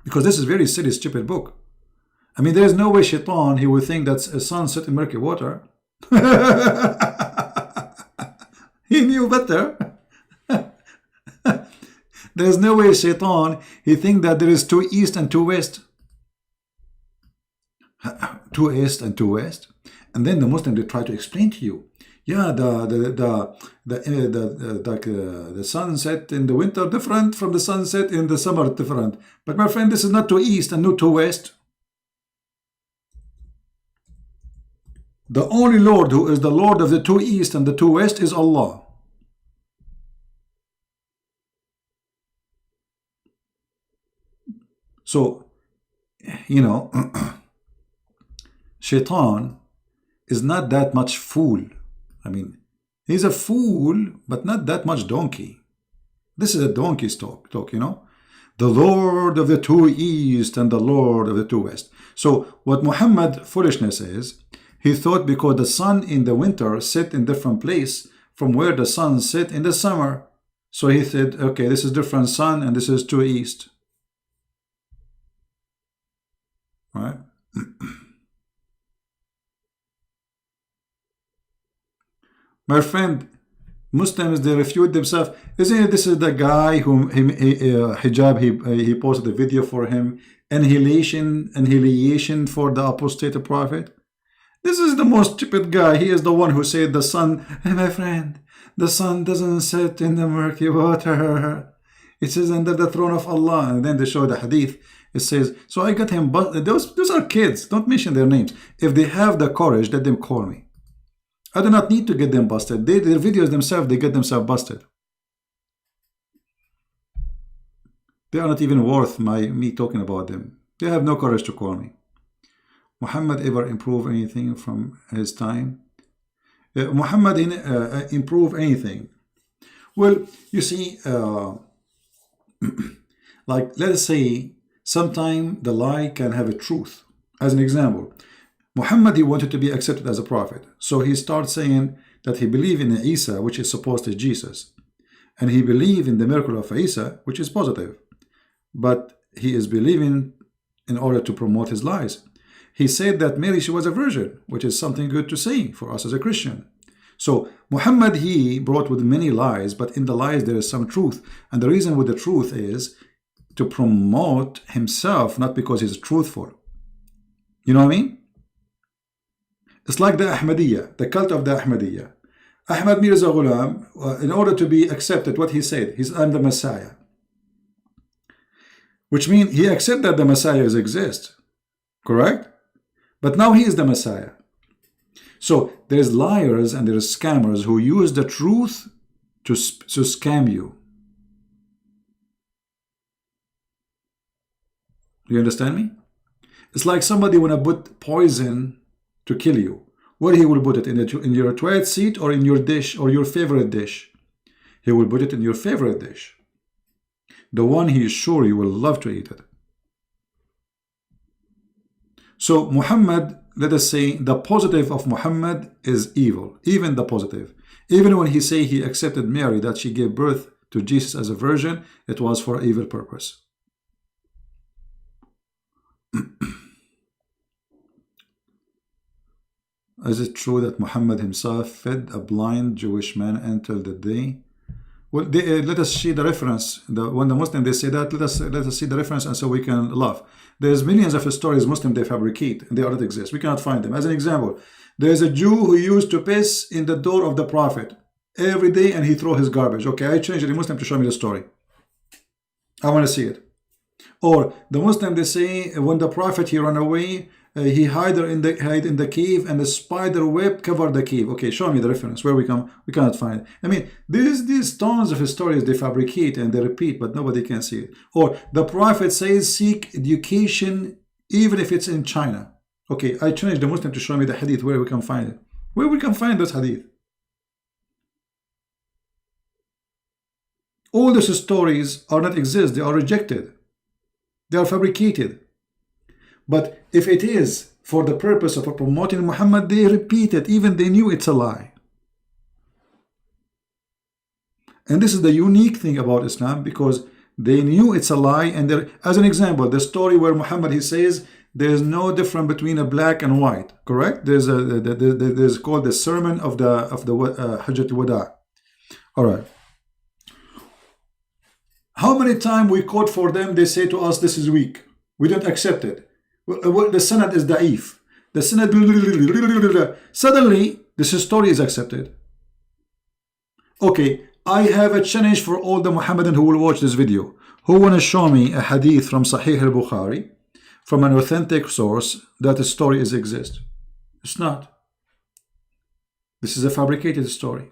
Because this is a very silly, stupid book. There's no way Shaitan, he would think that a sun set in murky water. He knew better. There's no way Shaitan, he think that there is 2 east and 2 west. 2 east and 2 west. And then the Muslim, they try to explain to you. Yeah, the sunset in the winter different from the sunset in the summer different. But my friend, this is not 2 east and not 2 west. The only Lord who is the Lord of the 2 east and the 2 west is Allah. So, Shaitan is not that much fool. He's a fool, but not that much donkey. This is a donkey's talk, The Lord of the 2 east and the Lord of the 2 west. So what Muhammad foolishness is, He thought because the sun in the winter set in different place from where the sun set in the summer. So he said, okay, this is different sun and this is to east. Right? My friend, Muslims, they refute themselves. Isn't it this is the guy whom hijab, he posted a video for him, annihilation for the apostate prophet? This is the most stupid guy. He is the one who said the sun, hey my friend, the sun doesn't set in the murky water. It says under the throne of Allah. And then they show the hadith. It says, so I got him, but those are kids. Don't mention their names. If they have the courage, let them call me. I do not need to get them busted. Their videos themselves, they get themselves busted. They are not even worth me talking about them. They have no courage to call me. Muhammad ever improve anything from his time? Muhammad improve anything? Well, you see, like let us say, sometime the lie can have a truth. As an example, Muhammad, he wanted to be accepted as a prophet. So he starts saying that he believed in Isa, which is supposed to Jesus. And he believed in the miracle of Isa, which is positive. But he is believing in order to promote his lies. He said that Mary, she was a virgin, which is something good to say for us as a Christian. So Muhammad, he brought with many lies, but in the lies there is some truth. And the reason with the truth is to promote himself, not because he's truthful. You know what I mean? It's like the Ahmadiyya, the cult of the Ahmadiyya. Ahmad Mirza Ghulam, in order to be accepted, what he said, I'm the Messiah. Which means he accepted that the Messiahs exist. Correct? But now he is the Messiah. So there's liars and there's scammers who use the truth to scam you. Do you understand me? It's like somebody want to put poison to kill you. Where he will put it? In your toilet seat or in your dish or your favorite dish? He will put it in your favorite dish. The one he is sure you will love to eat it. So Muhammad, let us say, the positive of Muhammad is evil. Even the positive. Even when he say he accepted Mary, that she gave birth to Jesus as a virgin, it was for evil purpose. Is it true that Muhammad himself fed a blind Jewish man until the day? Well, let us see the reference. When the Muslims, they say that, let us see the reference, and so we can laugh. There's millions of stories Muslims they fabricate, and they do not exist. We cannot find them. As an example, there's a Jew who used to piss in the door of the Prophet every day, and he throw his garbage. Okay, I changed the Muslim to show me the story. I want to see it. Or the Muslim, they say when the Prophet he ran away, he hide in the cave, and the spider web covered the cave. Okay, show me the reference where we cannot find it. I mean, these tons of stories they fabricate and they repeat, but nobody can see it. Or the Prophet says seek education even if it's in China. Okay, I challenge the Muslim to show me the hadith where we can find it. Where we can find this hadith. All these stories are not exist. They are rejected. They are fabricated. But if it is for the purpose of promoting Muhammad, they repeat it. Even they knew it's a lie. And this is the unique thing about Islam, because they knew it's a lie. And as an example, the story where Muhammad, he says, there's no difference between a black and white. Correct? There's called the sermon of the Hajjat al-Wada. All right. How many times we quote for them, they say to us, this is weak. We don't accept it. Well, the sanad is da'if. The sanad, suddenly, this story is accepted. Okay, I have a challenge for all the Muhammadan who will watch this video. Who want to show me a hadith from Sahih al-Bukhari, from an authentic source, that the story exists? It's not. This is a fabricated story.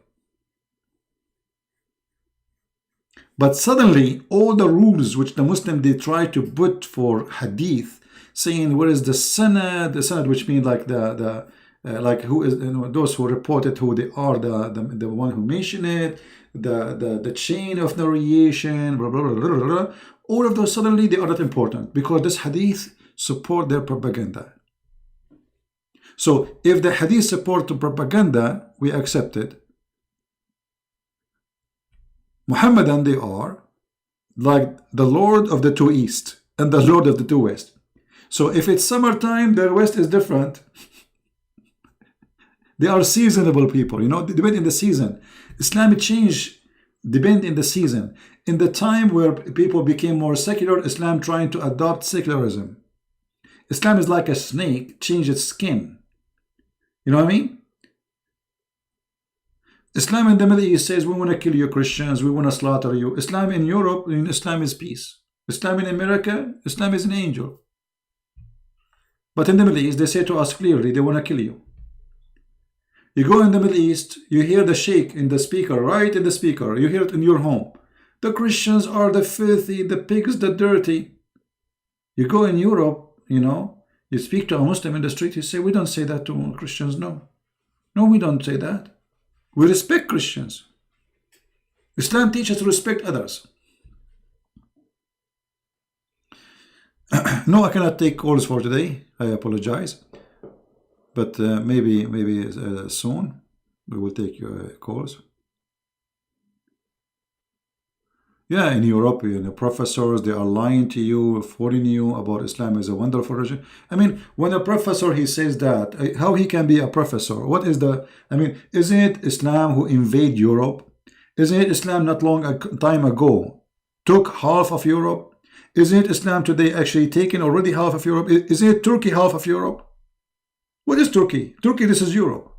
But suddenly, all the rules which the Muslim they try to put for hadith, saying where is the sanad, which means like like who is, those who report it, who they are, the one who mentioned it, the chain of narration, blah, blah, blah, blah, blah. All of those suddenly they are not important because this hadith support their propaganda. So if the hadith support to propaganda, we accept it. Muhammadan, they are like the Lord of the two East and the Lord of the two West. So if it's summertime, the West is different. They are seasonable people, you know, they depend in the season. Islamic change depend in the season. In the time where people became more secular, Islam trying to adopt secularism. Islam is like a snake, change its skin. You know what I mean? Islam in the Middle East says, we want to kill you Christians, we want to slaughter you. Islam in Europe, Islam is peace. Islam in America, Islam is an angel. But in the Middle East, they say to us clearly, they want to kill you. You go in the Middle East, you hear the sheikh in the speaker, right in the speaker, you hear it in your home. The Christians are the filthy, the pigs, the dirty. You go in Europe, you know, you speak to a Muslim in the street, you say, we don't say that to Christians, no. No, we don't say that. We respect Christians. Islam teaches to respect others. No, I cannot take calls for today. I apologize. But maybe soon we will take your calls. Yeah, in Europe, you know, professors, they are lying to you, fooling you about Islam as a wonderful religion. I mean, when a professor, he says that, how he can be a professor? What is the, I mean, isn't it Islam who invade Europe? Isn't it Islam not long a time ago took half of Europe? Isn't it Islam today actually taking already half of Europe? Isn't it Turkey half of Europe? What is Turkey? Turkey, this is Europe.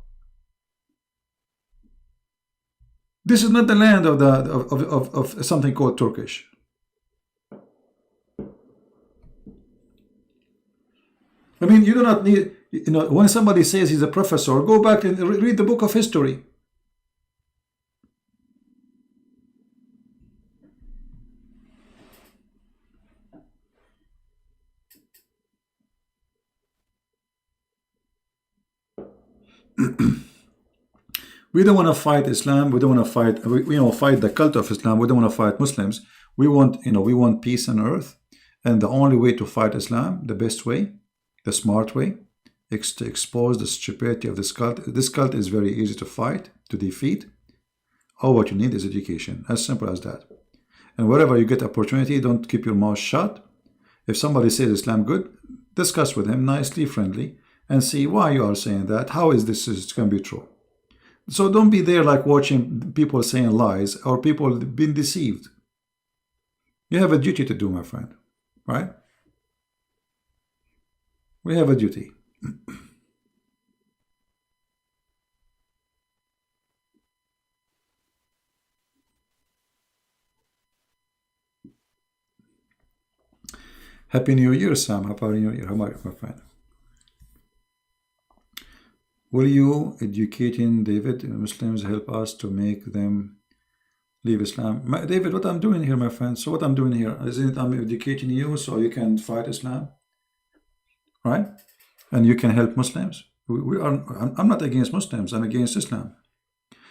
This is not the land of something called Turkish. I mean, you do not need, you know, when somebody says he's a professor, go back and read the book of history. We don't want to fight Islam. We don't want to fight, fight the cult of Islam. We don't want to fight Muslims. We want, we want peace on earth. And the only way to fight Islam, the best way, the smart way, is to expose the stupidity of this cult. This cult is very easy to fight, to defeat. All what you need is education. As simple as that. And wherever you get opportunity, don't keep your mouth shut. If somebody says Islam good, discuss with him nicely, friendly, and see why you are saying that. How is this can be true? So don't be there like watching people saying lies or people being deceived. You have a duty to do, my friend, right? We have a duty. Happy New Year, Sam. Happy New Year. How are you, my friend? Will you, educating David, Muslims, help us to make them leave Islam? David, what I'm doing here, my friend, so what I'm doing here, isn't it I'm educating you so you can fight Islam? Right? And you can help Muslims. I'm not against Muslims, I'm against Islam.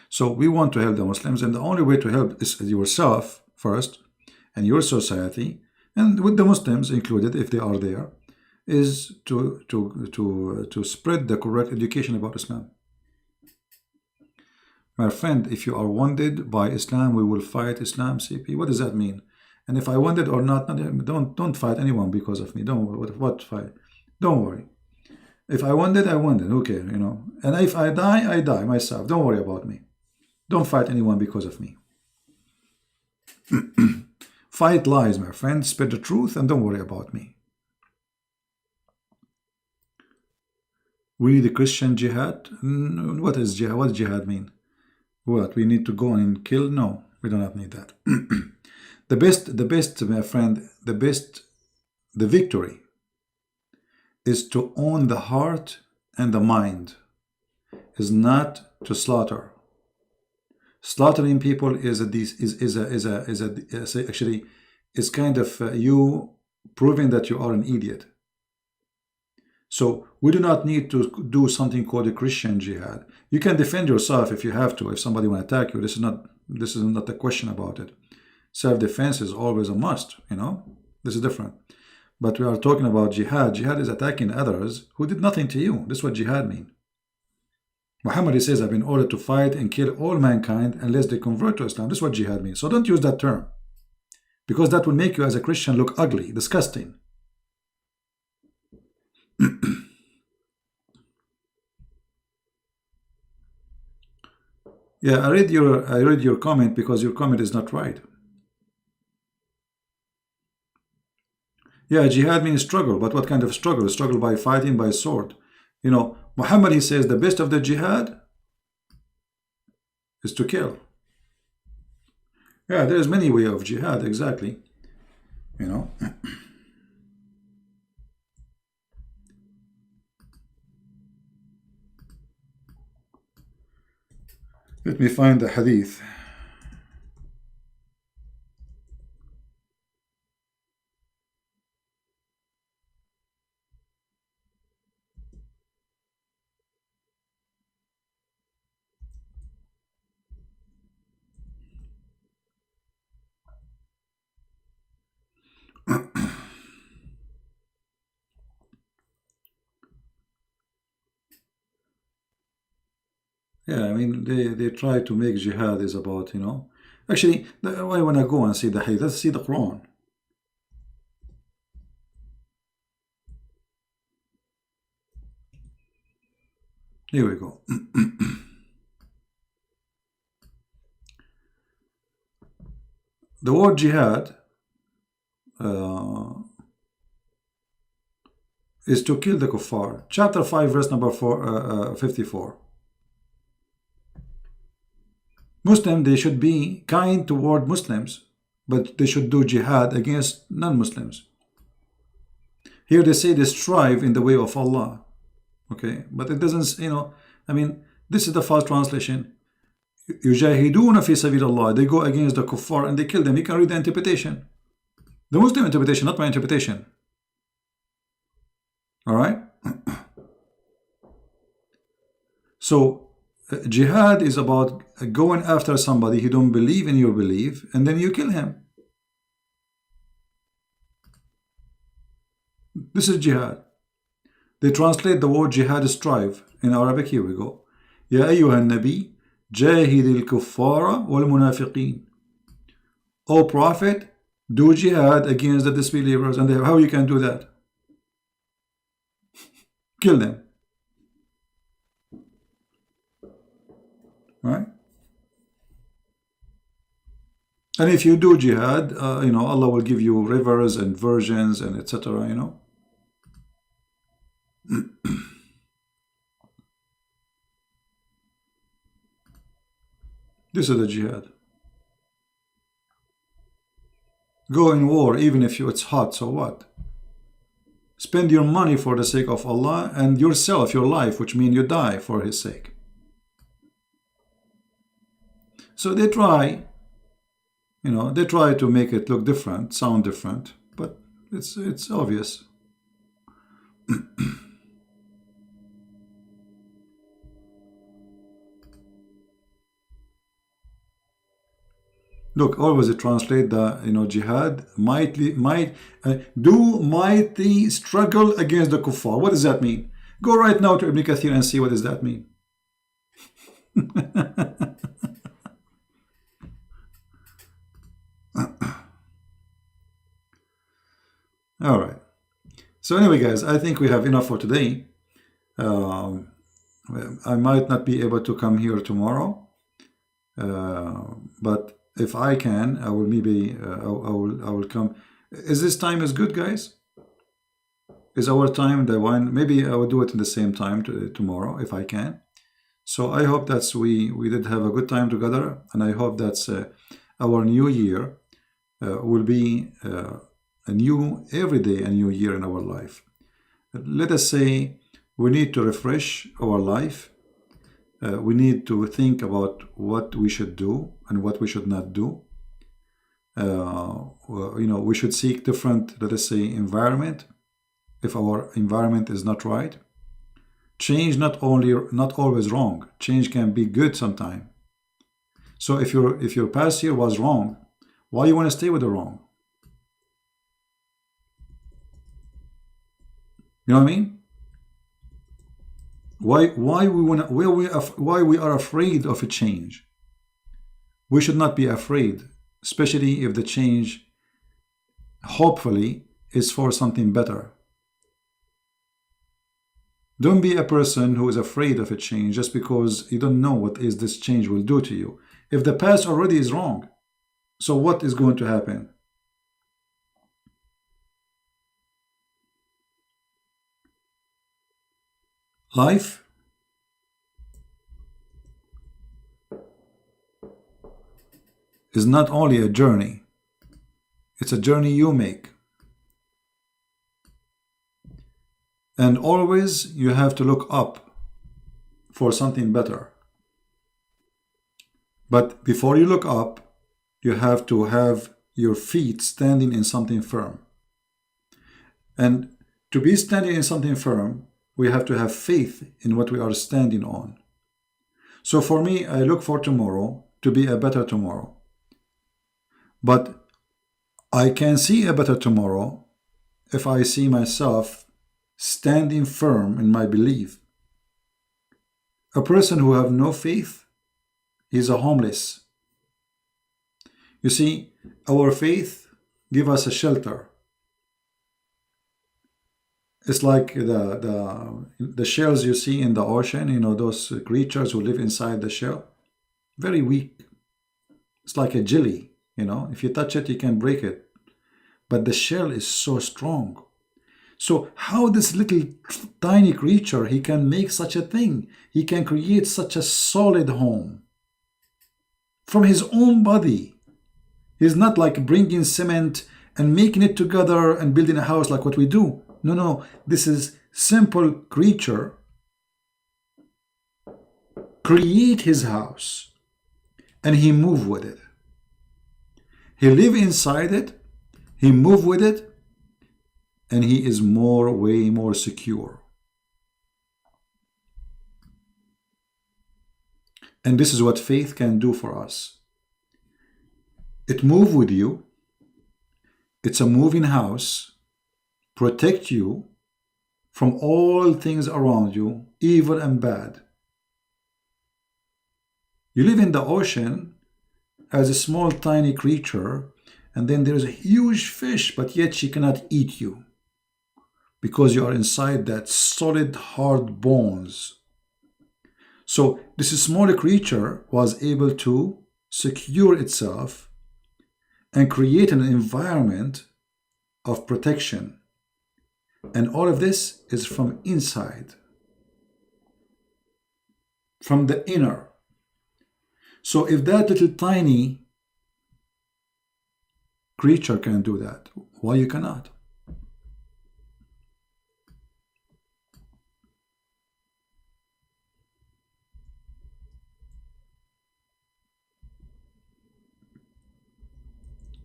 So we want to help the Muslims, and the only way to help is yourself first, and your society, and with the Muslims included, if they are there, is to spread the correct education about Islam. My friend, if you are wounded by Islam, we will fight Islam, CP. What does that mean? And if I wounded or not, don't fight anyone because of me. Don't what fight? Don't worry. If I wounded, I wounded. Okay, And if I die, I die myself. Don't worry about me. Don't fight anyone because of me. Fight lies, my friend. Spread the truth and don't worry about me. We need a Christian jihad. What is jihad? What does jihad mean? What? We need to go and kill? No, we do not need that. The best, my friend, the victory is to own the heart and the mind, is not to slaughter. Slaughtering people actually is kind of you proving that you are an idiot. So we do not need to do something called a Christian jihad. You can defend yourself if you have to. If somebody will attack you, this is not a question about it. Self-defense is always a must. This is different. But we are talking about jihad. Jihad is attacking others who did nothing to you. This is what jihad means. Muhammad, he says, I've been ordered to fight and kill all mankind unless they convert to Islam. This is what jihad means. So don't use that term, because that will make you as a Christian look ugly, disgusting. Yeah, I read your comment because your comment is not right. Yeah, jihad means struggle, but what kind of struggle? Struggle by fighting by sword. You know, Muhammad, he says the best of the jihad is to kill. Yeah, there's many ways of jihad, exactly. You know. Let me find the hadith. Yeah, I mean, they try to make jihad is about, you know. Actually, I want to go and see the hadith. Let's see the Quran. Here we go. The word jihad is to kill the kuffar. Chapter 5, verse number 54. Muslim, they should be kind toward Muslims, but they should do jihad against non-Muslims. Here they say they strive in the way of Allah. Okay, but it doesn't, you know, I mean, this is the first translation. يُجَاهِدُونَ فِي سَبِيلِ اللَّهِ. They go against the kuffar and they kill them. You can read the interpretation. The Muslim interpretation, not my interpretation. All right? So, jihad is about going after somebody who don't believe in your belief, and then you kill him. This is jihad. They translate the word jihad strive in Arabic. Here we go. Ya ayyuhan nabi, jahidil kuffara wal munafiqeen. O Prophet, do jihad against the disbelievers. And how you can do that? Kill them. Right? And if you do jihad, you know, Allah will give you rivers and virgins and etc. You know. This is the jihad. Go in war even if it's hot, so what? Spend your money for the sake of Allah and yourself, your life, which means you die for His sake. So they try, you know, they try to make it look different, sound different, but it's obvious. Look, always translate the, you know, jihad, do mighty struggle against the kuffar. What does that mean? Go right now to Ibn Kathir and see what does that mean. All right. So anyway, guys, I think we have enough for today. I might not be able to come here tomorrow, but if I can, I will maybe I will come. Is this time is good, guys? Is our time the one? Maybe I will do it in the same time tomorrow if I can. So I hope that's we did have a good time together, and I hope that's our new year will be a new every day, a new year in our life. Let us say we need to refresh our life. We need to think about what we should do and what we should not do. You know, we should seek different, let us say, environment if our environment is not right. Change not always wrong. Change can be good sometime. So if your past year was wrong, why you want to stay with the wrong? You know what I mean? Why we are afraid of a change? We should not be afraid, especially if the change, hopefully, is for something better. Don't be a person who is afraid of a change just because you don't know what is this change will do to you. If the past already is wrong, so what is going to happen? Life is not only a journey, it's a journey you make. And always you have to look up for something better. But before you look up, you have to have your feet standing in something firm. And to be standing in something firm, we have to have faith in what we are standing on. So for me, I look for tomorrow to be a better tomorrow. But I can see a better tomorrow if I see myself standing firm in my belief. A person who have no faith is a homeless. You see, our faith give us a shelter. It's like the shells you see in the ocean, you know, those creatures who live inside the shell. Very weak. It's like a jelly, you know. If you touch it, you can break it. But the shell is so strong. So how this little tiny creature, he can make such a thing? He can create such a solid home from his own body. He's not like bringing cement and making it together and building a house like what we do. No, no, this is simple creature create his house and he move with it. He live inside it, he move with it, and he is way more secure. And this is what faith can do for us. It move with you. It's a moving house. Protect you from all things around you, evil and bad. You live in the ocean as a small tiny creature, and then there's a huge fish, but yet she cannot eat you because you are inside that solid hard bones. So this small creature was able to secure itself and create an environment of protection. And all of this is from inside, from the inner. So if that little tiny creature can do that, why you cannot?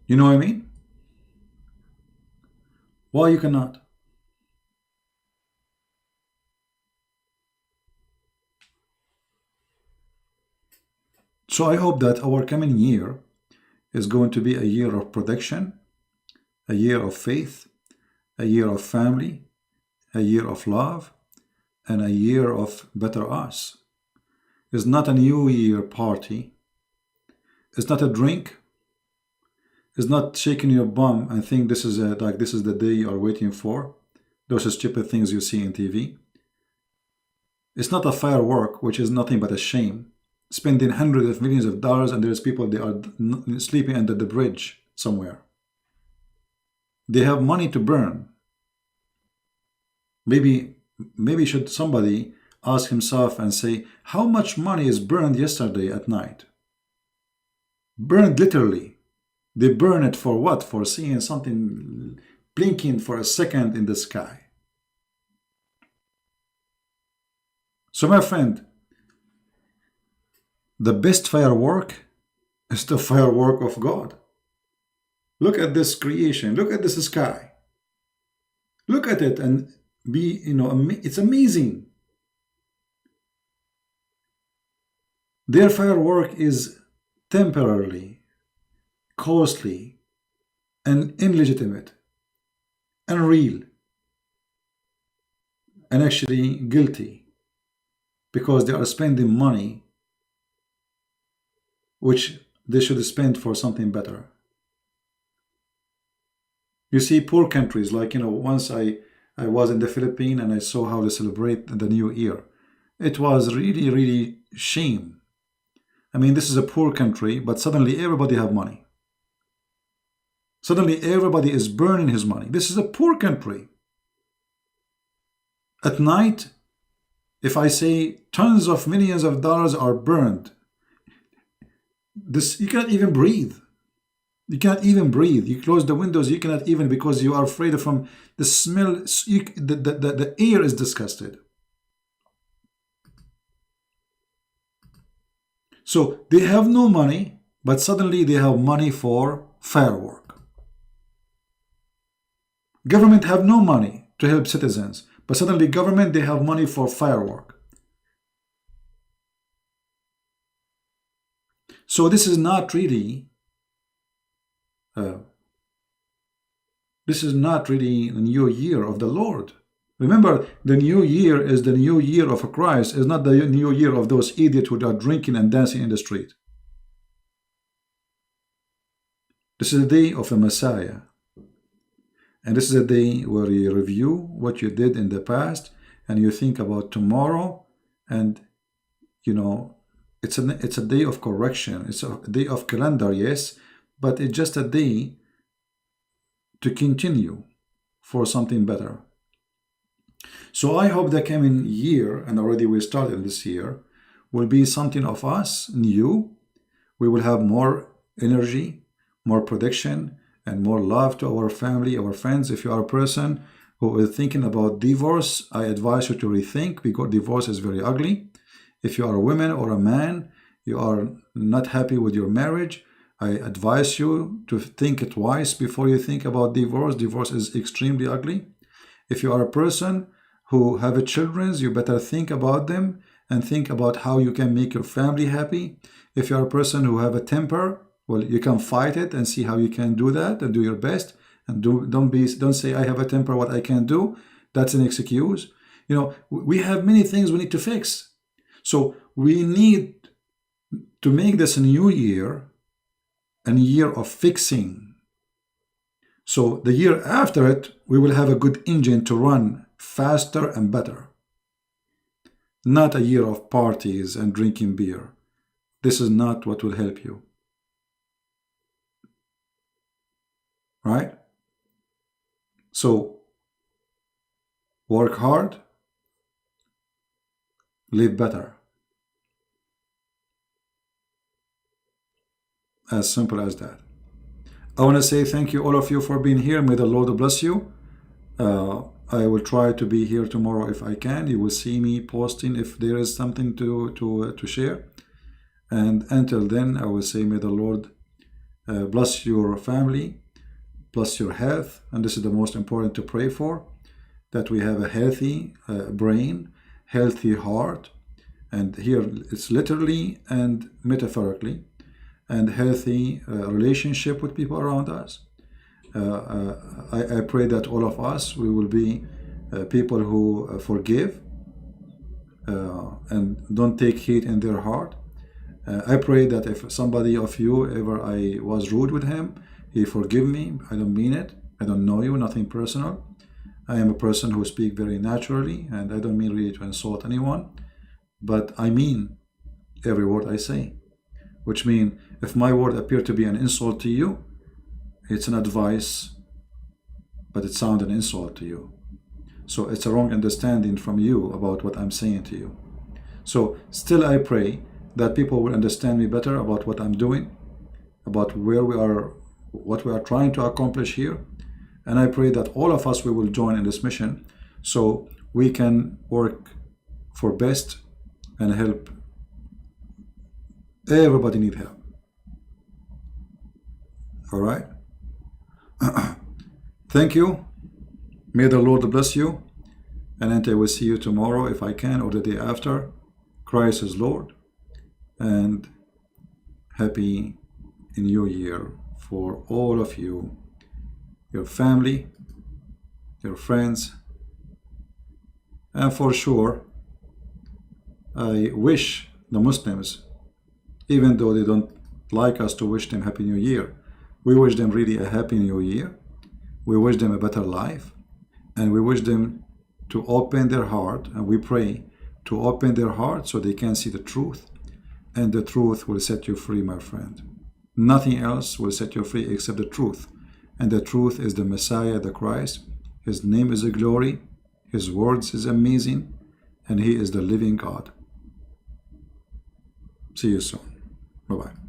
You know what I mean? Why you cannot? So I hope that our coming year is going to be a year of protection, a year of faith, a year of family, a year of love, and a year of better us. It's not a New Year party. It's not a drink. It's not shaking your bum and think this is this is the day you are waiting for. Those are stupid things you see in TV. It's not a firework, which is nothing but a shame. Spending hundreds of millions of dollars, and there's people they are sleeping under the bridge somewhere. They have money to burn. Maybe should somebody ask himself and say, how much money is burned yesterday at night? Burned literally. They burn it for what? For seeing something blinking for a second in the sky. So my friend, the best firework is the firework of God. Look at this creation. Look at this sky. Look at it and be, it's amazing. Their firework is temporarily, costly, and illegitimate, unreal. and actually guilty because they are spending money which they should spend for something better. You see, poor countries, like, once I was in the Philippines and I saw how they celebrate the New Year. It was really, really shame. I mean, this is a poor country, but suddenly everybody have money. Suddenly everybody is burning his money. This is a poor country. At night, if I say tons of millions of dollars are burned, you cannot even breathe. You cannot even breathe. You close the windows, you cannot even, because you are afraid from the smell. The air is disgusted. So they have no money, but suddenly they have money for firework. Government have no money to help citizens, but suddenly government, they have money for firework. So this is not really this is not really the new year of the Lord. Remember, the new year is the new year of Christ. It's not the new year of those idiots who are drinking and dancing in the street. This is the day of the Messiah. And this is a day where you review what you did in the past and you think about tomorrow. And, it's a day of correction. It's a day of calendar, yes, but it's just a day to continue for something better. So I hope the coming year, and already we started this year, will be something of us new. We will have more energy, more production, and more love to our family, our friends. If you are a person who is thinking about divorce, I advise you to rethink, because divorce is very ugly. If you are a woman or a man, you are not happy with your marriage, I advise you to think twice before you think about divorce. Divorce is extremely ugly. If you are a person who have children, you better think about them and think about how you can make your family happy. If you are a person who have a temper, well, you can fight it and see how you can do that and do your best. And don't say I have a temper, what I can do. That's an excuse. We have many things we need to fix. So we need to make this a new year, a year of fixing. So the year after it, we will have a good engine to run faster and better. Not a year of parties and drinking beer. This is not what will help you. Right? So work hard, live better. As simple as that. I want to say thank you, all of you, for being here. May the Lord bless you. I will try to be here tomorrow if I can. You will see me posting if there is something to share. And until then, I will say, may the Lord bless your family, bless your health. And this is the most important to pray for, that we have a healthy brain, healthy heart. And here it's literally and metaphorically, and healthy relationship with people around us. I pray that all of us, we will be people who forgive and don't take heat in their heart. I pray that if somebody of you ever I was rude with him, he forgive me. I don't mean it. I don't know you, nothing personal. I am a person who speaks very naturally, and I don't mean really to insult anyone, but I mean every word I say. Which means, if my word appear to be an insult to you, it's an advice, but it sounds an insult to you. So it's a wrong understanding from you about what I'm saying to you. So still I pray that people will understand me better about what I'm doing, about where we are, what we are trying to accomplish here. And I pray that all of us, we will join in this mission so we can work for best and help. Everybody need help. All right. Thank you. May the Lord bless you. And I will see you tomorrow if I can, or the day after. Christ is Lord. And happy New Year for all of you, your family, your friends, And for sure, I wish the Muslims, even though they don't like us to wish them Happy New Year, we wish them really a Happy New Year. We wish them a better life, and we wish them to open their heart, and we pray to open their heart so they can see the truth, and the truth will set you free, my friend. Nothing else will set you free except the truth, and the truth is the Messiah, the Christ. His name is a glory, his words is amazing, and he is the living God. See you soon. Bye-bye.